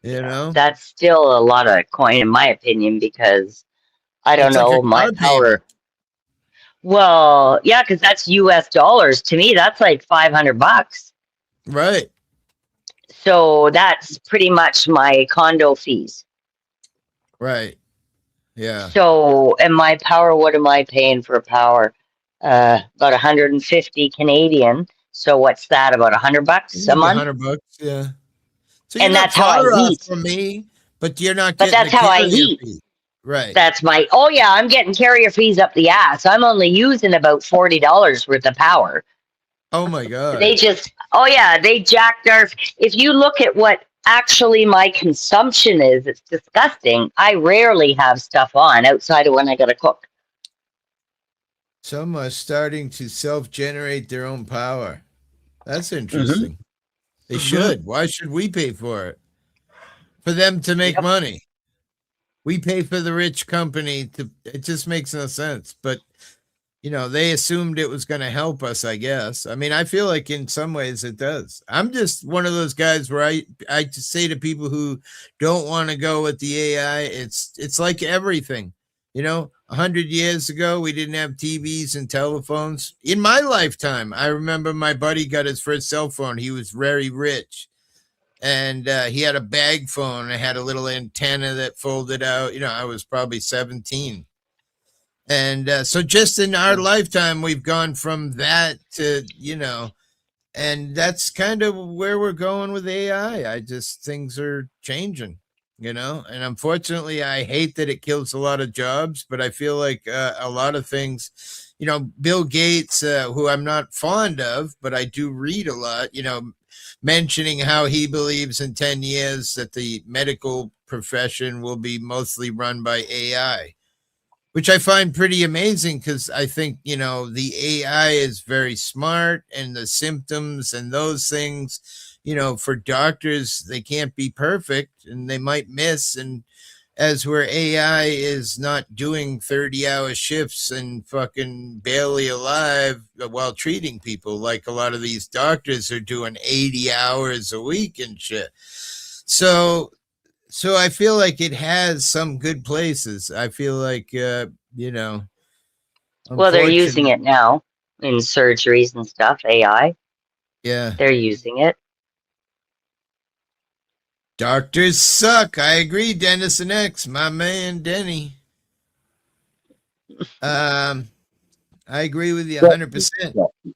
You know, that's still a lot of coin in my opinion, because I don't know, my power. Well, yeah, because that's US dollars. To me, that's like $500. Right. So that's pretty much my condo fees. Right. Yeah. So, and my power, what am I paying for power? About 150 Canadian. So what's that? About $100 a Maybe month? $100. Yeah. So you're And not that's how I far off heat. from me, but you're not But getting the that's how I carrier heat. fee. Right. That's my, oh yeah, I'm getting carrier fees up the ass. I'm only using about $40 worth of power. Oh my God. They just, oh yeah, they jacked our, if you look at what actually my consumption is, it's disgusting. I rarely have stuff on outside of when I gotta cook. Some are starting to self-generate their own power. That's interesting. They should. Why should we pay for it? For them to make money. We pay for the rich company to, it just makes no sense. But, you know, they assumed it was going to help us, I guess. I mean, I feel like in some ways it does. I'm just one of those guys where I just say to people who don't want to go with the AI, it's like everything. You know, 100 years ago, we didn't have TVs and telephones. In my lifetime, I remember my buddy got his first cell phone. He was very rich. And he had a bag phone. It had a little antenna that folded out. You know, I was probably 17. And so just in our lifetime, we've gone from that to, you know, and that's kind of where we're going with AI. I just, things are changing, you know, and unfortunately, I hate that it kills a lot of jobs, but I feel like a lot of things, you know, Bill Gates, who I'm not fond of, but I do read a lot, you know, mentioning how he believes in 10 years that the medical profession will be mostly run by AI, which I find pretty amazing because I think, you know, the AI is very smart and the symptoms and those things, you know, for doctors, they can't be perfect and they might miss. And as where AI is not doing 30-hour shifts and fucking barely alive while treating people, like a lot of these doctors are doing 80 hours a week and shit. So I feel like it has some good places. I feel like, you know, Well, they're using unfortunately, it now in surgeries and stuff, AI. yeah. They're using it. Doctors suck. I agree, Dennis and X, my man Denny. I agree with you 100%.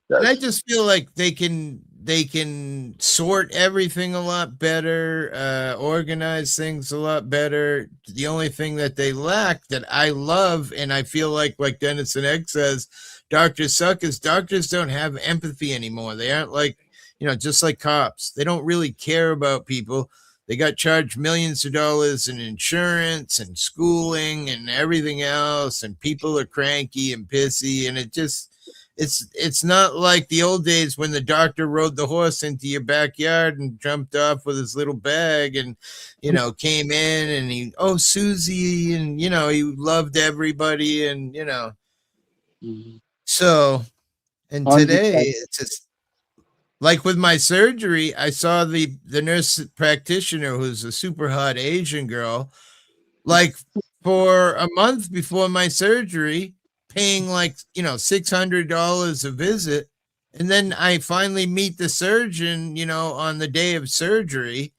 And I just feel like they can sort everything a lot better, organize things a lot better. The only thing that they lack that I love, and I feel like Dennis and Egg says, doctors suck, is doctors don't have empathy anymore. They aren't like, you know, just like cops. They don't really care about people. They got charged millions of dollars in insurance and schooling and everything else, and people are cranky and pissy, and it just, it's not like the old days when the doctor rode the horse into your backyard and jumped off with his little bag and, you know, came in and he, oh, Susie, and, you know, he loved everybody and, you know. So, and today it's just like with my surgery, I saw the nurse practitioner who's a super hot Asian girl, like for a month before my surgery, paying like, you know, $600 a visit. And then I finally meet the surgeon, you know, on the day of surgery,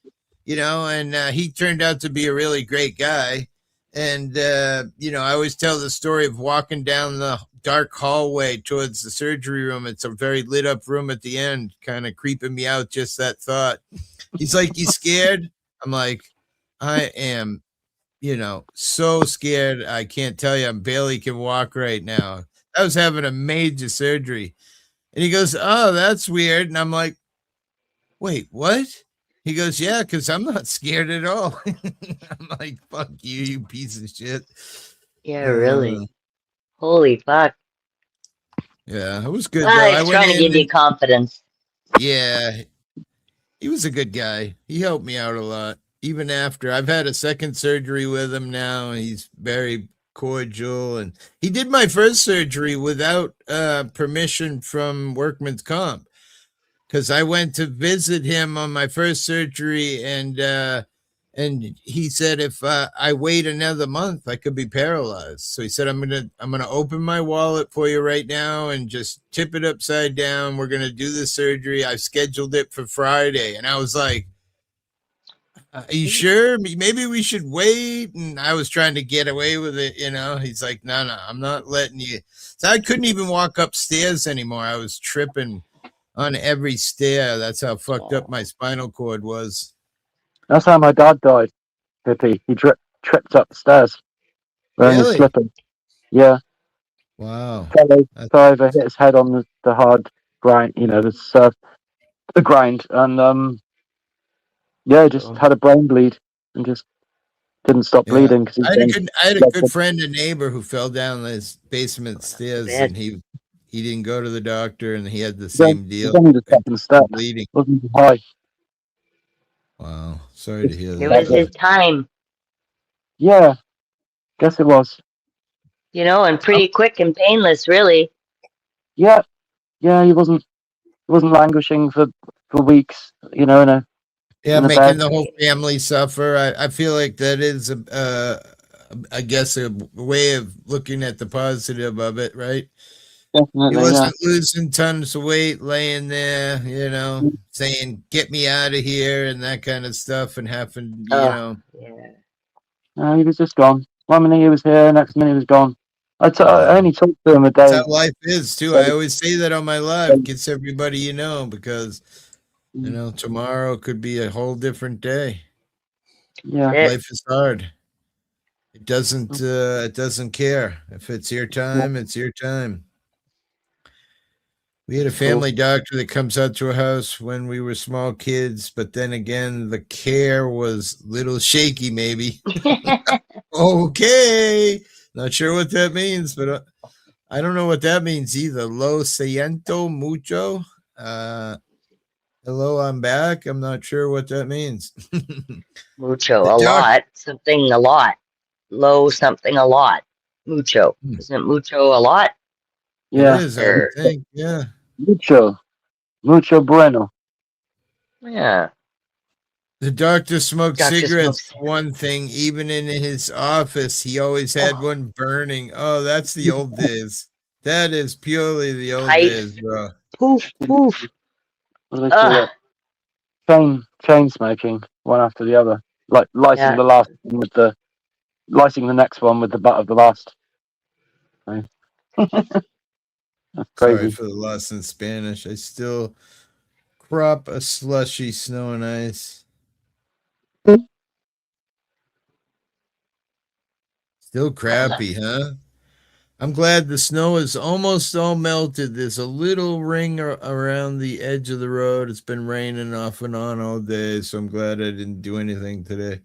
you know, and he turned out to be a really great guy. And, you know, I always tell the story of walking down the dark hallway towards the surgery room. It's a very lit up room at the end, kind of creeping me out, just that thought. He's like, you scared? I'm like, I am, you know, so scared. I can't tell you, I barely can walk right now. I was having a major surgery. And he goes, oh, that's weird. And I'm like, wait, what? He goes, yeah, because I'm not scared at all. I'm like, fuck you, you piece of shit. Yeah, really. Holy fuck. Yeah, it was good, though. I He's went trying to give you confidence. yeah, he was a good guy. He helped me out a lot. Even after I've had a second surgery with him now, and he's very cordial. And he did my first surgery without permission from Workman's Comp, because I went to visit him on my first surgery, and he said if I wait another month, I could be paralyzed. So he said, I'm gonna open my wallet for you right now and just tip it upside down. We're gonna do the surgery. I've scheduled it for Friday, and I was like, Are you sure? Maybe we should wait. And I was trying to get away with it, you know. He's like, no, I'm not letting you. So I couldn't even walk upstairs anymore. I was tripping on every stair. That's how fucked up my spinal cord was. That's how my dad died. Hippie. He tripped up the stairs wearing his slippers. Yeah. Wow. Fell over, hit his head on the hard grind. You know, the grind, and yeah, just had a brain bleed and just didn't stop bleeding. Cause I had a good friend, a neighbor, who fell down his basement stairs, and he didn't go to the doctor, and he had the same deal. Only the second step. Bleeding. Wasn't high. Wow, sorry to hear that. It was his time. Yeah, guess it was. You know, and pretty quick and painless, really. Yeah, he wasn't languishing for weeks. You know, making the whole family suffer. I feel like that is I guess a way of looking at the positive of it, right? Definitely, he wasn't losing tons of weight, laying there, you know, saying "get me out of here" and that kind of stuff, and having, you know. Yeah. No, he was just gone. 1 minute he was here, next minute he was gone. I only talked to him a day. That's how life is too. I always say that on my live, gets everybody, you know, because you know tomorrow could be a whole different day. Yeah, life is hard. It doesn't care if it's your time. It's your time. We had a family doctor that comes out to a house when we were small kids, but then again, the care was a little shaky, maybe. Okay. Not sure what that means, but I don't know what that means either. Lo siento mucho. Hello, I'm back. I'm not sure what that means. Mucho, a lot. Something a lot. Low, something a lot. Mucho. Isn't mucho a lot? Yeah. It is, I think. Yeah. Mucho bueno. Yeah. The doctor smoked cigarettes. One thing, even in his office, he always had one burning. Oh, that's the old days. That is purely the old days, bro. Poof, poof. What do they call it? Chain smoking, one after the other. Like lighting the last one with lighting the next one with the butt of the last. Right. That's crazy. Sorry for the loss in Spanish. I still crop a slushy snow and ice. Still crappy, huh? I'm glad the snow is almost all melted. There's a little ring around the edge of the road. It's been raining off and on all day, so I'm glad I didn't do anything today.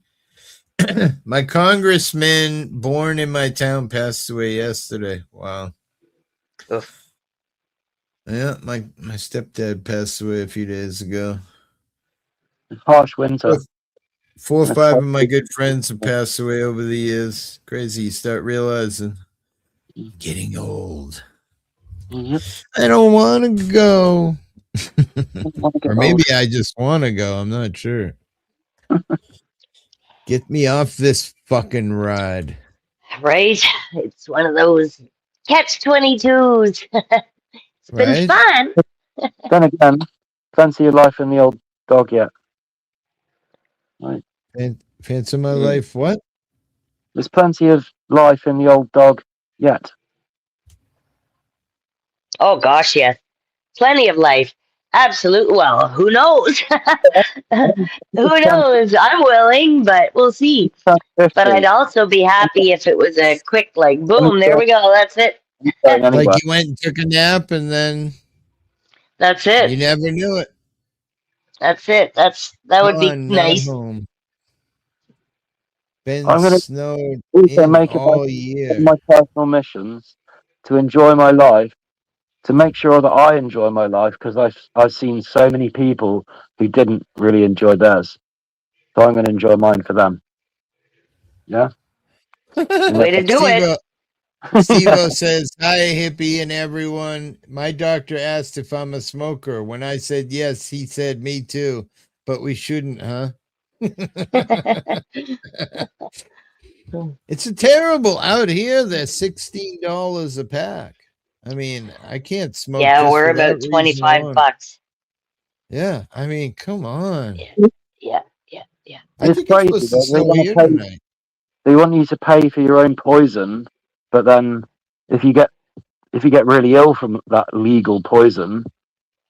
My congressman born in my town passed away yesterday. Wow. Oof. Yeah, my stepdad passed away a few days ago. Harsh winter. 4 or 5 of my good friends have passed away over the years. Crazy. You start realizing getting old. I don't want to go. Or maybe I just want to go. I'm not sure. Get me off this fucking ride. Right? It's one of those catch-22s. It's been fun. Then again, plenty of life in the old dog yet. Right. Fancy my life, what? There's plenty of life in the old dog yet. Oh, gosh, yes. Plenty of life. Absolutely. Well, who knows? Who knows? I'm willing, but we'll see. But I'd also be happy if it was a quick, like, boom, there we go. That's it. Like you went and took a nap and then that's it. You never knew it. That's it. That would be nice. Home. Been I'm going to snowed also in make all it year. my personal missions to enjoy my life, to make sure that I enjoy my life, because I've seen so many people who didn't really enjoy theirs. So I'm going to enjoy mine for them. Yeah. Way to do it. Steve-O says, hi, Hippie and everyone. My doctor asked if I'm a smoker. When I said yes, he said me too. But we shouldn't, huh? It's terrible out here. They're $16 a pack. I mean, I can't smoke. Yeah, we're about 25 bucks. Yeah, I mean, come on. Yeah. I think it's supposed to snow here tonight. They want you to pay for your own poison, but then if you get really ill from that legal poison,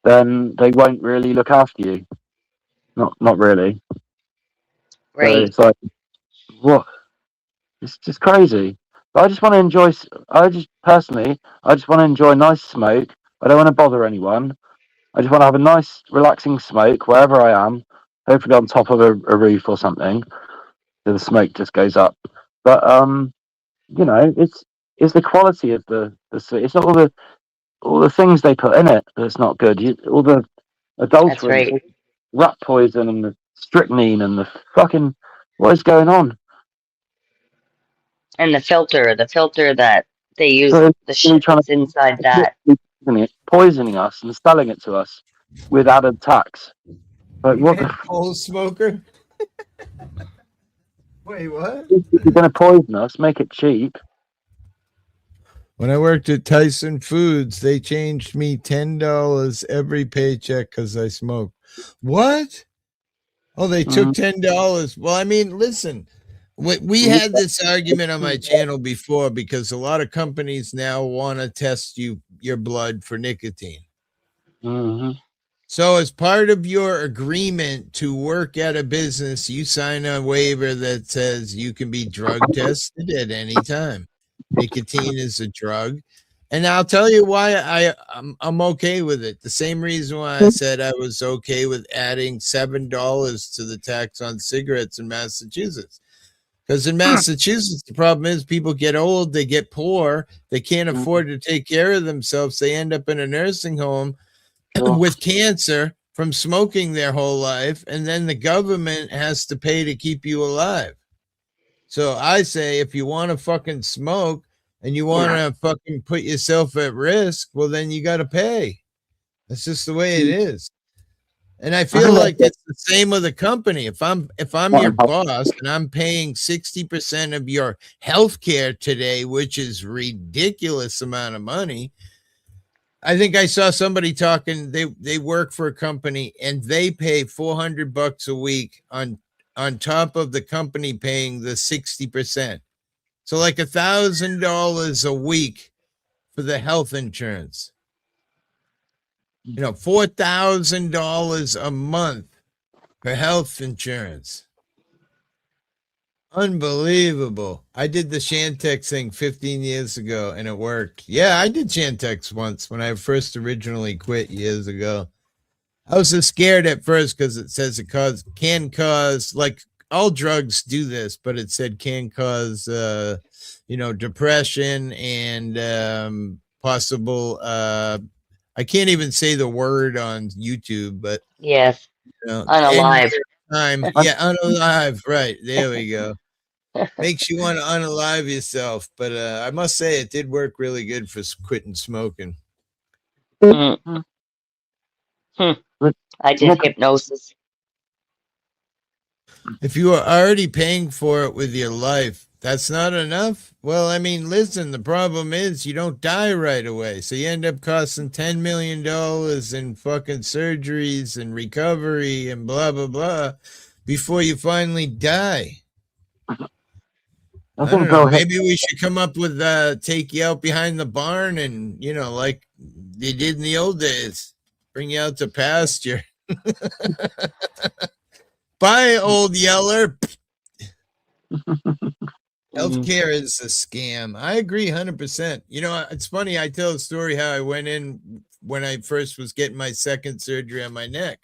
then they won't really look after you. Not really. Right. So it's like, what? It's just crazy. But I just want to enjoy. I just want to enjoy nice smoke. I don't want to bother anyone. I just want to have a nice, relaxing smoke wherever I am. Hopefully on top of a roof or something. So the smoke just goes up. But it's the quality of the. It's not all the things they put in it that's not good. All the adulterants, right. rat poison, and the strychnine, and the fucking what is going on? And the filter that they use, So the shit that's inside that. Poisoning us and selling it to us with added tax. Like, what the coal smoker? Wait, what? You're going to poison us, make it cheap. When I worked at Tyson Foods, they changed me $10 every paycheck because I smoked. What? Oh, they took $10. Well, I mean, listen, we had this argument on my channel before because a lot of companies now want to test your blood for nicotine. Mm-hmm. So as part of your agreement to work at a business, you sign a waiver that says you can be drug tested at any time. Nicotine is a drug. And I'll tell you why I'm okay with it. The same reason why I said I was okay with adding $7 to the tax on cigarettes in Massachusetts. Because in Massachusetts, the problem is people get old, they get poor, they can't afford to take care of themselves. They end up in a nursing home with cancer from smoking their whole life, and then the government has to pay to keep you alive. So I say, if you want to fucking smoke and you want to fucking put yourself at risk, well, then you got to pay. That's just the way it is. And I feel like it's the same with a company. If I'm your boss and I'm paying 60% of your health care today, which is ridiculous amount of money. I think I saw somebody talking, they work for a company and they pay $400 a week on top of the company paying the 60%. So like $1,000 a week for the health insurance. $4,000 a month for health insurance. Unbelievable. I did the Shantex thing 15 years ago and it worked. Yeah, I did Shantex once when I first originally quit years ago. I was so scared at first because it says it can cause, like all drugs do this, but it said can cause, depression and possible, I can't even say the word on YouTube, but yes, unalive. Unalive. Right. There we go. Makes you want to unalive yourself. But I must say it did work really good for quitting smoking. I did hypnosis. If you are already paying for it with your life, that's not enough. Well, I mean, listen, the problem is you don't die right away. So you end up costing $10 million in fucking surgeries and recovery and blah, blah, blah before you finally die. I don't know. Maybe we should come up with take you out behind the barn and, like they did in the old days, bring you out to pasture. Bye, old yeller. Healthcare is a scam. I agree 100%. It's funny. I tell a story how I went in when I first was getting my second surgery on my neck.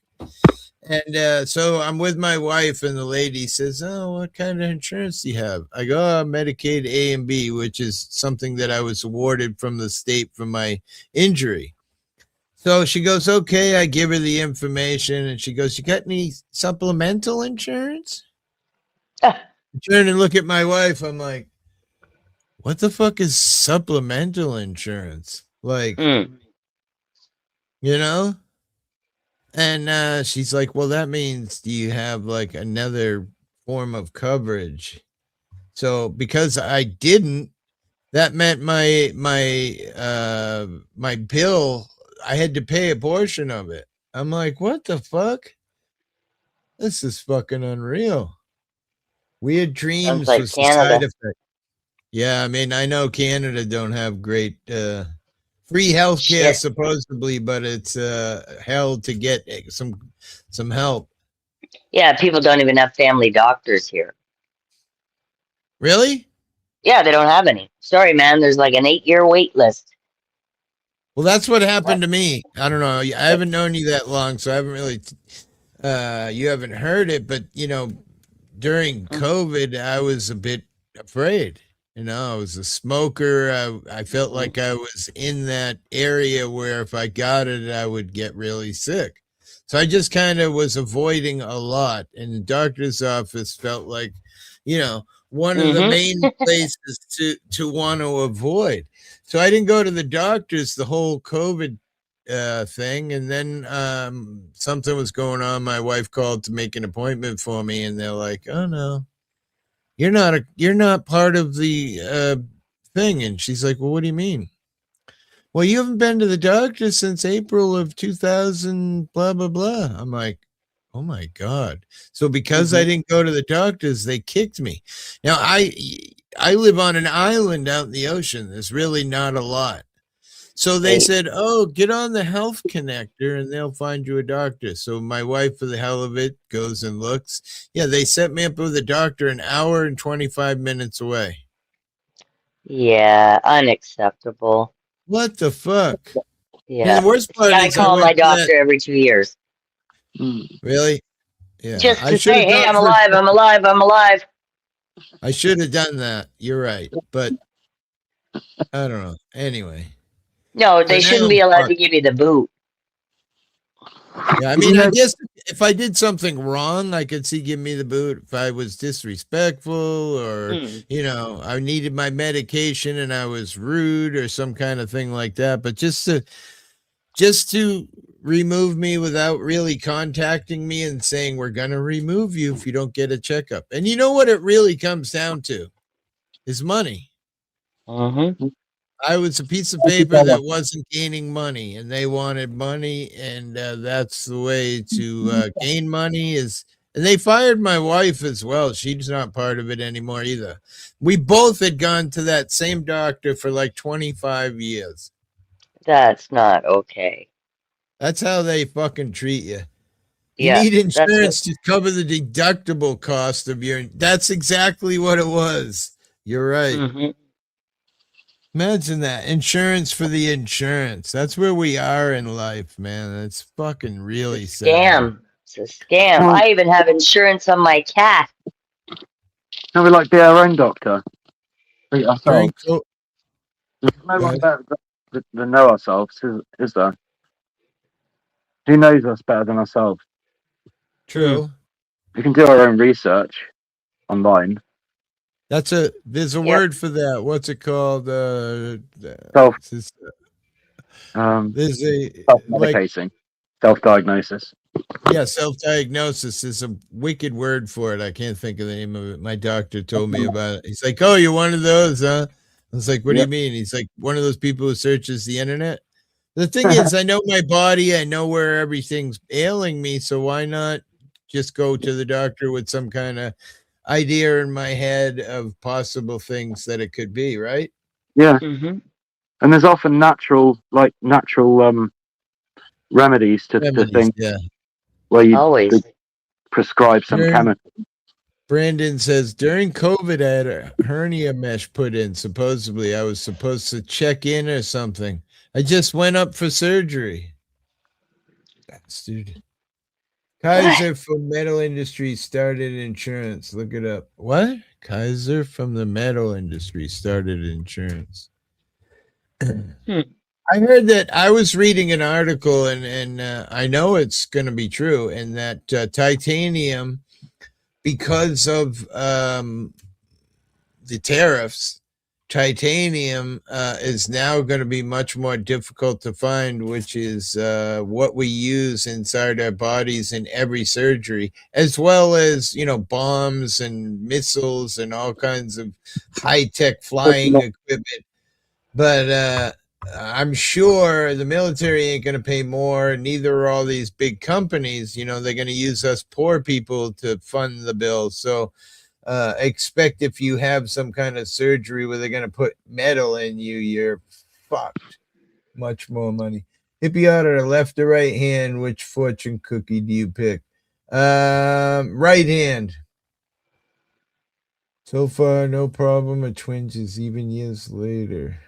And so I'm with my wife and the lady says, oh, what kind of insurance do you have? I go, Medicaid A and B, which is something that I was awarded from the state for my injury. So she goes, okay, I give her the information and she goes, you got any supplemental insurance? I turn and look at my wife. I'm like, what the fuck is supplemental insurance? Like, And she's like, well, that means do you have like another form of coverage? So because I didn't, that meant my bill, I had to pay a portion of it. I'm like, what the fuck? This is fucking unreal. Weird Sounds dreams like was the side Canada. effect. Yeah, I mean, I know Canada don't have great free healthcare Shit. supposedly, but it's hell to get some help. Yeah, people don't even have family doctors here. Really? Yeah, they don't have any. Sorry, man. There's like an 8-year wait list. Well, that's what happened to me. I don't know. I haven't known you that long, so I haven't really you haven't heard it, but you know, during COVID, I was a bit afraid. You know, I was a smoker. I felt like I was in that area where if I got it, I would get really sick. So I just kind of was avoiding a lot. And the doctor's office felt like, you know, one of the main places to want to avoid. So I didn't go to the doctors the whole COVID thing, and then something was going on. My wife called to make an appointment for me, and they're like, "Oh no, you're not part of the thing." And she's like, "Well, what do you mean?" "Well, you haven't been to the doctor since April of 2000, blah blah blah." I'm like, "Oh my god!" So because I didn't go to the doctors, they kicked me. Now I live on an island out in the ocean. There's really not a lot. So they said, "Oh, get on the Health Connector and they'll find you a doctor." So my wife, for the hell of it, goes and looks. Yeah, they set me up with a doctor an hour and 25 minutes away. Yeah, unacceptable. What the fuck? Yeah. And the worst part I is I call my went to that. doctor every 2 years. Really? Yeah. Just I to should say, have hey, gone I'm for. alive, I'm alive, I'm alive. I should have done that. You're right. But I don't know. Anyway. No, So they now shouldn't I'm be allowed fucked. to give you the boot. Yeah, I mean, I guess if I did something wrong, I could see give me the boot. If I was disrespectful or, you know, I needed my medication and I was rude or some kind of thing like that. But just to remove me without really contacting me and saying we're going to remove you if you don't get a checkup. And you know what it really comes down to is money. I was a piece of paper that wasn't gaining money, and they wanted money, and that's the way to gain money is. And they fired my wife as well. She's not part of it anymore either. We both had gone to that same doctor for like 25 years. That's not okay. That's how they fucking treat you. You Yeah, need that's what, insurance to cover the deductible cost of your. That's exactly what it was. You're right. Imagine that. Insurance for the insurance. That's where we are in life, man. It's fucking really sad. scam. It's a scam. I even have insurance on my cat. Can we like be our own doctor? Treat ourselves. During There's no one better than know ourselves, is there? Who knows us better than ourselves? True. We can do our own research online. There's a word for that. What's it called? There's a self-medicating, self-diagnosis. Yeah, self-diagnosis is a wicked word for it. I can't think of the name of it. My doctor told me about it. He's like, "Oh, you're one of those, huh?" I was like, "What do you mean?" He's like, "One of those people who searches the internet." The thing is, I know my body. I know where everything's ailing me. So why not just go to the doctor with some kind of idea in my head of possible things that it could be, right? Yeah. And there's often natural remedies to things. Yeah. Where you prescribe some chemical. Brandon says, during COVID, I had a hernia mesh put in. Supposedly, I was supposed to check in or something. I just went up for surgery. Bastard. Kaiser from Metal Industry started insurance. Look it up. What? Kaiser from the metal industry started insurance. I heard that. I was reading an article, and I know it's going to be true, and that titanium, because of the tariffs, titanium is now going to be much more difficult to find, which is what we use inside our bodies in every surgery, as well as, you know, bombs and missiles and all kinds of high-tech flying equipment. But I'm sure the military ain't going to pay more. Neither are all these big companies. You know, they're going to use us poor people to fund the bill. So expect if you have some kind of surgery where they're going to put metal in you, you're fucked. Much more money. Hippie auditor, left or right hand, which fortune cookie do you pick? Right hand. So far, no problem. A twinges even years later.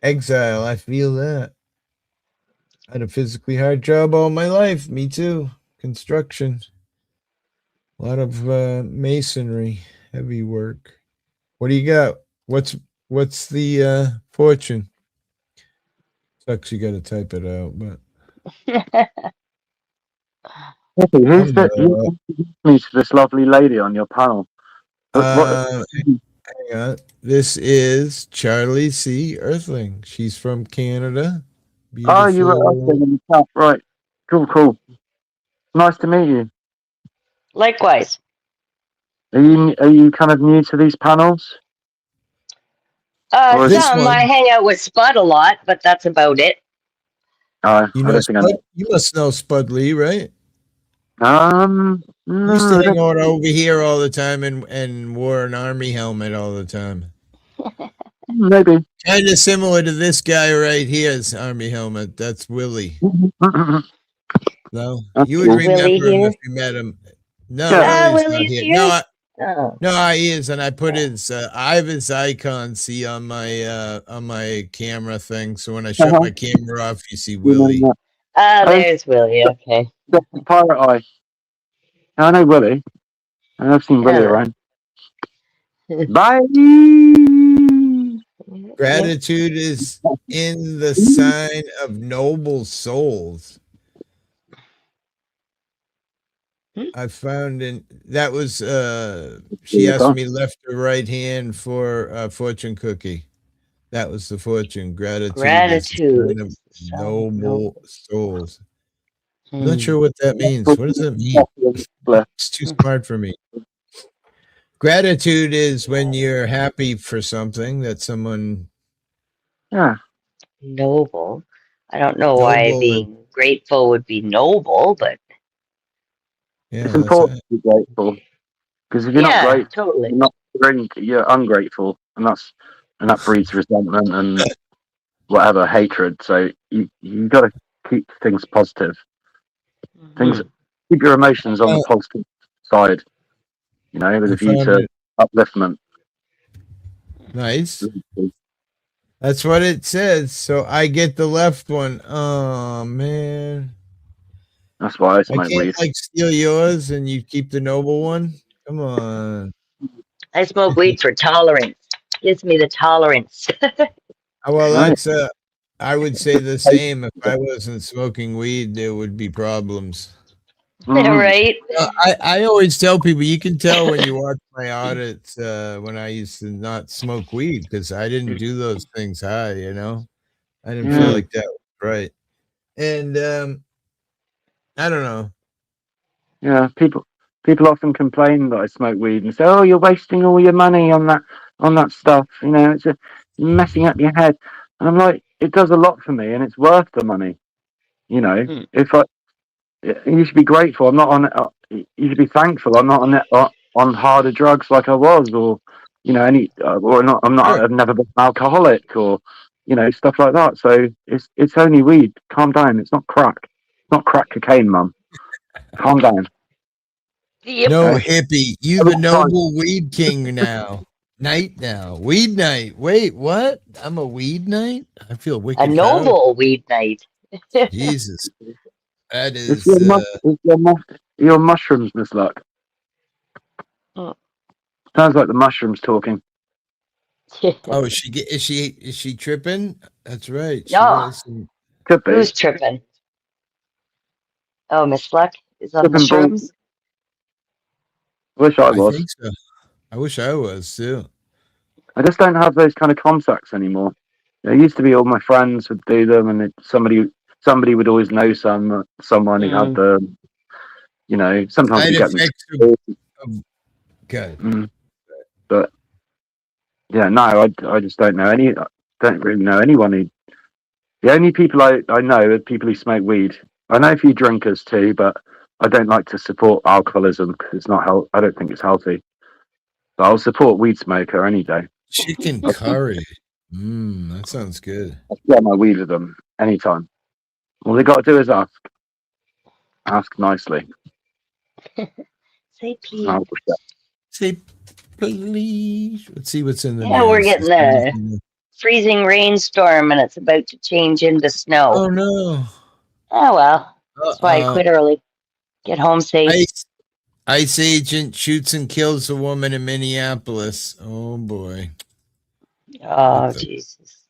Exile, I feel that. I had a physically hard job all my life. Me too. Construction. A lot of masonry, heavy work. What do you got? What's the fortune? Sucks you got to type it out, but Who's this lovely lady on your panel? hang on. This is Charlie C. Earthling. She's from Canada. Beautiful. Oh, you were Earthling in the chat, right? Cool. Nice to meet you. Likewise. Are you kind of new to these panels? Some I hang out with Spud a lot, but that's about it. You know Spud? You must know Spud Lee, right? No, he used to hang out over here all the time and wore an army helmet all the time. Maybe. Kind of similar to this guy right here's army helmet. That's Willie. No, you would remember him if you met him. No, Willie's not here. No, he is, and I put his I have his icon on my camera thing. So when I shut my camera off, you see Willie. There's Willie. Okay. Pirate Eye. I know Willie. I've seen Willie around. Bye. Gratitude is in the sign of noble souls. I found that was she asked me left or right hand for fortune cookie. That was the fortune. Gratitude of noble souls. I'm not sure what that means. What does that mean? It's too smart for me. Gratitude is when you're happy for something that someone. Yeah. Noble. I don't know why being grateful would be noble, but yeah, it's important to be grateful, because if you're not grateful, totally. you're ungrateful, and that breeds resentment and whatever hatred. So you got to keep things positive. Keep your emotions on the positive side. You know, with a view to upliftment. Nice. That's what it says. So I get the left one. Oh man. That's why I smoke can't weed. Steal yours and you keep the noble one. Come on. I smoke weed for tolerance. Gives me the tolerance. Well, that's I would say the same. If I wasn't smoking weed, there would be problems. Right? I always tell people, you can tell when you watch my audits when I used to not smoke weed, because I didn't do those things high, you know? I didn't feel like that was right. And I don't know. Yeah, people often complain that I smoke weed and say, "Oh, you're wasting all your money on that stuff. You know, it's messing up your head." And I'm like, it does a lot for me, and it's worth the money. You know, you should be grateful. I'm not on. You should be thankful. I'm not on harder drugs like I was, or you know, or not. I'm not. I've never been an alcoholic, or you know, stuff like that. So it's only weed. Calm down. It's not crack. It's not crack cocaine, Mum. Calm down. Yep. No, hippie. You the noble weed king now. Weed night. Wait, what? I'm a weed knight? I feel wicked. A noble weed knight. Jesus. That is your mushrooms, Miss Luck. Sounds like the mushrooms talking. Oh, is she tripping? That's right. Could be. Who's tripping? Oh, Miss Luck is on mushrooms. Wish I was. I think so. I wish I was too. I just don't have those kind of contacts anymore. It used to be all my friends would do them, and somebody would always know someone who had them. You know, sometimes you get them. Okay. But yeah, no, I just don't know don't really know anyone who The only people I know are people who smoke weed. I know a few drinkers too, but I don't like to support alcoholism because it's not I don't think it's healthy. But I'll support weed smoker any day. Chicken curry. That sounds good. I'll share my weed with them anytime. All they got to do is ask. Ask nicely. Say please. Say please. Let's see what's in the Yeah, news. we're getting a freezing rainstorm and it's about to change into snow. Oh no. Oh well. That's why I quit early. Get home safe. ICE agent shoots and kills a woman in Minneapolis. Oh boy. Oh Jesus.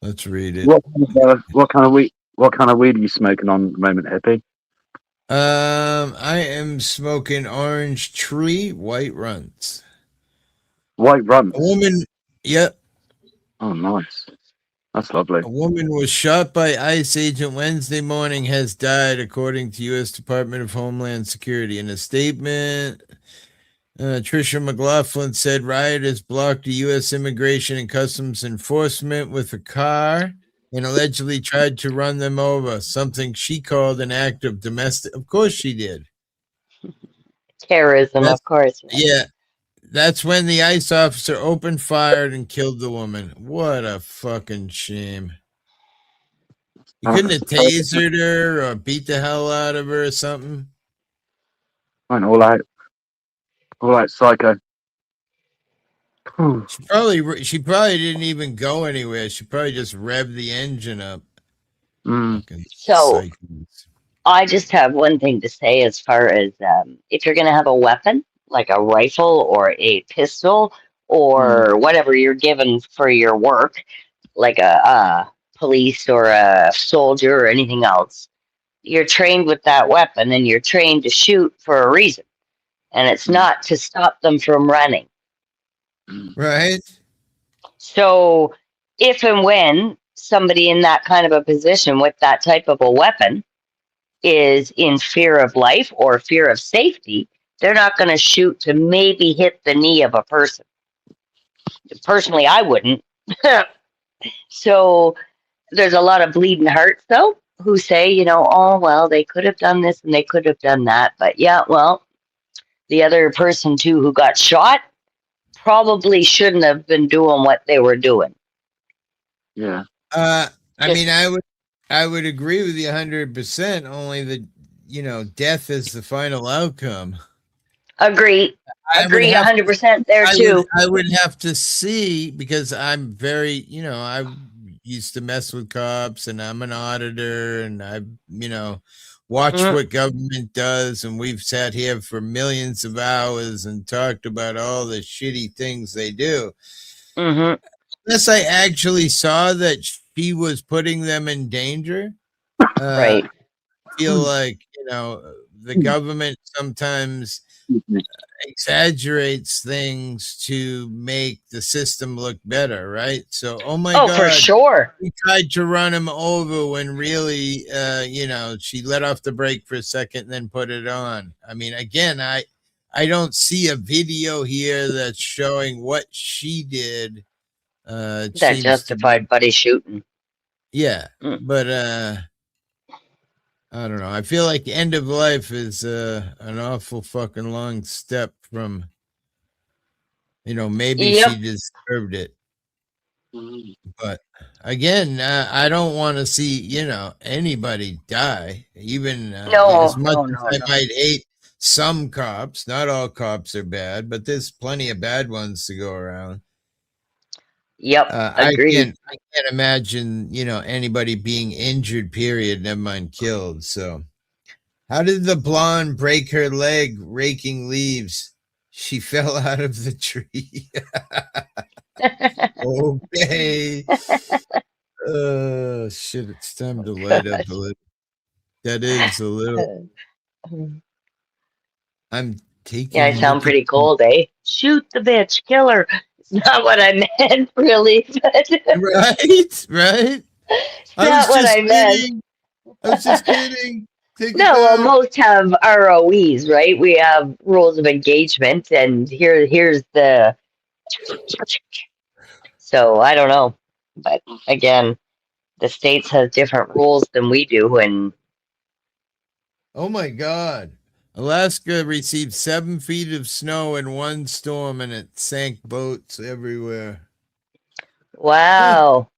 Let's read it. What kind of weed are you smoking on at the moment, Hippie? I am smoking orange tree, white runts. White runts. A woman. Yep. Oh, nice. That's lovely. A woman was shot by ICE agent Wednesday morning, has died, according to U.S. Department of Homeland Security. In a statement, Tricia McLaughlin said rioters blocked a U.S. Immigration and Customs Enforcement with a car and allegedly tried to run them over, something she called an act of domestic. Of course she did. Terrorism, of course. Yeah. That's when the ICE officer opened fire and killed the woman. What a fucking shame. You couldn't have tasered her or beat the hell out of her or something? Went all out psycho. She probably didn't even go anywhere. She probably just revved the engine up. So I just have one thing to say as far as if you're going to have a weapon, like a rifle or a pistol or whatever you're given for your work, like a police or a soldier or anything else, you're trained with that weapon and you're trained to shoot for a reason. And it's not to stop them from running. Right. So if and when somebody in that kind of a position with that type of a weapon is in fear of life or fear of safety, they're not going to shoot to maybe hit the knee of a person. Personally, I wouldn't. So there's a lot of bleeding hearts, though, who say, oh, well, they could have done this and they could have done that. But yeah, well, the other person, too, who got shot probably shouldn't have been doing what they were doing. Yeah. I mean, I would agree with you 100%, only that, death is the final outcome. Agree 100% there too. I would have to see, because I'm very, I used to mess with cops and I'm an auditor and I've, watched what government does, and we've sat here for millions of hours and talked about all the shitty things they do. Unless I actually saw that she was putting them in danger, right. I feel like, the government sometimes exaggerates things to make the system look better, right? So, oh my God, for sure. We tried to run him over when really, she let off the brake for a second and then put it on. I mean, again, I don't see a video here that's showing what she did. That justified buddy shooting. Yeah, but I don't know. I feel like the end of life is an awful fucking long step from, maybe she deserved it. But again, I don't want to see, anybody die. Even as much as I might hate some cops, not all cops are bad, but there's plenty of bad ones to go around. Yep, agreed. I can't imagine, anybody being injured, period, never mind killed. So how did the blonde break her leg raking leaves? She fell out of the tree. Okay. Shit, it's time to light up a little. That is a little. I'm taking. Yeah, I sound pretty cold, eh? Shoot the bitch, kill her. It's not what I meant, really. Right. It's not what I meant. I was just kidding. No, well, most have ROEs, right? We have rules of engagement, and here's the. So I don't know, but again, the States has different rules than we do, and oh my God. Alaska received 7 feet of snow in one storm, and it sank boats everywhere. wow.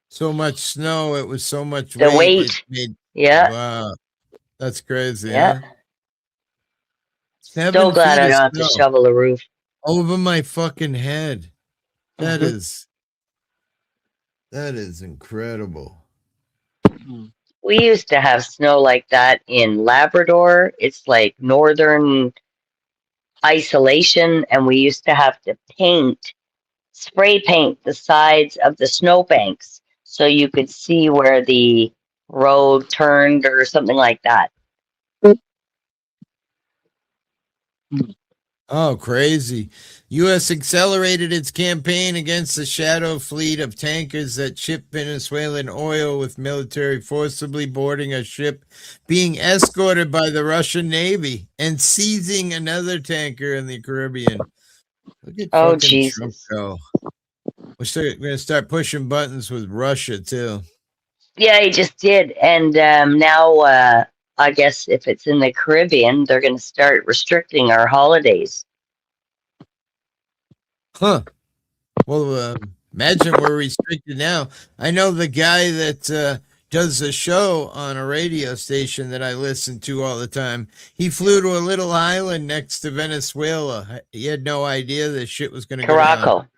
So much snow, it was so much The weight. It weight. made, Yeah. wow. That's crazy, Yeah. huh? So 7 glad feet I of don't have to snow shovel a roof. over my fucking head. That is incredible. We used to have snow like that in Labrador. It's like northern isolation, and we used to have to spray paint the sides of the snowbanks so you could see where the road turned or something like that. Oh, crazy. U.S. accelerated its campaign against the shadow fleet of tankers that shipped Venezuelan oil, with military forcibly boarding a ship being escorted by the Russian Navy and seizing another tanker in the Caribbean. Look at Oh, fucking Trump Jesus. go. We're going to start pushing buttons with Russia, too. Yeah, he just did. And now I guess if it's in the Caribbean, they're going to start restricting our holidays. Huh. Well, imagine we're restricted now. I know the guy that does a show on a radio station that I listen to all the time. He flew to a little island next to Venezuela. He had no idea this shit was going to go down. Caraco.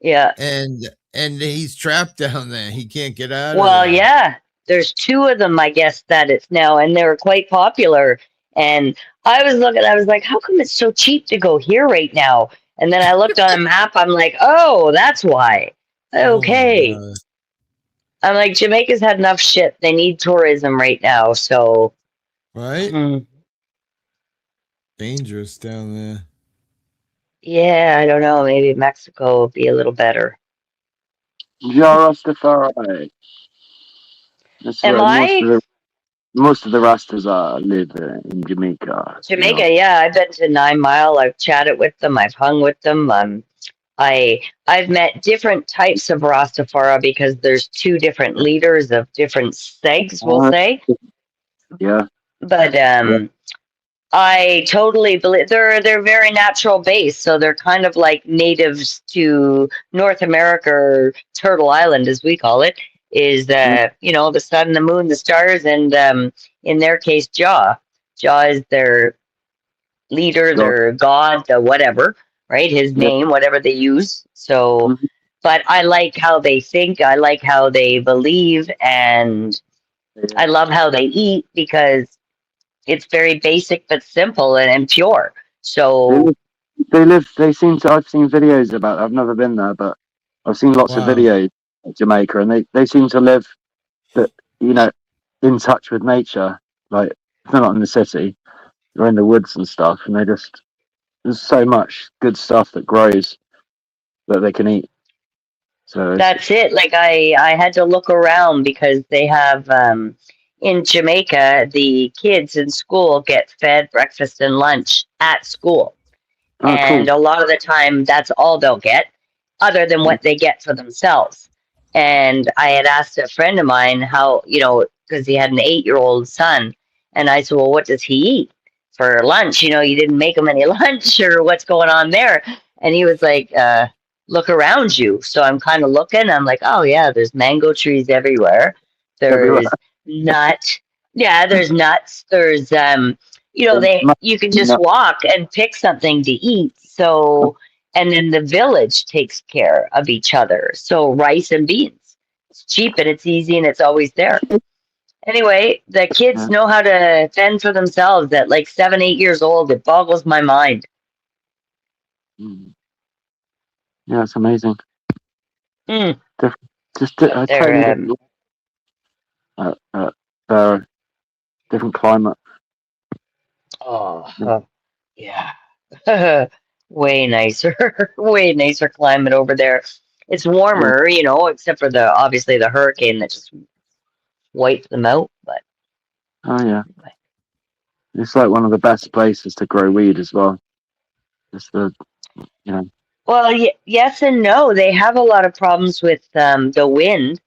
Yeah. And he's trapped down there. He can't get out of Well, there. yeah. There's 2 of them, I guess, that it's now, and they were quite popular. And I was like, how come it's so cheap to go here right now? And then I looked on a map. I'm like, oh, that's why. Okay. Oh, I'm like, Jamaica's had enough shit. They need tourism right now. So, right? Dangerous down there. Yeah, I don't know. Maybe Mexico will be a little better. Rastafari. Am I? Most of the Rastas live in Jamaica. Jamaica, yeah. I've been to 9 Mile. I've chatted with them. I've hung with them. I've met different types of Rastafari because there's 2 different leaders of different sects, we'll say. Yeah. But I totally believe they're very natural based, so they're kind of like natives to North America, or Turtle Island as we call it, is the sun, the moon, the stars, and in their case, Jah. Jah is their leader, their god, the whatever, right? His name, whatever they use. So, but I like how they think. I like how they believe, and I love how they eat because it's very basic but simple and pure. So they seem to. I've seen videos about. I've never been there, but I've seen lots of videos of Jamaica, and they seem to live in touch with nature. Like they're not in the city, they're in the woods and stuff, and there's so much good stuff that grows that they can eat. So that's it. Like I had to look around because they have in Jamaica, the kids in school get fed breakfast and lunch at school. And cool. A lot of the time, that's all they'll get, other than what they get for themselves. And I had asked a friend of mine how, because he had an 8-year-old son. And I said, well, what does he eat for lunch? You didn't make him any lunch, or what's going on there? And he was like, look around you. So I'm kind of looking. I'm like, oh, yeah, there's mango trees everywhere. There's nuts. Yeah, there's nuts. There's, you can just walk and pick something to eat. So, and then the village takes care of each other. So rice and beans. It's cheap and it's easy and it's always there. Anyway, the kids know how to fend for themselves at like 7, 8 years old. It boggles my mind. Yeah, it's amazing. Just different climate. Oh, yeah. Way nicer. Way nicer climate over there. It's warmer, except for obviously the hurricane that just wiped them out. But oh yeah, it's like one of the best places to grow weed as well. Just Well, yes and no. They have a lot of problems with the wind,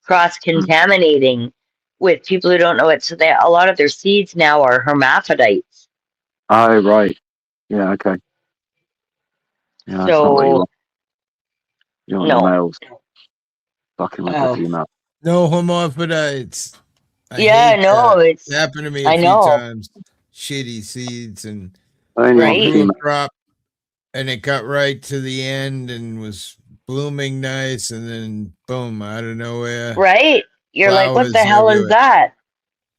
cross-contaminating with people who don't know it. So a lot of their seeds now are hermaphrodites. Oh, right. Yeah, okay. Yeah, that's not what you So want. You want the males fucking with the female. No hermaphrodites. I yeah, hate no, that. it's It happened to me a I few know, times. Shitty seeds, and Only I want the right? grew a female. crop, and it got right to the end and was blooming nice, and then boom, out of nowhere, Right? You're like, what the flowers hell is everywhere. that?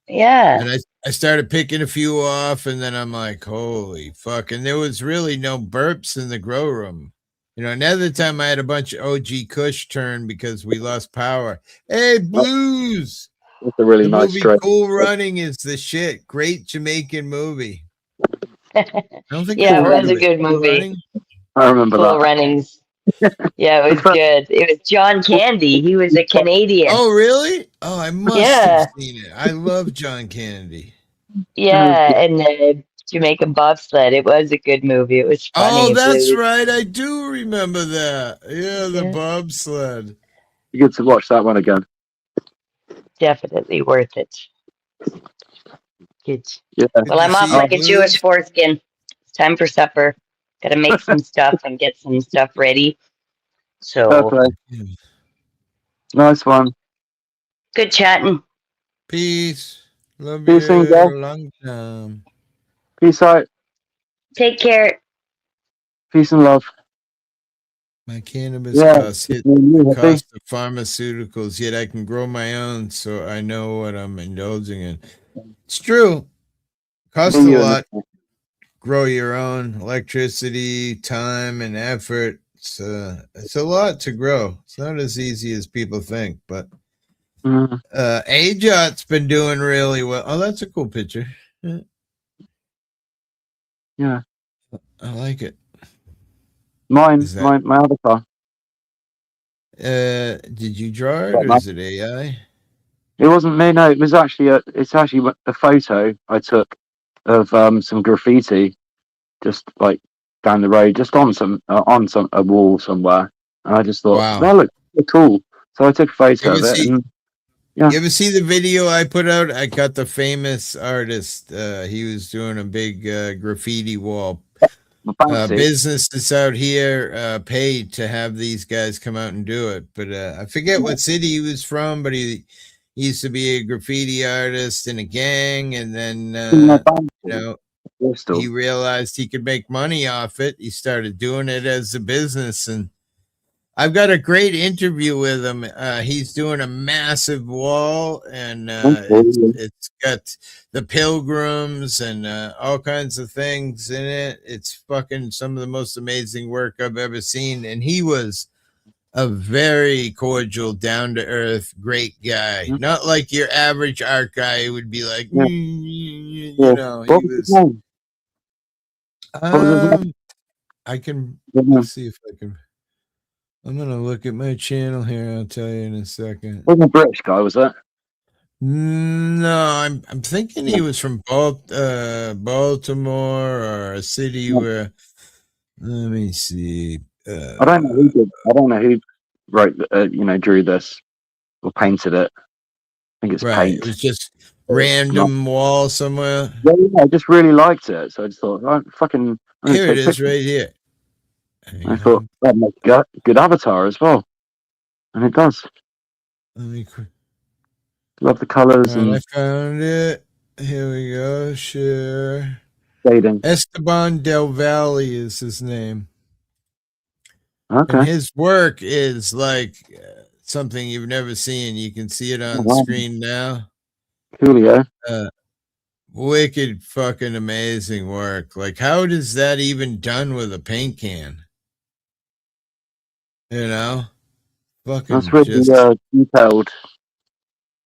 Yeah. And I started picking a few off, and then I'm like, holy fuck. And there was really no burps in the grow room. You know, another time I had a bunch of OG Kush turn because we lost power. Hey, Blues! That's a really The nice movie strain. Cool Running is the shit. Great Jamaican movie. I don't think Yeah, I've it heard was of a it. good Cool movie. Running? I remember Cool that. Runnings. Yeah, it was good. It was John Candy. He was a Canadian. Oh, really? Oh, I must have Yeah. seen it. I love John Kennedy. Yeah, and the Jamaican bobsled. It was a good movie. It was Oh, funny. that's Blues. right. I do remember that. Yeah, the Yeah, bobsled. You get to watch that one again. definitely worth it. Good. Yeah. Good Well, to I'm off see you, like a Jewish Blues. foreskin. It's time for supper. Got to make some stuff and get some stuff ready. Fair So play. Nice one. good chatting. Peace. Love See you soon, you. guys. Long time. Peace out. Take care. Peace and love. My cannabis Yeah. costs hit You, the Hippie. cost of pharmaceuticals, yet I can grow my own, so I know what I'm indulging in. It's true. Costs a You lot. and Grow your own electricity, time, and effort. It's a lot to grow. It's not as easy as people think, but AJOT's been doing really well. Oh, that's a cool picture. Yeah. I like it. Mine, Is that my avatar. did you draw it, or is it AI? It wasn't me. No, it was actually it's actually a photo I took of some graffiti, just like down the road, just on a wall somewhere, and I just thought Wow. that looked cool. So I took a You photo ever of it, see and yeah, you ever see the video I put out? I got the famous artist. He was doing a big graffiti wall. fancy. Businesses out here paid to have these guys come out and do it. But I forget what city he was from, but he used to be a graffiti artist in a gang, and then you know, he realized he could make money off it. He started doing it as a business, and I've got a great interview with him. He's doing a massive wall, and it's got the pilgrims and all kinds of things in it. It's fucking some of the most amazing work I've ever seen. And he was a very cordial, down to earth, great guy. Not like your average art guy who would be like, you know, he What was his name? What was his name? I can Yeah. let's see if I can. I'm gonna look at my channel here. I'll tell you in a second. Wasn't a British guy, was that? No, I'm thinking he was from Baltimore, or a city where. Let me see. I don't know who did. I don't know who wrote, drew this or painted it. I think it's right. paint. It was just random wall somewhere. Yeah, I just really liked it, so I just thought, I'm gonna Here take it is, pictures. right here. I thought that'd make a good avatar as well, and it does. Let me. Love the colors All right, and I found it. Here we go. Share. shading. Esteban Del Valle is his name. Okay. And his work is like something you've never seen. You can see it on screen now. Coolio. Wicked fucking amazing work. Like, how is that even done with a paint can? You know? Fucking That's really just detailed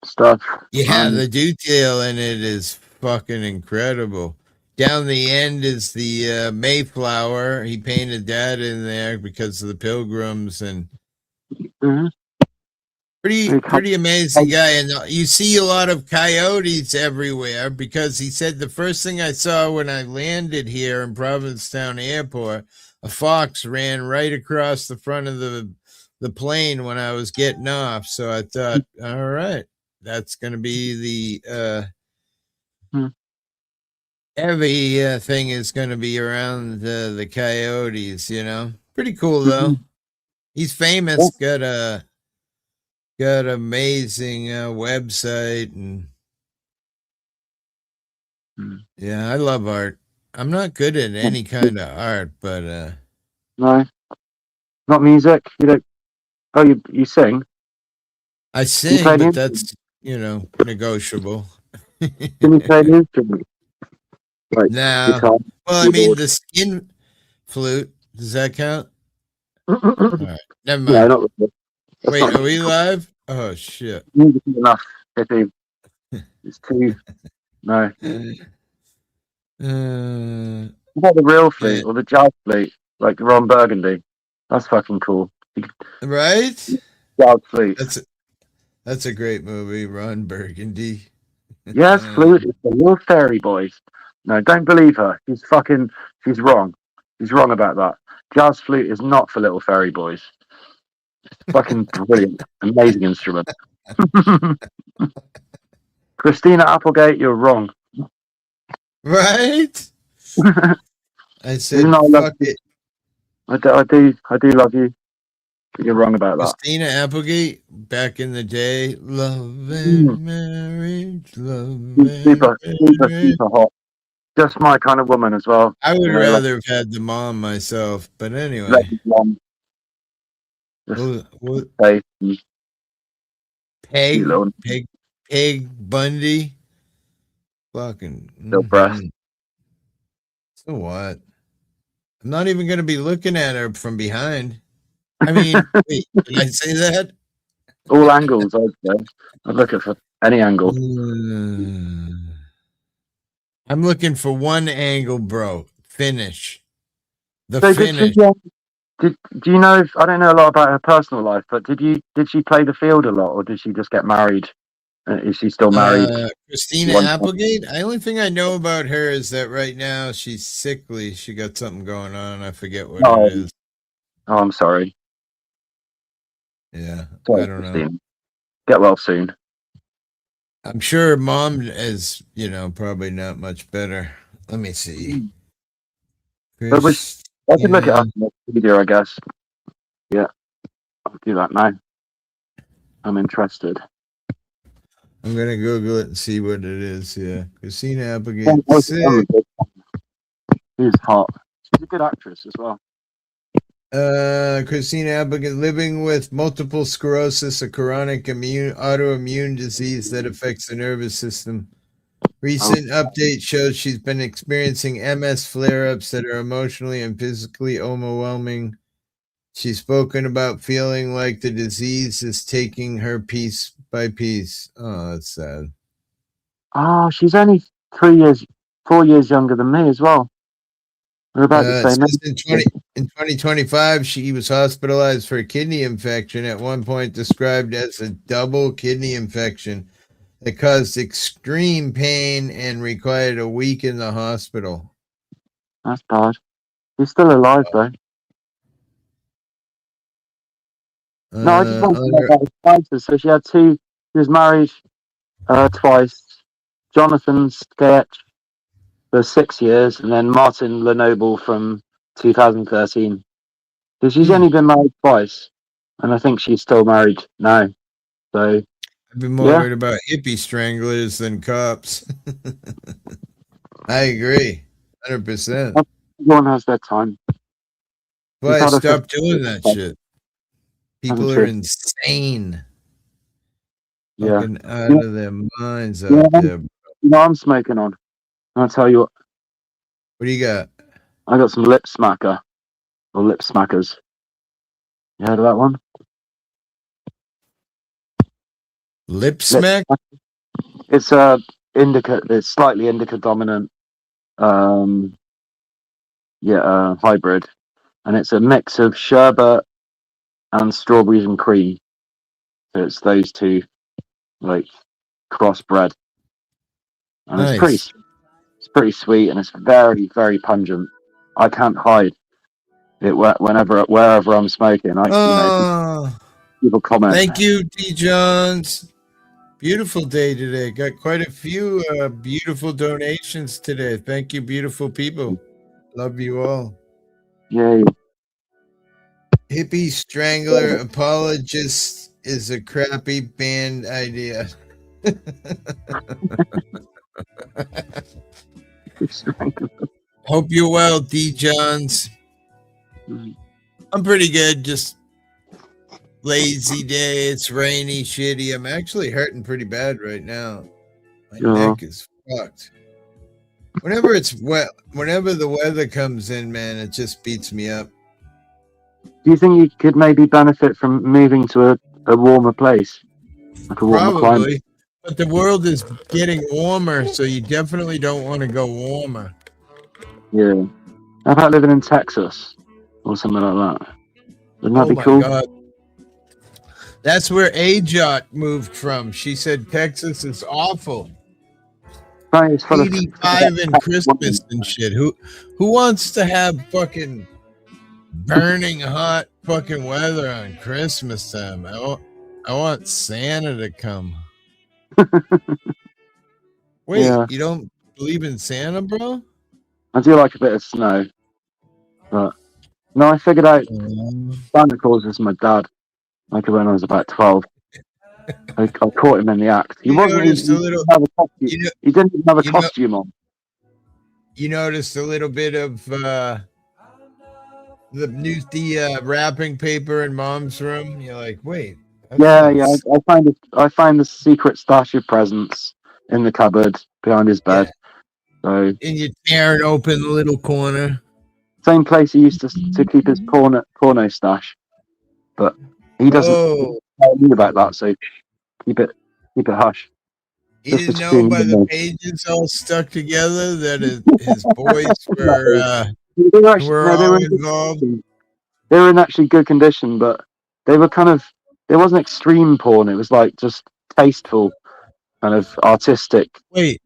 stuff. yeah, the detail in it is fucking incredible. Down the end is the Mayflower. He painted that in there because of the pilgrims, and pretty amazing guy. And you see a lot of coyotes everywhere, because he said the first thing I saw when I landed here in Provincetown Airport, a fox ran right across the front of the the plane when I was getting off. So I thought, all right, that's going to be the heavy thing is going to be around the coyotes, you know. Pretty cool though. He's famous. Got amazing website and yeah, I love art. I'm not good at any kind of art, but no, not music. You don't. Oh, you sing. I sing, but that's negotiable. Can you play an instrument? Like No. Well, I mean the skin flute. Does that count? All right, never mind. Yeah, not really. Wait, are we live? Oh shit! Music is enough. Hippie. It's too. No. What about the real flute or the jazz flute, like Ron Burgundy? That's fucking cool. Right? Jazz flute. That's a great movie, Ron Burgundy. Yes, flute is the little fairy boys. No, don't believe her. She's wrong. She's wrong about that. Jazz flute is not for little fairy boys. It's fucking brilliant. Amazing instrument. Christina Applegate, you're wrong. Right? I said, fuck it. I do love you. But you're wrong about that. Christina Applegate, back in the day, love and marriage, love super hot. Just my kind of woman as well. I would rather have had the mom myself, but anyway. Peg Bundy. Fucking. Breast. So what? I'm not even going to be looking at her from behind. I mean, wait, can I say that? All angles, I'd say. I'd look at any angle. I'm looking for one angle, bro. Finish. Finish. Do you know? I don't know a lot about her personal life, but did she play the field a lot, or did she just get married? Is she still married? Christina Applegate? The only thing I know about her is that right now she's sickly. She got something going on. I forget what it is. Oh, I'm sorry. Yeah, I don't know. Get well soon. I'm sure mom is, probably not much better. Let me see. I can look it up in the video, I guess. Yeah, I'll do that now. I'm interested. I'm gonna Google it and see what it is. Yeah, Christina Applegate. She's hot. She's a good actress as well. Christina Applegate, living with multiple sclerosis, a chronic autoimmune disease that affects the nervous system. Recent update shows she's been experiencing MS flare-ups that are emotionally and physically overwhelming. She's spoken about feeling like the disease is taking her piece by piece. Oh, that's sad. Oh, she's only 4 years younger than me as well. We're about the same age. In 2025, she was hospitalized for a kidney infection, at one point described as a double kidney infection that caused extreme pain and required a week in the hospital. That's bad. She's still alive, though. No, I just want to know about her spouses. So she had two. She was married twice. Jonathan Sketch for 6 years, and then Martin Lenoble from 2013. So she's only been married twice, and I think she's still married now. So I'd be more worried about hippie stranglers than cops. I agree, 100%. Everyone has their time. Why I stopped doing that shit. People are insane. Yeah, fucking out of their minds out there. You know, I'm smoking on. I'll tell you what. What do you got? I got some lip smacker or lip smackers. You heard of that one? Lip smack? It's a indica. It's slightly indica dominant. Hybrid, and it's a mix of sherbet and strawberries and cream. So it's those two, like crossbred, and it's pretty sweet, and it's very, very pungent. I can't hide. wherever I'm smoking. People comment. Thank you, D. Johns. Beautiful day today. Got quite a few beautiful donations today. Thank you, beautiful people. Love you all. Yay. Hippie Strangler Apologist is a crappy band idea. Hope you're well, D. Johns. I'm pretty good. Just lazy day. It's rainy, shitty. I'm actually hurting pretty bad right now. My neck is fucked. Whenever it's wet, whenever the weather comes in, man, it just beats me up. Do you think you could maybe benefit from moving to a warmer place? Like a warmer climate? But the world is getting warmer, so you definitely don't want to go warmer. Yeah. How about living in Texas or something like that? Wouldn't that be cool? God. That's where Ajot moved from. She said Texas is awful. Right, it's 85 and Christmas and shit. Who wants to have fucking burning hot fucking weather on Christmas time? I want Santa to come. Wait, you don't believe in Santa, bro? I do like a bit of snow, but no, I figured out Santa Claus is my dad. Like when I was about 12, I caught him in the act. He didn't even have a costume on. You noticed a little bit of the wrapping paper in Mom's room. You're like, wait. Yeah. I find the secret stash of presents in the cupboard behind his bed. So, and you're tearing open the little corner. Same place he used to keep his porno stash, but he doesn't tell me about that. So keep it hush. He didn't know by the pages all stuck together that his boys were involved. They were in actually good condition, but they were it wasn't extreme porn. It was like just tasteful, kind of artistic. Wait,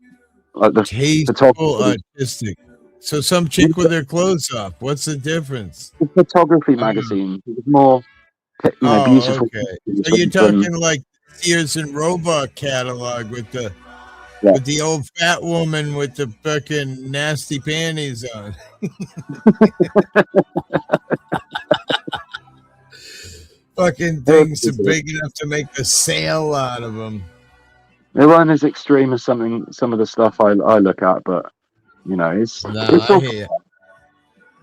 like the tasteful artistic. So some chick with her clothes off. What's the difference? The photography magazine. It was more, beautiful. Okay. So you're talking like Sears and Roebuck catalog with the old fat woman with the fucking nasty panties on. Fucking things are big enough to make a sale out of them. They weren't as extreme as some of the stuff I look at, but it's. I hear you.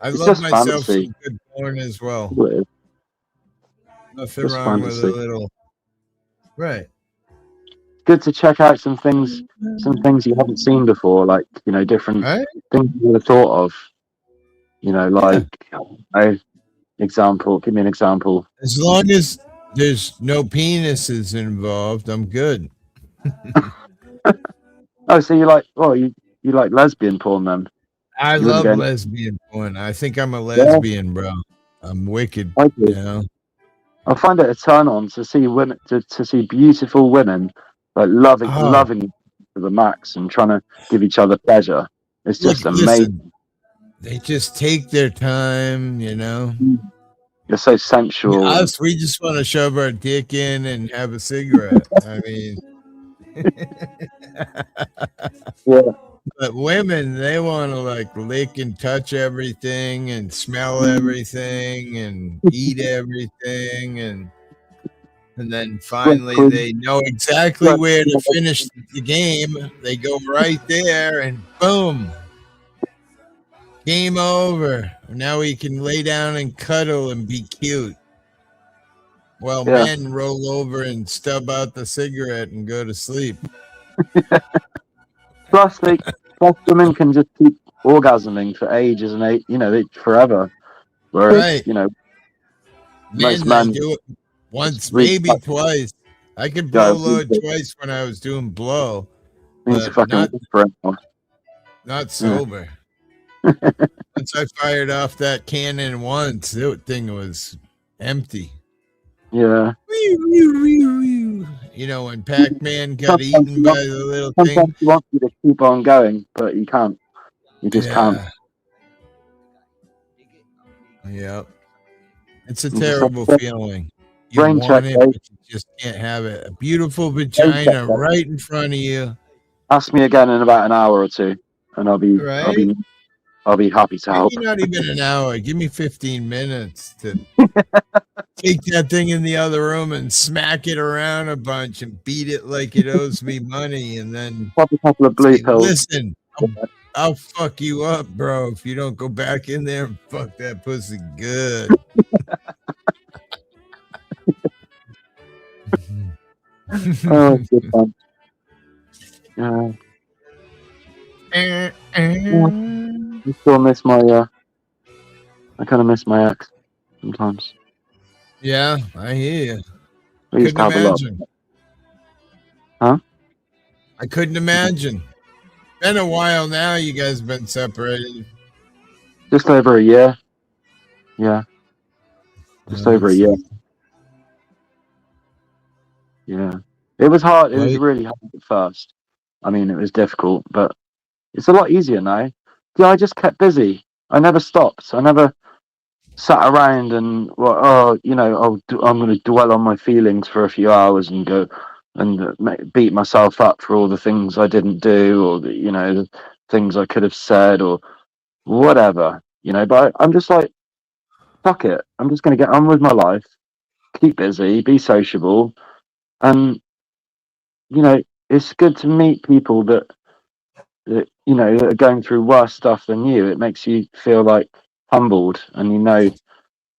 I love myself some good porn as well. Nothing wrong with a little. Right. Good to check out some things you haven't seen before, like different things you would have thought of. Example. Give me an example. As long as there's no penises involved, I'm good. Oh, so you like lesbian porn then? I love lesbian porn. I think I'm a lesbian, bro. I'm wicked. I do. I find it a turn on to see women to see beautiful women like loving to the max and trying to give each other pleasure. It's just amazing. Listen, they just take their time, You're so sensual. Us, we just want to shove our dick in and have a cigarette. I mean, But women, they want to lick and touch everything and smell everything and eat everything and then finally they know exactly where to finish the game. They go right there and boom. Game over. Now we can lay down and cuddle and be cute. While men roll over and stub out the cigarette and go to sleep. Plus women can just keep orgasming for ages and forever. Whereas, most men do it once, maybe twice. I could blow load twice when I was doing blow. But not sober. Once I fired off that cannon once, the thing was empty. Yeah. When Pac-Man got eaten by the little thing. Sometimes you want you to keep on going, but you can't. You just can't. Yep. It's a I'm just terrible like, feeling. You brain check, want it, Dave. but you just can't have it. A beautiful Brain check, vagina Dave. right in front of you. Ask me again in about an hour or two, and I'll be Right? happy to help. Maybe not even an hour. Give me 15 minutes to take that thing in the other room and smack it around a bunch and beat it like it owes me money, and then Pop a couple of blue say, pills. listen, I'll fuck you up, bro, if you don't go back in there and fuck that pussy good. Oh, good fun. Yeah. I still miss my I kind of miss my ex sometimes. Yeah, I hear you. We used Couldn't to have a lot. imagine. Huh? I couldn't imagine. Been a while now. You guys been separated. Just over a year. Yeah. Just over a year. Yeah. It was hard. It was really hard at first. I mean, it was difficult, but it's a lot easier now. Yeah, I just kept busy. I never stopped. I never sat around and I'm going to dwell on my feelings for a few hours and go and beat myself up for all the things I didn't do, or the things I could have said, or whatever. But I'm just like, fuck it. I'm just going to get on with my life, keep busy, be sociable, and it's good to meet people that are going through worse stuff than you. It makes you feel like humbled, and that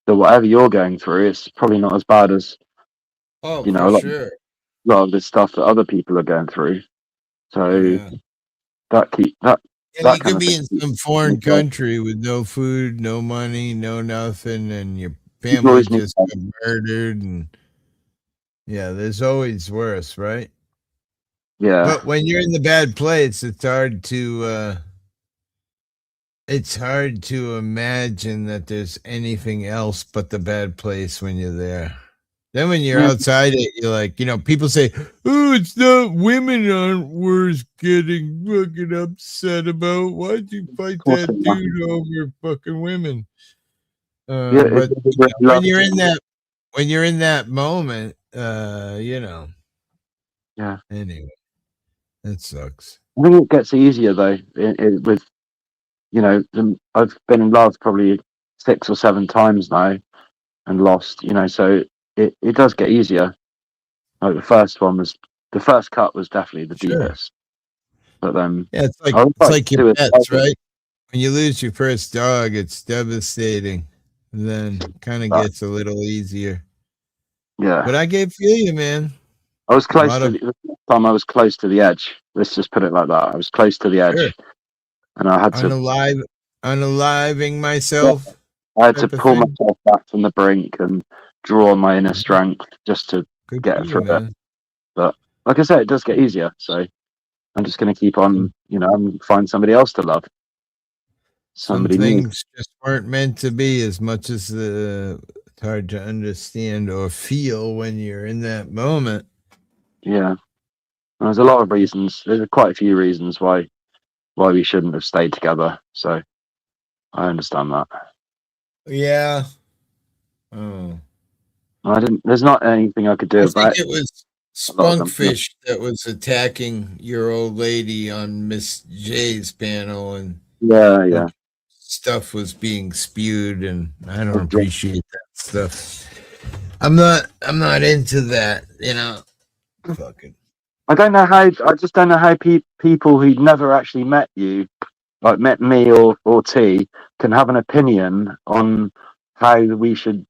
whatever you're going through, it's probably not as bad as for a sure. lot of the stuff that other people are going through. So Yeah. that You could be in some foreign country with no food, no money, no nothing, and your family just got murdered, and yeah, there's always worse, right? Yeah. But when you're in the bad place, it's hard to imagine that there's anything else but the bad place when you're there. Then when you're outside it, you're like, people say, oh, it's not women aren't worth getting fucking upset about. Why'd you fight that dude over fucking women? But when you're in that moment, Yeah. Anyway, that sucks. I think it gets easier though. I've been in love probably 6 or 7 times now and lost. So it does get easier. Like the first cut was definitely the deepest. But then it's like your pets, right? When you lose your first dog, it's devastating. And then kind of gets a little easier. Yeah. But I feel you, man. I was close to the time. I was close to the edge. Let's just put it like that. I was close to the edge, and I had to unaliving myself. Yeah. I had to pull myself back from the brink and draw on my inner strength just to get through it. But like I said, it does get easier. So I'm just going to keep on, and find somebody else to love. Some things just weren't meant to be, as much as it's hard to understand or feel when you're in that moment. Yeah. There's a lot of reasons. There's quite a few reasons why we shouldn't have stayed together. So I understand that. Yeah. Oh. There's not anything I could do about it. I think it was Spunkfish that was attacking your old lady on Miss J's panel, and yeah, stuff was being spewed, and I don't appreciate that stuff. I'm not into that, Fucking. I just don't know how people who never actually met you, like met me or T, can have an opinion on how we should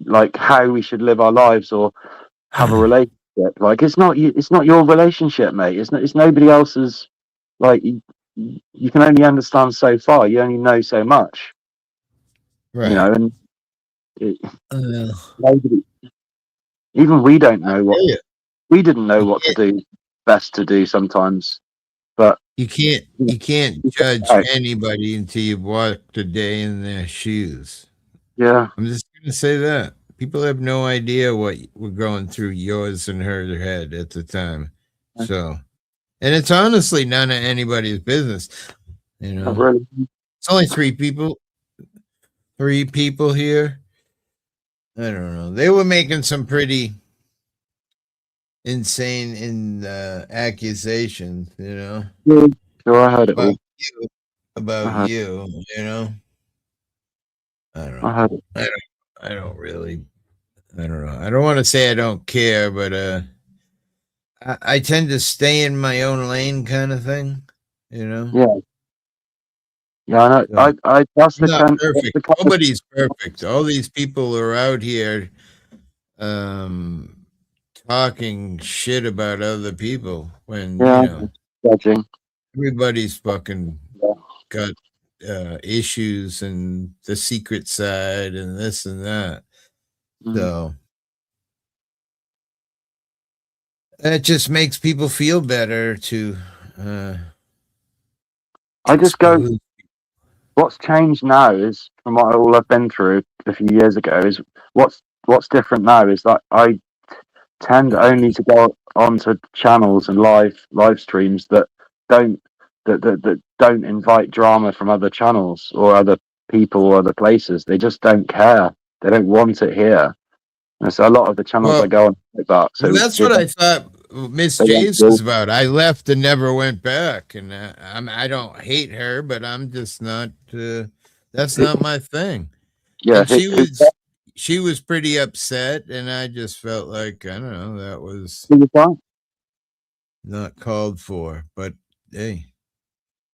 live our lives or have a relationship. Like it's not your relationship, mate. It's nobody else's. Like you can only understand so far. You only know so much, right? And nobody, even we don't know what we didn't know what to do best to do sometimes. But you can't judge anybody until you've walked a day in their shoes. Yeah, I'm just gonna say that people have no idea what we're going through, yours and her head at the time. So, and it's honestly none of anybody's business. Not really. It's only 3 people. 3 people here. I don't know. They were making some pretty insane accusations, you know. Yeah, sure, I heard it all. About you, you know. I don't know. I heard it. I don't really. I don't know. I don't want to say I don't care, but I tend to stay in my own lane, kind of thing. You know. Yeah. Yeah, I know. So, I that's I'm the not kind. perfect. Nobody's perfect. All these people are out here, talking shit about other people when Yeah, you know judging. everybody's fucking Yeah. got issues and the secret side and this and that. So it just makes people feel better to I just go. expose. What's changed now is from what all I've been through a few years ago is what's different now is that I tend only to go onto channels and live streams that don't that don't invite drama from other channels or other people or other places. They just don't care. They don't want it here. And so a lot of the channels I Well, go on like that. So that's what I thought Miss they don't J's feel, was about. I left and never went back, and I don't hate her, but I'm just not. That's not my thing. yeah. And she was pretty upset, and I just felt like I don't know that was Who was that? not called for. But hey,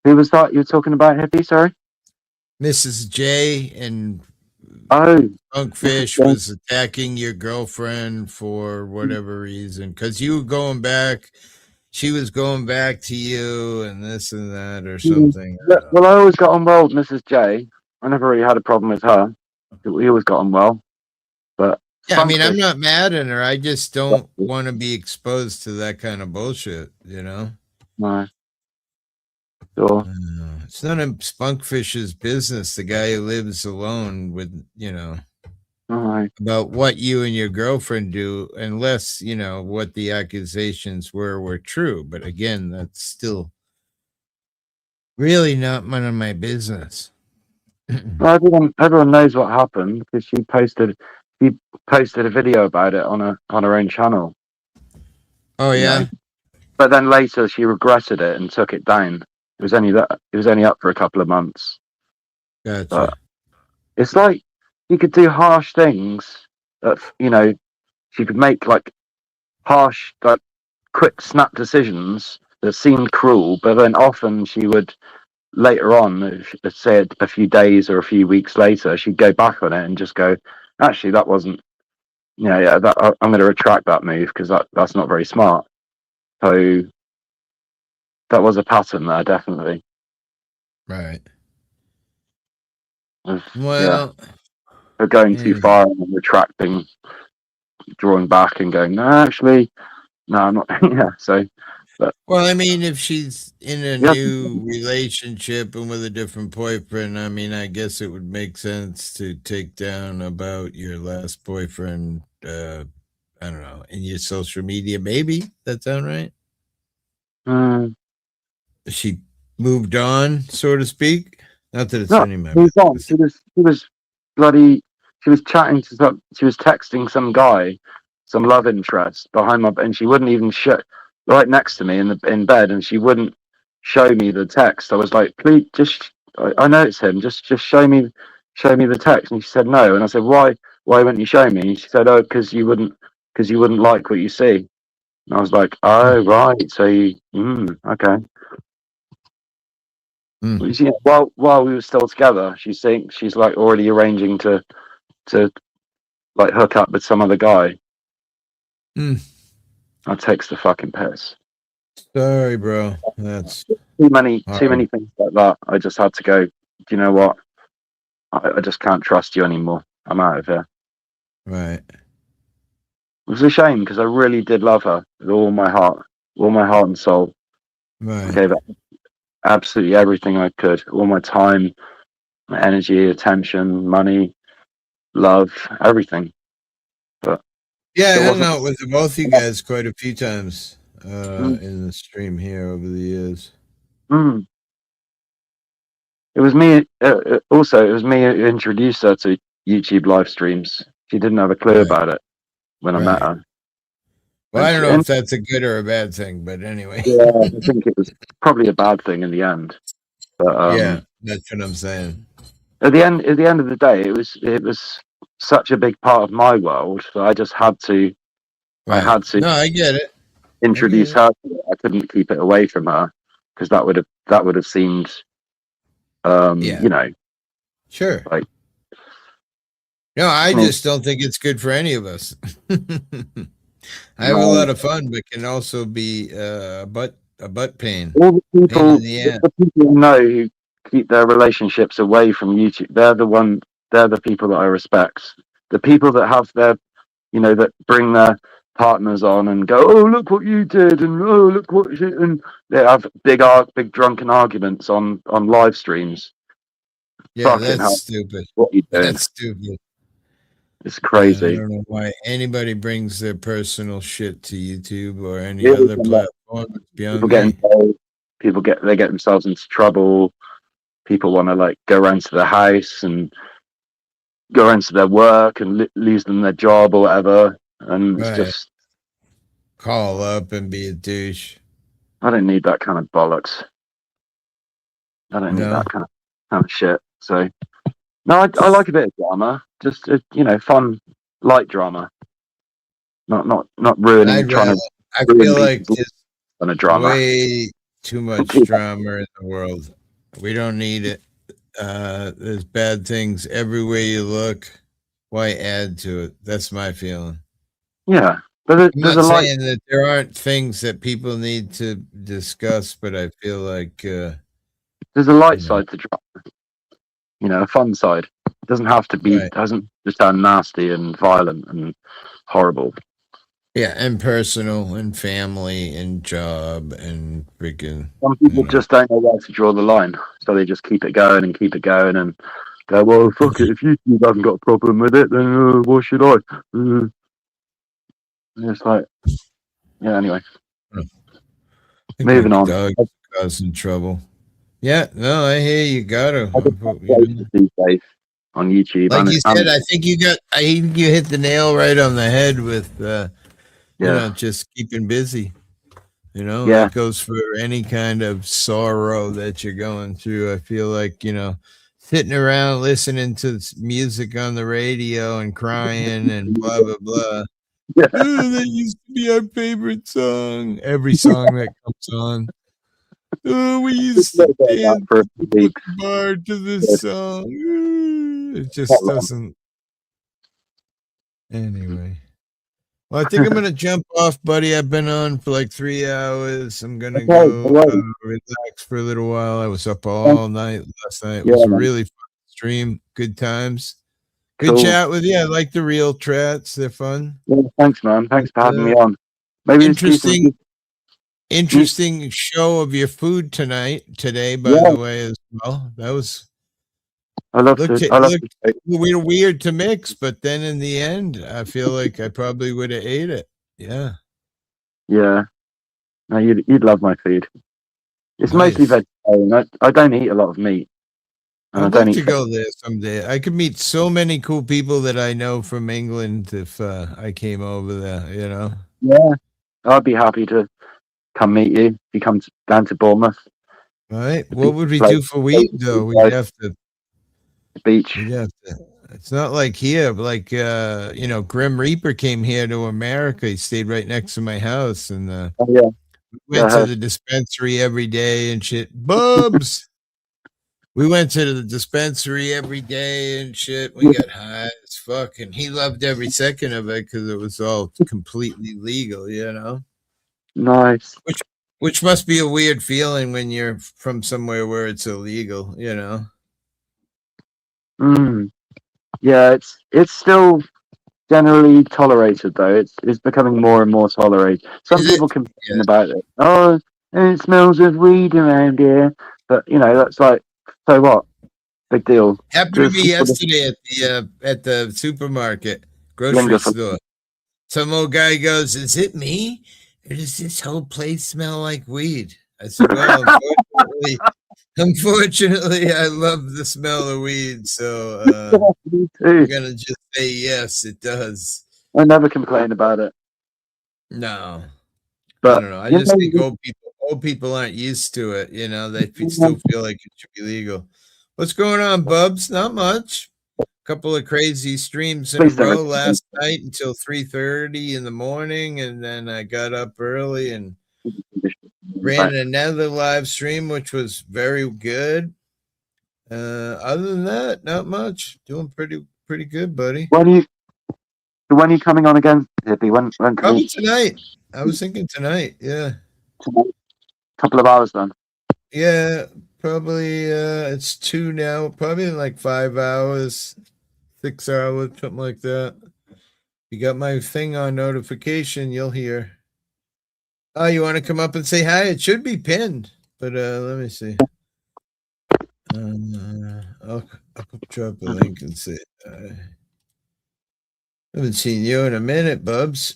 Who was that you were talking about, Hippie? Sorry. Mrs. J and Oh, Punkfish was attacking your girlfriend for whatever reason because you were going back. She was going back to you and this and that or something. Well, I always got on well with Mrs. J. I never really had a problem with her. We always got on well. But Yeah, I mean, I'm Funkfish, not mad at her. I just don't want to be exposed to that kind of bullshit, you know? no, sure. It's none of Spunkfish's business, the guy who lives alone with, you know, Alright. about what you and your girlfriend do, unless, you know, what the accusations were true. But again, that's still really not none of my business. Well, everyone knows what happened because she posted a video about it on her own channel. Oh yeah. Know? But then later she regretted it and took it down. It was only up for a couple of months. Gotcha. But it's like you could do harsh things that she could make like harsh, like quick snap decisions that seemed cruel, but then often she would later on, say a few days or a few weeks later, she'd go back on it and just go, actually, that wasn't, I'm going to retract that move because that's not very smart. So that was a pattern there, definitely. Right. Well, of going too far and retracting, drawing back and going, no, actually, no, I'm not. Yeah. So, well, I mean, if she's in a new relationship and with a different boyfriend, I mean, I guess it would make sense to take down about your last boyfriend. I don't know, in your social media, maybe that sound right? She moved on, so to speak. Not that it's any my business. She was bloody. She was chatting to some. She was texting some guy, some love interest behind my, and she wouldn't even show right next to me in bed, and she wouldn't show me the text. I was like, please, just I know it's him. Just show me the text. And she said no, and I said why wouldn't you show me? And she said, oh, because you wouldn't like what you see. And I was like, oh right, so you okay. While we were still together, she's like already arranging to like hook up with some other guy. That takes the fucking piss. Sorry, bro. That's too many things like that. I just had to go. Do you know what? I just can't trust you anymore. I'm out of here. Right. It was a shame because I really did love her with all my heart and soul. Right. I gave her absolutely everything I could, all my time, my energy, attention, money, love, everything. But yeah, I hung out with both you guys quite a few times in the stream here over the years. It was me. Also, it was me who introduced her to YouTube live streams. She didn't have a clue about it when I met her. Well, I don't know if that's a good or a bad thing, but anyway. Yeah, I think it was probably a bad thing in the end. But yeah, that's what I'm saying. At the end of the day, it was such a big part of my world that I just had to. Right. I had to. No, I get it. Introduce her. I couldn't keep it away from her because that would have seemed, you know, sure. Like, no, I just don't think it's good for any of us. I have a lot of fun, but can also be a butt pain. All the people, the people who know who keep their relationships away from YouTube, they're the people that I respect. The people that have their, that bring their partners on and go, oh, look what you did, and oh, look what shit, and they have big drunken arguments on live streams. Yeah, that's stupid. What are you doing? That's stupid. It's crazy. I don't know why anybody brings their personal shit to YouTube or any other platform. People get themselves into trouble. People want to go around to their house and go around to their work and lose them their job or whatever. And it's just call up and be a douche. I don't need that kind of bollocks. I don't need that kind of shit. So no, I like a bit of drama. Just fun, light drama. Not ruining. I feel like just on a drama. Way too much drama in the world. We don't need it. There's bad things everywhere you look. Why add to it? That's my feeling. Yeah, but I'm not saying that there aren't things that people need to discuss, but I feel like there's a light side to drama. A fun side. It doesn't have to be. It doesn't just sound nasty and violent and horrible. Yeah, and personal and family and job and freaking. Some people just don't know where to draw the line, so they just keep it going and go, well, fuck it. If YouTube hasn't got a problem with it, then what should I? It's like, yeah. Anyway, moving on. Dog causing trouble. Yeah, no, I hear you. Gotta these days on YouTube. Like you said, I think you hit the nail right on the head with, just keeping busy. That goes for any kind of sorrow that you're going through. I feel like sitting around listening to music on the radio and crying and blah blah blah. Yeah. Oh, that used to be our favorite song. Every song that comes on. Oh, we used to dance for the bar to this song. It just doesn't. Anyway. Well, I think I'm going to jump off, buddy. I've been on for like 3 hours. I'm going to go relax for a little while. I was up all night last night. It was a really fun stream. Good times. Good chat with you. I like the real chats. They're fun. Yeah, thanks, man. Thanks for having me on. Maybe interesting show of your food today, by the way, as well. That was. I love it. Weird to mix, but then in the end, I feel like I probably would have ate it. Yeah. Yeah. No, you'd love my food. It's mostly vegetarian. I don't eat a lot of meat. I'd love to go there someday. I could meet so many cool people that I know from England if I came over there, Yeah. I'd be happy to come meet you if you come down to Bournemouth. All right. What would we do for weed, though? We'd have to... beach. It's not like here, like Grim Reaper came here to America. He stayed right next to my house, and we went to the dispensary every day and shit. Bubs. We went to the dispensary every day and shit. We got high as fuck, and he loved every second of it because it was all completely legal, Nice. Which must be a weird feeling when you're from somewhere where it's illegal, Yeah, it's still generally tolerated though. It's becoming more and more tolerated. Some people complain about it. Oh, it smells of weed around here, but that's like, so what? Big deal. Happened to me yesterday at the supermarket, grocery store. Some old guy goes, "Is it me? Or does this whole place smell like weed?" I said, "Well, unfortunately, Unfortunately, I love the smell of weed, so Me I'm too. gonna just say yes, it does. I never complain about it. No, I But don't know. I you just think know, old people aren't used to it. You know, they still feel like it should be legal. What's going on, Bubs? Not much. Couple of crazy streams in a please don't. row last night until 3:30 in the morning, and then I got up early and ran another live stream, which was very good. Other than that, not much. Doing pretty good, buddy. When are you coming on again, Hippie? When can Probably we? tonight. I was thinking tonight. Yeah. Tonight? Couple of hours then. Yeah, probably it's 2 now, probably in like 5 hours, 6 hours, something like that. You got my thing on notification, you'll hear. Oh, you want to come up and say hi? It should be pinned, but let me see. I'll drop a link and say haven't seen you in a minute, Bubs.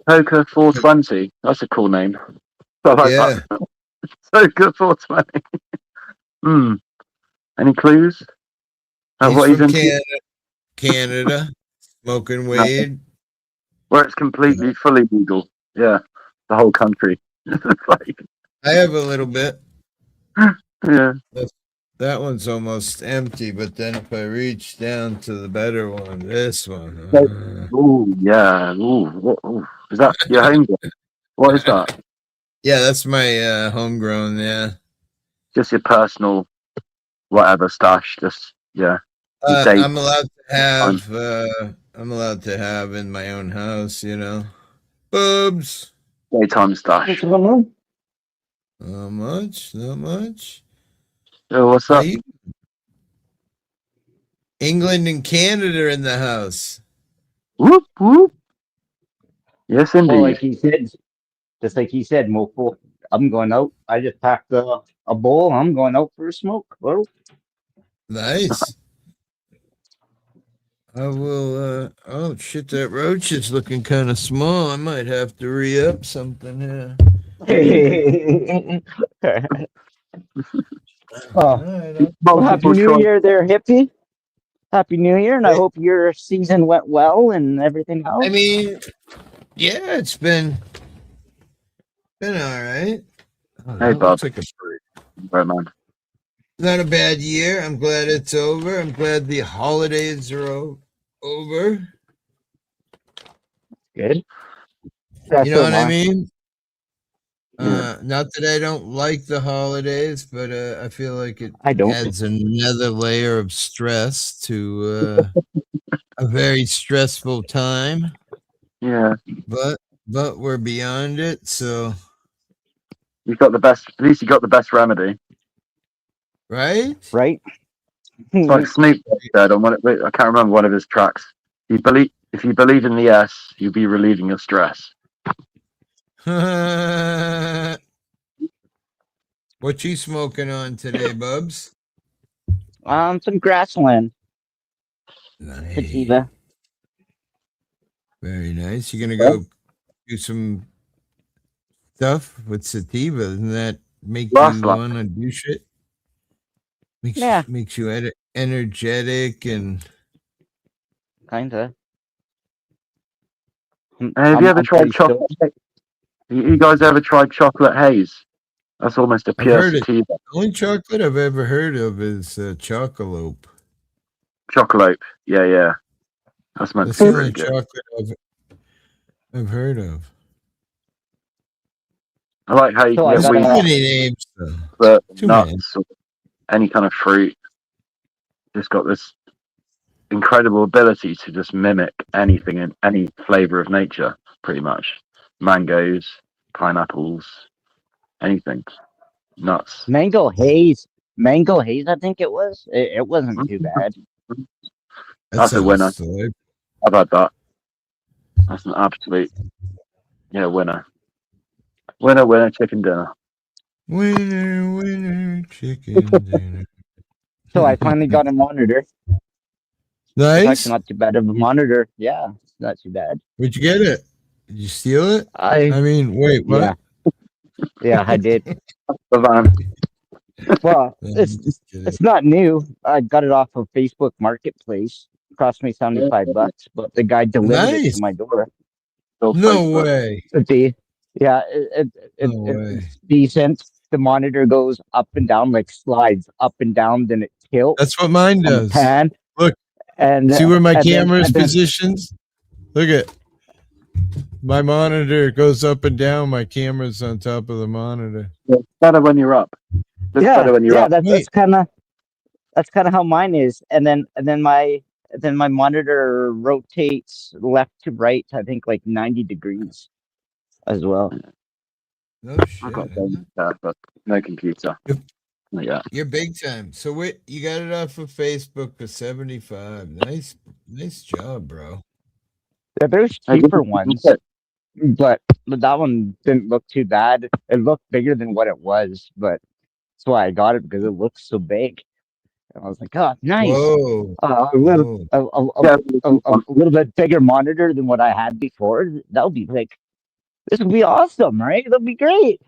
Poker 420. That's a cool name. I like Yeah. that. Poker 420. Any clues? He's What he's from into? Canada, smoking No. weed. Where it's completely fully legal. Yeah, the whole country. Like, I have a little bit. yeah. That one's almost empty, but then if I reach down to the better one, this one. Ooh, yeah. Ooh. Is that your home? What is that? Yeah, that's my homegrown, yeah. Just your personal whatever stash. Just yeah. Date. I'm allowed to have in my own house, you know. Boobs. Daytime stash. Not much. Oh, what's up? England and Canada in the house. Whoop whoop. Yes, indeed. Well, just like he said, Mofo, I'm going out. I just packed a bowl. I'm going out for a smoke. Well, Nice. I will. Oh shit! That roach is looking kind of small. I might have to re-up something here. Well, Happy New Year there, Hippie. Happy New Year, and I hope your season went well and everything else. I mean, yeah, it's been all right. Hey, Bob. Like right, man. Not a bad year. I'm glad it's over. I'm glad the holidays are over. Good. You know what I mean? Not that I don't like the holidays, but I feel like it adds another layer of stress to a very stressful time. Yeah. But we're beyond it, so you've got the best. At least you got the best remedy. Right? It's like Snoop said on I can't remember one of his tracks. If you believe in the S, you'll be relieving your stress. What you smoking on today, Bubs? Some grassland. Nice. Sativa. Very nice. You're gonna go do some stuff with sativa. Doesn't that make you want to do shit? Makes you energetic and kinda. Have you ever tried chocolate? You guys ever tried chocolate haze? That's almost a pure sativa. The only chocolate I've ever heard of is Chocolope. Chocolope, yeah. That's meant to be really good. Chocolate I've heard of. I like how you can get too many names, though. But nuts, or any kind of fruit. Just got this incredible ability to just mimic anything in any flavor of nature, pretty much. Mangoes, pineapples, anything. Nuts. Mango haze, I think it was. It wasn't too bad. That's a winner. How about that? That's an absolute winner. Winner, chicken dinner. Winner, chicken dinner. So I finally got a monitor. Nice. It's not too bad of a monitor. Yeah, it's not too bad. Where'd you get it? Did you steal it? I mean, wait, what? Yeah, I did. Well, it's not new. I got it off of Facebook Marketplace. It cost me $75, but the guy delivered it to my door. No way. Yeah, No way. it's decent. The monitor goes up and down, like slides up and down, then it tilts. That's what mine on the does. pan. Look, and see where my and then- camera is and then- positioned? Look at my monitor goes up and down. My camera's on top of the monitor. It's better when you're up. It's better when you're up. That's kind of how mine is. And then my monitor rotates left to right. I think like 90 degrees as well. No shit. I've got that, but no computer. Yeah. You're big time. So wait, you got it off of Facebook for 75. Nice job, bro. Yeah, there's cheaper ones, but that one didn't look too bad. It looked bigger than what it was, but that's why I got it, because it looks so big. And I was like, oh, nice. Whoa. A little bit bigger monitor than what I had before. That would be like, this would be awesome, right? That'd be great.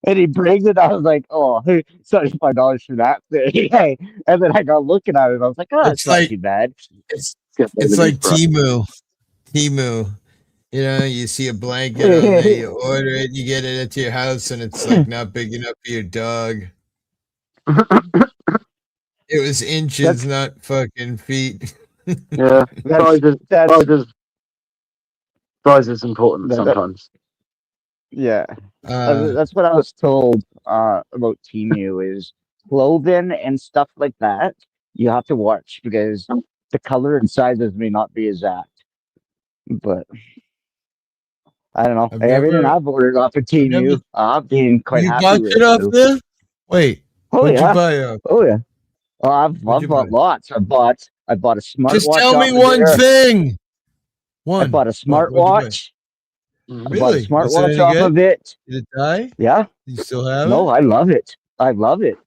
And he brings it. I was like, oh, $75 for that thing. Hey. And then I got looking at it. I was like, oh, it's not too bad. It's like Temu. You know, you see a blanket on there, you order it, you get it at your house, and it's like not big enough for your dog. It was inches, not fucking feet. Yeah, size is important sometimes. Yeah, that's what I was told about Temu is clothing and stuff like that. You have to watch because the color and sizes may not be exact. But I don't know. Everything I've ordered off of Temu, I've been quite happy with. You bought it off there? Wait, what'd you buy off? Oh yeah. Oh, I've bought lots. I bought a smartwatch. Just tell me one thing. I bought a smartwatch. Really? I bought a smartwatch off of it. Did it die? Yeah. You still have it? No, I love it. Really?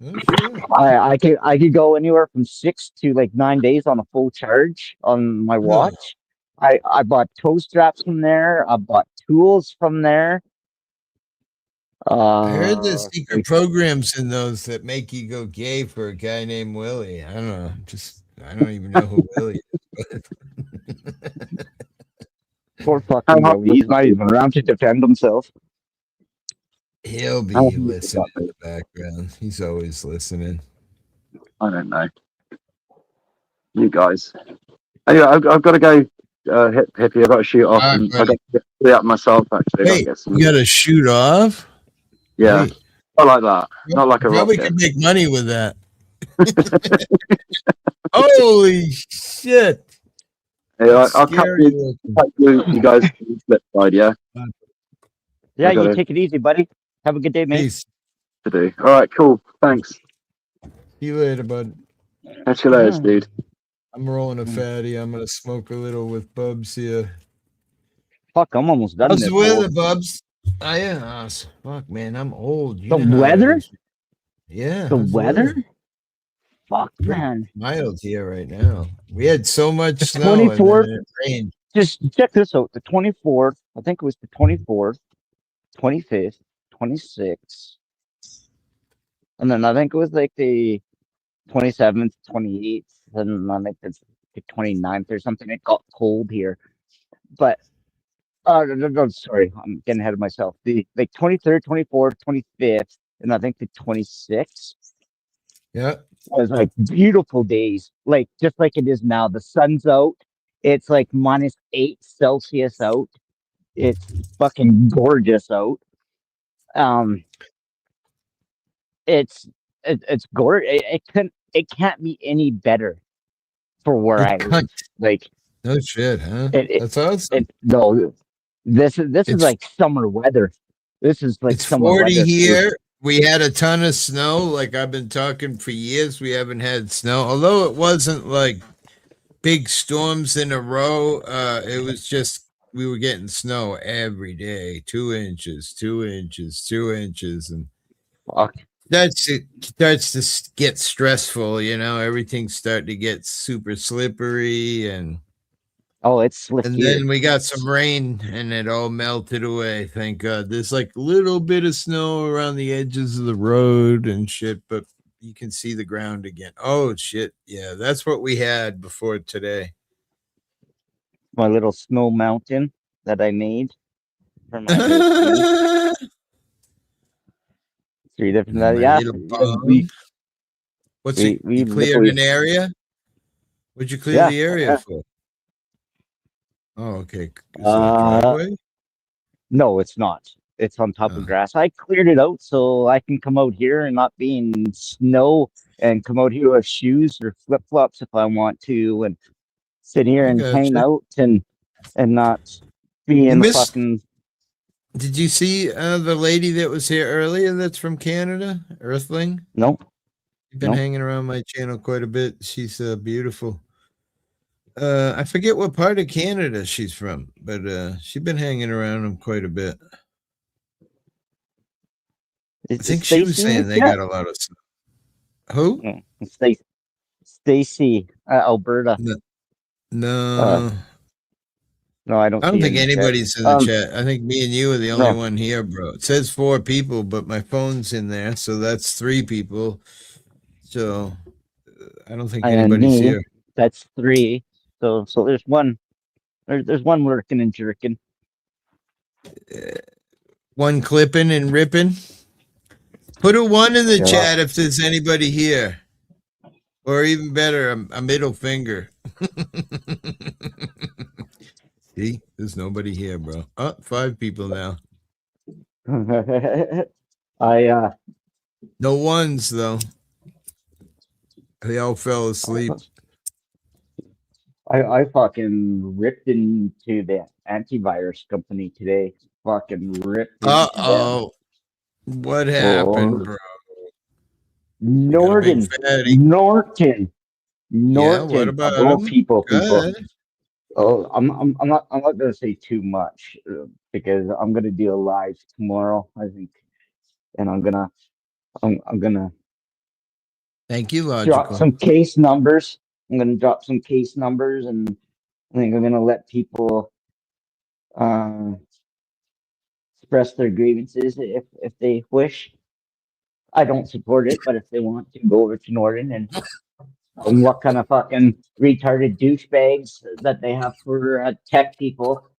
Oh, shit. I could go anywhere from 6 to like 9 days on a full charge on my watch. I bought toe straps from there. I bought tools from there. I heard there's secret programs in those that make you go gay for a guy named Willie. I don't know. I don't even know who Willie is. Poor fucking Willie. He's not even around to defend himself. He'll be listening in the background. He's always listening. I don't know. You guys. Anyway, I've got to go. Hippie, I've got to shoot off. And I've got to get up myself, actually. Wait, you got to shoot off? Yeah. Wait. Not like that. Not like a rocket. Probably could make money with that. Holy shit. Yeah, I'll catch you guys on the flip side, yeah? Yeah, you take it easy, buddy. Have a good day, mate. Peace. All right, cool. Thanks. See you later, bud. Catch you later, dude. I'm rolling a fatty. I'm going to smoke a little with Bubs here. Fuck, I'm almost done. How's the weather, Bubs? Fuck, man, I'm old. The weather? Yeah. The weather? Fuck, man. Mild here right now. We had so much snow. 24th. And it rained. Just check this out. The 24th. I think it was the 24th, 25th, 26th, and then I think it was like the 27th, 28th, and I think it's the 29th or something. It got cold here, but no, sorry, I'm getting ahead of myself. The like 23rd, 24th, 25th, and I think the 26th. Yeah, was like beautiful days, like just like it is now. The sun's out. It's like -8 Celsius out. It's fucking gorgeous out. It's gorgeous. It can't be any better for where I live. Like, no shit, huh? That's awesome. No, this is like summer weather. This is like it's summer 40 weather. here. We had a ton of snow. Like I've been talking for years, we haven't had snow. Although it wasn't like big storms in a row. It was just we were getting snow every day, 2 inches, 2 inches, 2 inches, and fuck. It starts to get stressful. You know, everything's starting to get super slippery, and Oh, it's slick And here. then we got some rain and it all melted away. Thank God. There's like a little bit of snow around the edges of the road and shit, but you can see the ground again. Oh, shit. Yeah, that's what we had before today. My little snow mountain that I made for my little three different. My Yeah, little we pond. What's it? we You cleared literally. an area? What'd you clear Yeah. the area for? Oh, okay. Is it a Uh, driveway? no, it's not. It's on top of Oh, grass. I cleared it out so I can come out here and not be in snow and come out here with shoes or flip flops if I want to and sit here I and hang gotcha. out and not be You in the missed. fucking. Did you see the lady that was here earlier that's from Canada? Earthling? No, She's been no. hanging around my channel quite a bit. She's beautiful. I forget what part of Canada she's from, but she's been hanging around them quite a bit. I Is think she was Stacy saying with they you? got a lot of snow. Who? Stacy, Alberta. No, Uh, no, no, I don't I don't see her think in the chat. anybody's in the chat. I think me and you are the only No, one here, bro. It says 4 people, but my phone's in there, so that's 3 people. So I don't think and anybody's me, here. that's 3. So there's one. There's one working and jerking. One clipping and ripping. Put a 1 in the Yeah. chat if there's anybody here. Or even better, a middle finger. See, there's nobody here, bro. Oh, 5 people now. I No ones though. They all fell asleep. I fucking ripped into the antivirus company today. Fucking ripped into them. Uh-oh. What Oh, happened, bro? You got a big Norton, fatty. Norton, Yeah, what Norton, of about all him? people. Good. Oh, I'm not gonna say too much because I'm gonna do a live tomorrow, I think, and I'm gonna Thank you, drop Logical. some case numbers. I'm gonna drop some case numbers, and I think I'm gonna let people uh, express their grievances if they wish. I don't support it, but if they want to, go over to Norton and what kind of fucking retarded douchebags that they have for tech people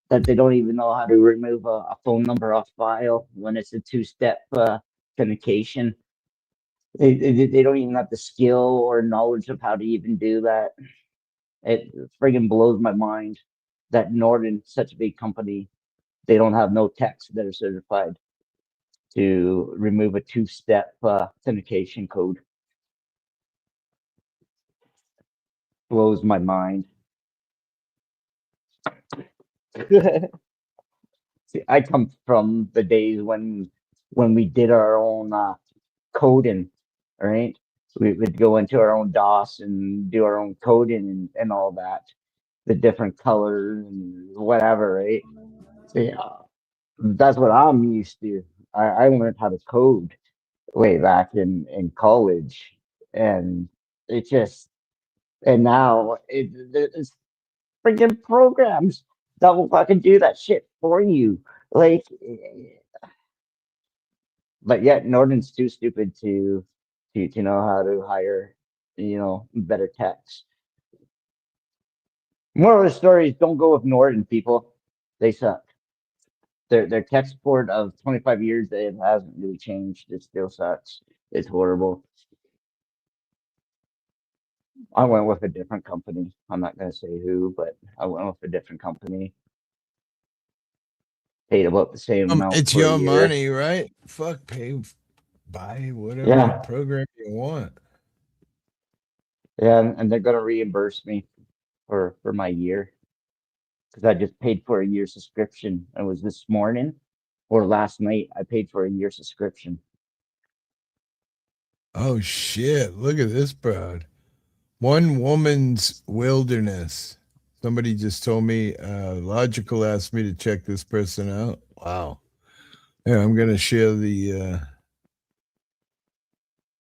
that they don't even know how to remove a phone number off file when it's a 2-step authentication. They don't even have the skill or knowledge of how to even do that. It friggin' blows my mind that Norton, such a big company, they don't have no techs that are certified to remove a 2-step authentication code. Blows my mind. See, I come from the days when we did our own coding, right? We would go into our own DOS and do our own coding and all that, the different colors and whatever, right? So, yeah, that's what I'm used to. I learned how to code way back in college, and it just and now it's freaking programs that will fucking do that shit for you. Like, but yet Norton's too stupid to know how to hire, better techs. Moral of the story is don't go with Norton, people. They suck. Their tech support of 25 years, it hasn't really changed. It still sucks. It's horrible. I went with a different company. I'm not gonna say who, but I went with a different company. Paid about the same amount It's for a your year. money, right? Fuck, buy whatever Yeah. program you want. Yeah, and they're gonna reimburse me for my year because I just paid for a year subscription. It was this morning or last night. I paid for a year subscription. Oh shit! Look at this, bro. One woman's wilderness. Somebody just told me. Logical asked me to check this person out. Wow. Yeah, I'm gonna share the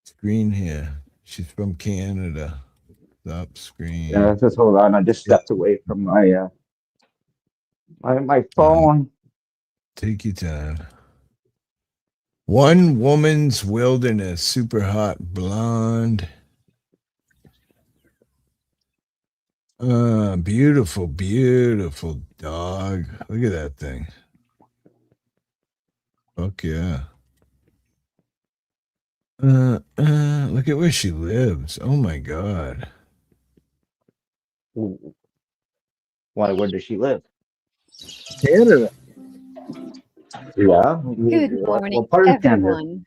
screen here. She's from Canada. Stop screen. Yeah, just hold on. I just stepped away from my my phone. Take your time. One woman's wilderness, super hot blonde. Beautiful, beautiful dog. Look at that thing. Fuck yeah. Look at where she lives. Oh my God. Why? Where does she live? Canada. Yeah. Good What morning, part of Canada? everyone.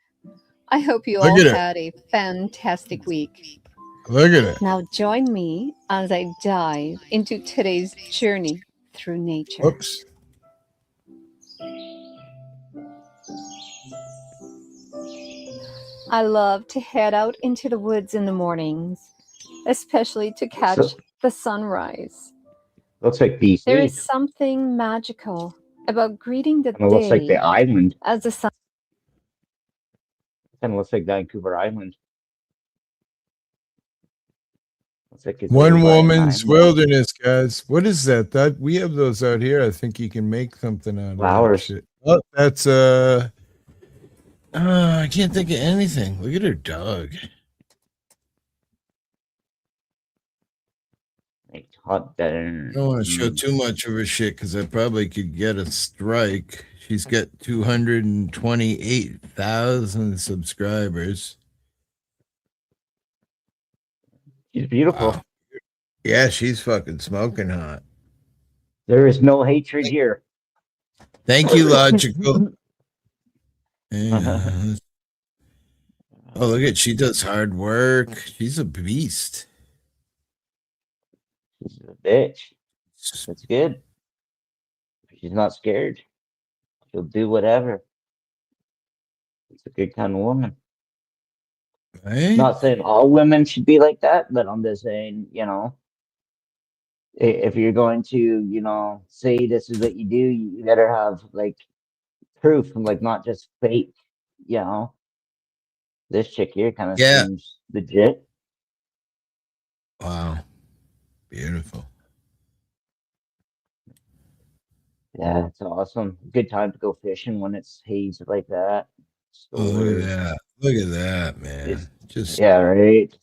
I hope you Look all at it. had a fantastic week. Look at it. Now join me as I dive into today's journey through nature. Oops. I love to head out into the woods in the mornings, especially to catch So, the sunrise. looks like There BC. is something magical about greeting the Kind of looks like the day island. as the sun. Kind of looks like Vancouver Island. Looks like it's over One by an woman's island. wilderness, guys. What is that? That we have those out here. I think you can make something out of that Flowers. shit. Oh, that's I can't think of anything. Look at her dog. It's hot there. I don't want to show too much of her shit because I probably could get a strike. She's got 228,000 subscribers. She's beautiful. Wow. Yeah, she's fucking smoking hot. There is no hatred here. Thank you, Logical. Yeah. Oh, look at, she does hard work. She's a beast. She's a bitch. That's good. She's not scared. She'll do whatever. It's a good kind of woman. Right? Not saying all women should be like that, but I'm just saying, you know, if you're going to, you know, say this is what you do, you better have like proof and like not just fake, you know. This chick here kind of seems legit. Wow. Beautiful. Yeah, it's awesome. Good time to go fishing when it's hazy like that. Oh, look at that. Look at that, man. Just yeah, right.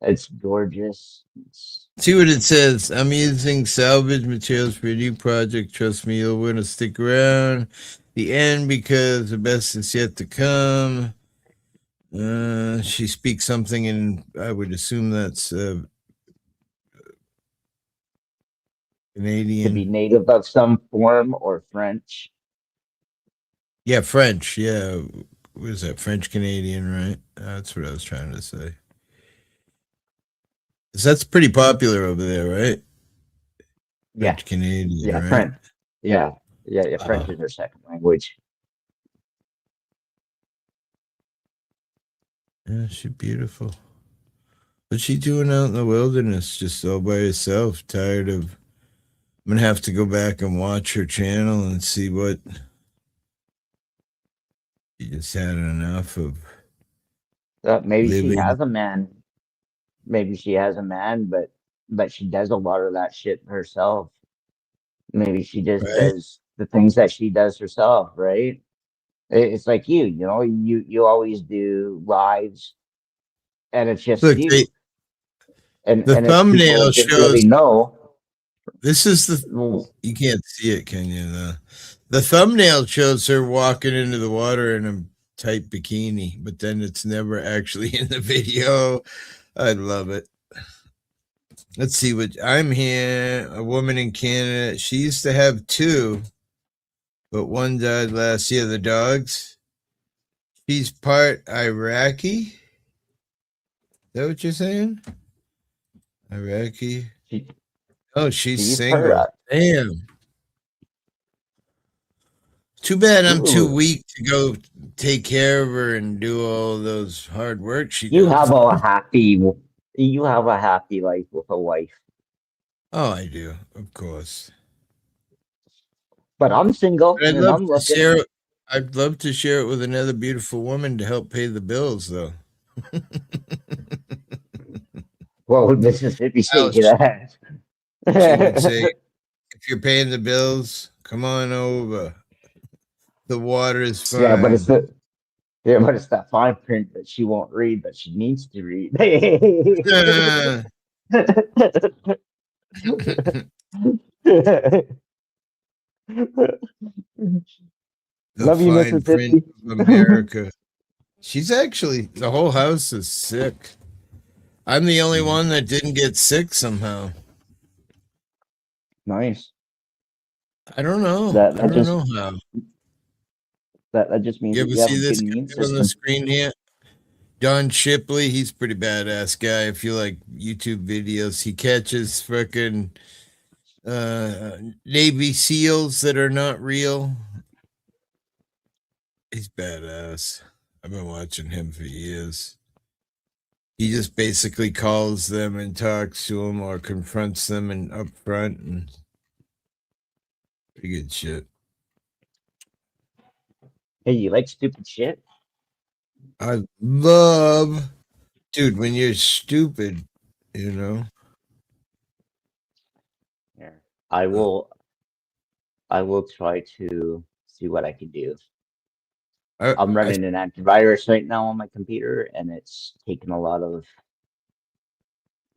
It's gorgeous. see what it says. I'm using salvage materials for a new project. Trust me, you'll want to stick around the end because the best is yet to come. She speaks something in, I would assume that's Canadian. Could be native of some form or French. Yeah, French. Yeah. What is that? French Canadian, right? That's what I was trying to say. That's pretty popular over there, right? French Canadian. Yeah, right? French. Yeah. French is their second language. Yeah, she's beautiful. What's she doing out in the wilderness just all by herself? Tired of. I'm going to have to go back and watch her channel and see what. She just had enough of. Maybe living. she has a man. Maybe she has a man, but she does a lot of that shit herself. Maybe she just does the things that she does herself, right? It's like you know, you always do lives, and it's just you. And the thumbnail shows. Really know. This is the. You can't see it, can you? The thumbnail shows her walking into the water in a tight bikini, but then it's never actually in the video. I love it. Let's see what I'm here. A woman in Canada. She used to have two, but one died last year. The dogs. She's part Iraqi. Is that what you're saying? Iraqi. Oh, she's single. Damn. Too bad I'm too weak to go take care of her and do all those hard work she does. You have a happy life with a wife. Oh, I do, of course. But I'm single. But I'd love to share it with another beautiful woman to help pay the bills, though. What would Mississippi say to that? She would say, if you're paying the bills, come on over. The water is fine. Yeah, but it's that fine print that she won't read, but she needs to read. The Love you, fine print Mississippi. of America. She's actually, the whole house is sick. I'm the only one that didn't get sick somehow. Nice. I don't know. That I don't just know how. that just means You that ever you have see a this good immune guy on the system. screen here? Don Shipley, he's a pretty badass guy. If you like YouTube videos, he catches freaking Navy SEALs that are not real. He's badass. I've been watching him for years. He just basically calls them and talks to them or confronts them and up front, and pretty good shit. Hey, you like stupid shit? I love, dude, when you're stupid, you know. Yeah. I will try to see what I can do. I'm running an antivirus right now on my computer, and it's taking a lot of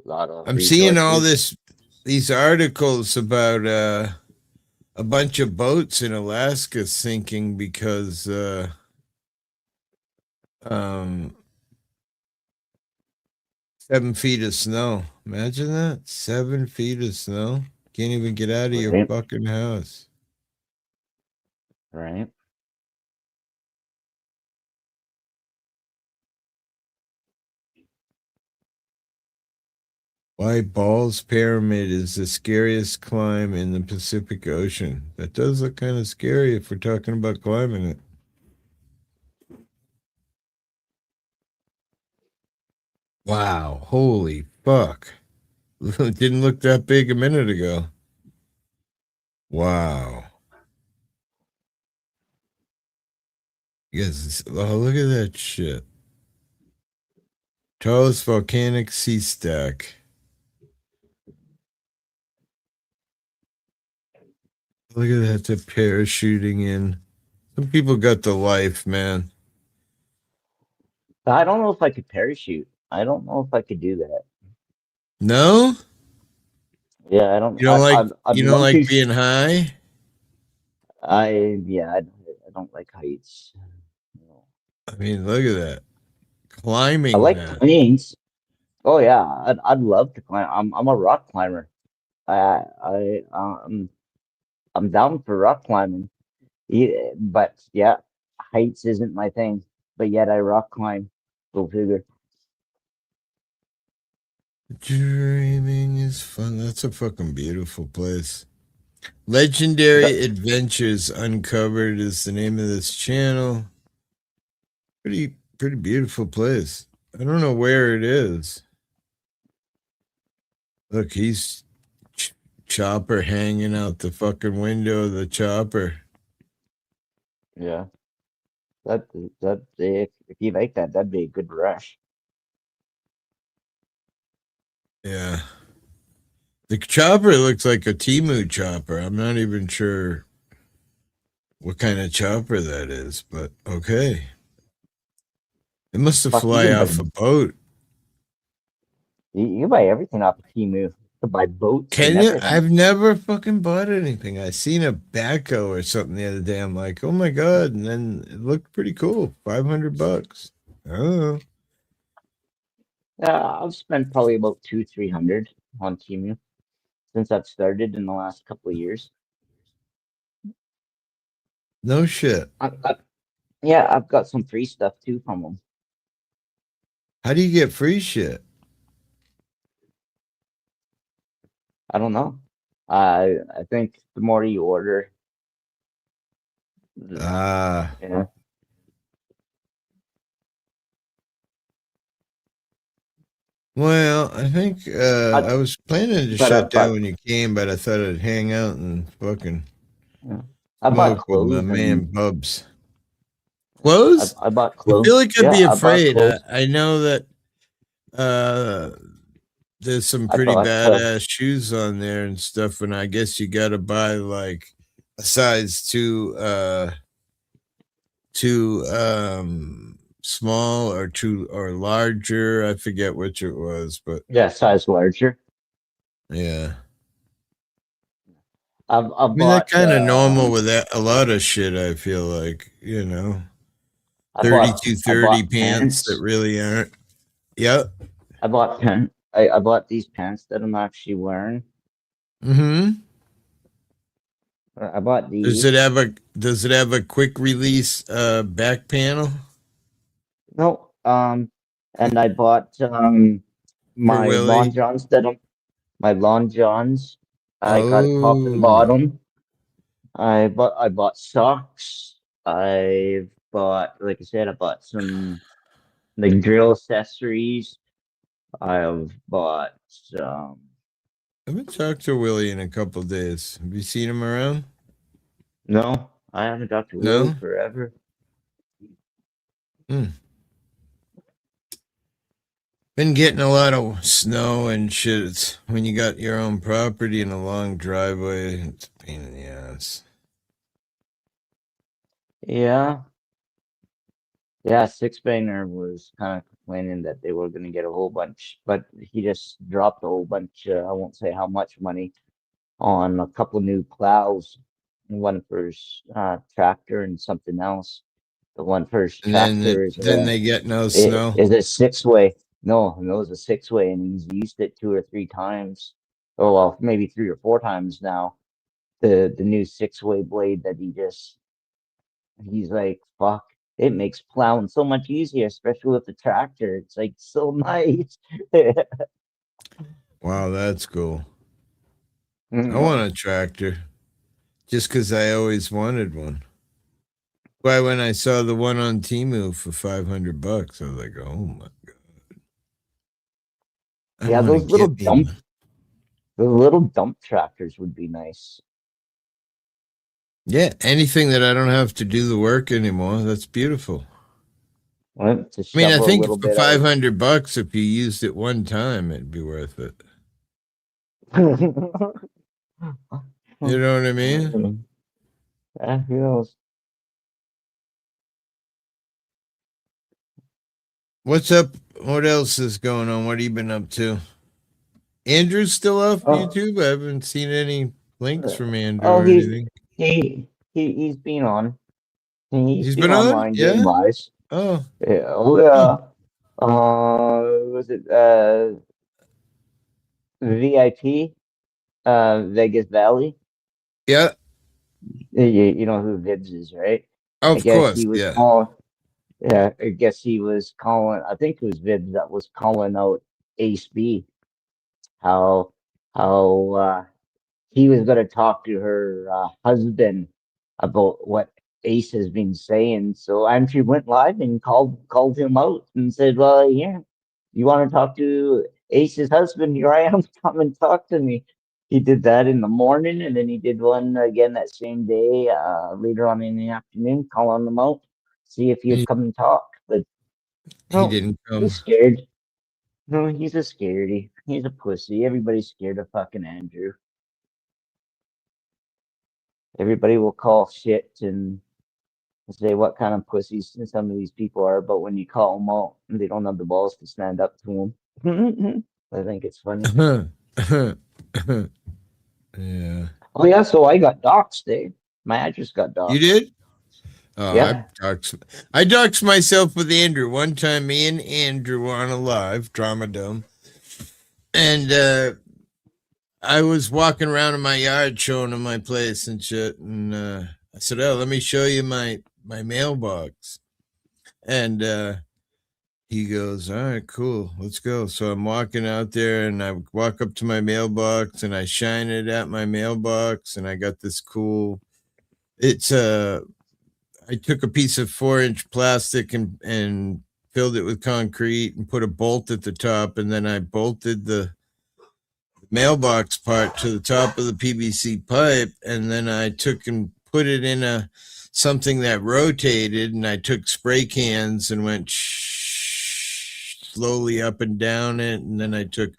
I'm resources. seeing all these articles about a bunch of boats in Alaska sinking because 7 feet of snow. Imagine that. 7 feet of snow. Can't even get out of your fucking house. Right. Why Ball's Pyramid is the scariest climb in the Pacific Ocean. That does look kind of scary if we're talking about climbing it. Wow. Holy fuck. It didn't look that big a minute ago. Wow. Yes. Oh, look at that shit. Tallest volcanic sea stack. Look at that, they're parachuting in. Some people got the life, man. I don't know if I could parachute. I don't know if I could do that. No? Yeah, I don't. You don't like I'd you don't love to. like being high? I don't like heights. I mean, look at that. Climbing I like that. planes. Oh yeah, I'd love to climb. I'm a rock climber. I'm down for rock climbing. Yeah, but yeah, heights isn't my thing. But yet I rock climb. Go figure. Dreaming is fun. That's a fucking beautiful place. Legendary Adventures Uncovered is the name of this channel. Pretty beautiful place. I don't know where it is. Look, he's Chopper hanging out the fucking window of the chopper. Yeah. That if you like that, that'd be a good rush. Yeah. The chopper looks like a Temu chopper. I'm not even sure what kind of chopper that is, but okay. It must have fly off a boat. You buy everything off of Temu. To buy boats. Can you? I've never fucking bought anything. I seen a backhoe or something the other day. I'm like, oh my god! And then it looked pretty cool. $500. Oh. I've spent probably about 200-300 on Temu since I've started in the last couple of years. No shit. Yeah, I've got some free stuff too from them. How do you get free shit? I don't know. I think the more you order. Yeah. Well, I think I was planning to shut down when you came, but I thought I'd hang out and fucking smoke with my man Bubs. Clothes? I bought clothes. I feel like I'd be afraid. I know that there's some I pretty bought badass shoes on there and stuff, and I guess you got to buy like a size too small or too or larger. I forget which it was, but yeah, size larger. yeah. I I mean, that's bought kind of normal with that, a lot of shit, I feel like, you know, I 32-30 bought pants that pants. really aren't. Yep. I bought these pants that I'm actually wearing. Mm-hmm. I bought Does these. it have a quick release back panel? No, and I bought my Willie? long johns my long johns. I got a top and Oh. bottom. I bought socks. I bought, like I said, I bought some like drill accessories. I've bought some. I haven't talked to Willie in a couple days. Have you seen him around? No, I haven't talked to Willie No? forever. Been getting a lot of snow and shit. It's, when you got your own property and a long driveway, it's a pain in the ass. Yeah. Yeah, Six Banger was kind of complaining that they were going to get a whole bunch, but he just dropped a whole bunch, I won't say how much money, on a couple new plows. One for his tractor and something else. The one for his And then tractor then they get no snow. is a 6-way. No, it was a 6-way, and he's used it 2 or 3 times. Oh well, maybe 3 or 4 times now. The new 6-way blade that he's like, fuck, it makes plowing so much easier, especially with the tractor. It's like so nice. Wow, that's cool. I Mhm. want a tractor just because I always wanted one. Why, when I saw the one on Temu for $500, I was like, oh my god. Yeah, those little dump tractors would be nice. Yeah, anything that I don't have to do the work anymore. That's beautiful. Well, to I mean, I shovel a think little for bit out. $500, if you used it one time, it'd be worth it. You know what I mean? Yeah, who knows? What's up? What else is going on? What have you been up to? Andrew's still off YouTube? I haven't seen any links from Andrew Oh, or anything. he's been on. He's He's been been on? online Yeah? game wise. Oh. Yeah, oh yeah. Was it VIP? Vegas Valley? Yeah. You know who Vibbs is, right? I Of guess course, he was yeah. calling. Yeah, I guess he was calling. I think it was Vibbs that was calling out Ace B. How he was going to talk to her husband about what Ace has been saying. So Andrew went live and called him out and said, "Well, yeah, you want to talk to Ace's husband? Here I am. Come and talk to me." He did that in the morning, and then he did one again that same day, later on in the afternoon, calling him out, see if he'd come and talk. But He didn't come. he's scared. No, he's a scaredy. He's a pussy. Everybody's scared of fucking Andrew. Everybody will call shit and say what kind of pussies some of these people are, but when you call them out, they don't have the balls to stand up to them. I think it's funny. Yeah. Oh yeah, so I got doxxed, eh? My address got doxxed. You did? Oh, Yeah. I doxed myself with Andrew. One time me and Andrew were on a live Drama Dome. And I was walking around in my yard showing him my place and shit. And I said, oh, let me show you my mailbox. And he goes, all right, cool, let's go. So I'm walking out there and I walk up to my mailbox and I shine it at my mailbox. And I got this cool, I took a piece of 4-inch plastic and filled it with concrete and put a bolt at the top. And then I bolted the mailbox part to the top of the PVC pipe. And then I took and put it in something that rotated. And I took spray cans and went slowly up and down it. And then I took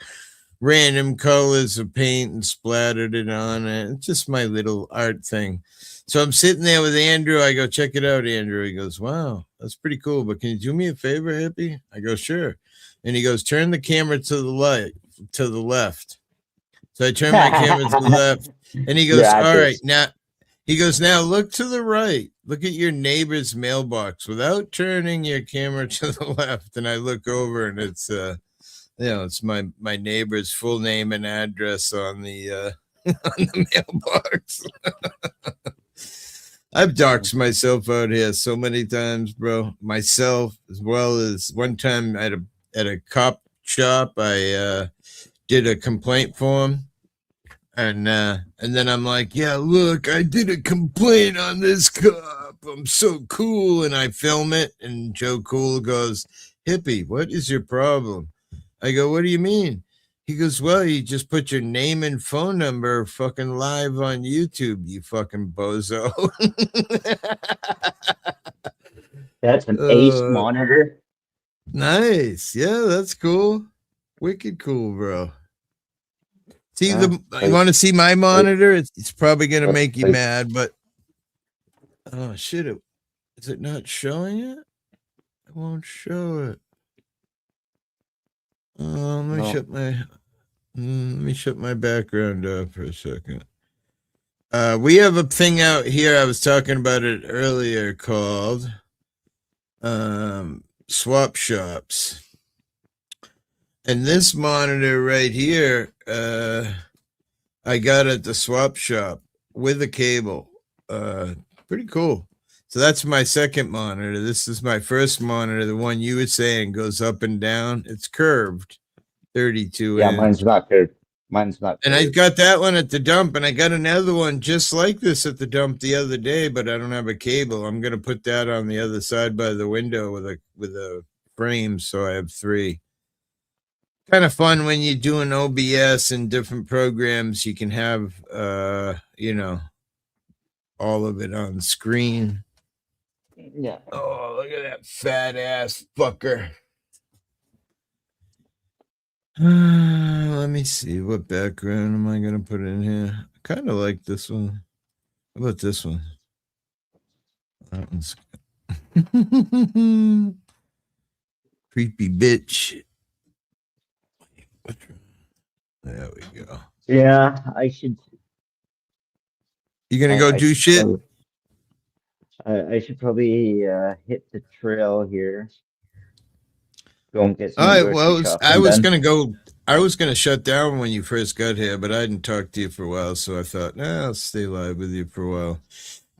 random colors of paint and splattered it on it. It's just my little art thing. So I'm sitting there with Andrew. I go, check it out, Andrew. He goes, wow, that's pretty cool. But can you do me a favor, Hippie? I go, sure. And he goes, turn the camera to the left. So I turn my camera to the left, and he goes, all right, now. He goes, now look to the right. Look at your neighbor's mailbox without turning your camera to the left. And I look over, and it's it's my neighbor's full name and address on the on the mailbox. I've doxed myself out here so many times, bro. Myself, as well as one time at a cop shop, I did a complaint form, and then I'm like, yeah, look, I did a complaint on this cop. I'm so cool, and I film it, and Joe Cool goes, Hippie, what is your problem? I go, what do you mean? He goes, well, you just put your name and phone number fucking live on YouTube, you fucking bozo. That's an Ace monitor. Nice. Yeah, that's cool. Wicked cool, bro. See, you want to see my monitor? It's probably going to make you mad, but oh, shit. Is it not showing it? It won't show it. Let me shut my background off for a second. We have a thing out here. I was talking about it earlier called swap shops. And this monitor right here, I got at the swap shop with a cable. Pretty cool. So that's my second monitor. This is my first monitor. The one you were saying goes up and down. It's curved, 32 Yeah, inch. mine's not curved. Mine's not curved. And I got that one at the dump, and I got another one just like this at the dump the other day, but I don't have a cable. I'm going to put that on the other side by the window with a frame, so I have three. Kind of fun when you're doing OBS and different programs. You can have, all of it on screen. Yeah. Oh, look at that fat ass fucker. Let me see. What background am I going to put in here? I kind of like this one. How about this one? That one's creepy bitch. There we go. Yeah, I should. You gonna go do shit? I should probably hit the trail here. Go and get some. All right. Well, I was gonna shut down when you first got here, but I didn't talk to you for a while, so I thought, I'll stay live with you for a while.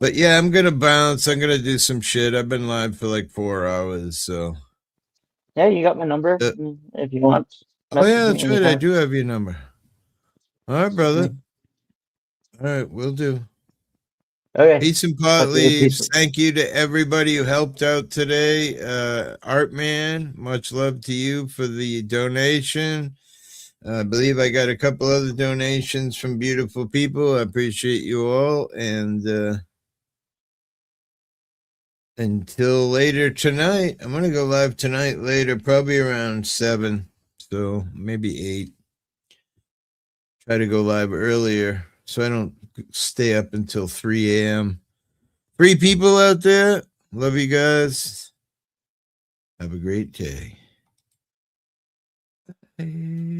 But yeah, I'm gonna bounce. I'm gonna do some shit. I've been live for like 4 hours, so. Yeah, you got my number if you want. Oh yeah, that's right. I do have your number. All right, brother. All right, we'll do. Okay. Peace and pot leaves. Thank you to everybody who helped out today. Artman, much love to you for the donation. I believe I got a couple other donations from beautiful people. I appreciate you all. And until later tonight, I'm going to go live tonight later, probably around 7. So maybe 8. Try to go live earlier so I don't stay up until 3 a.m. 3 people out there. Love you guys. Have a great day. Bye.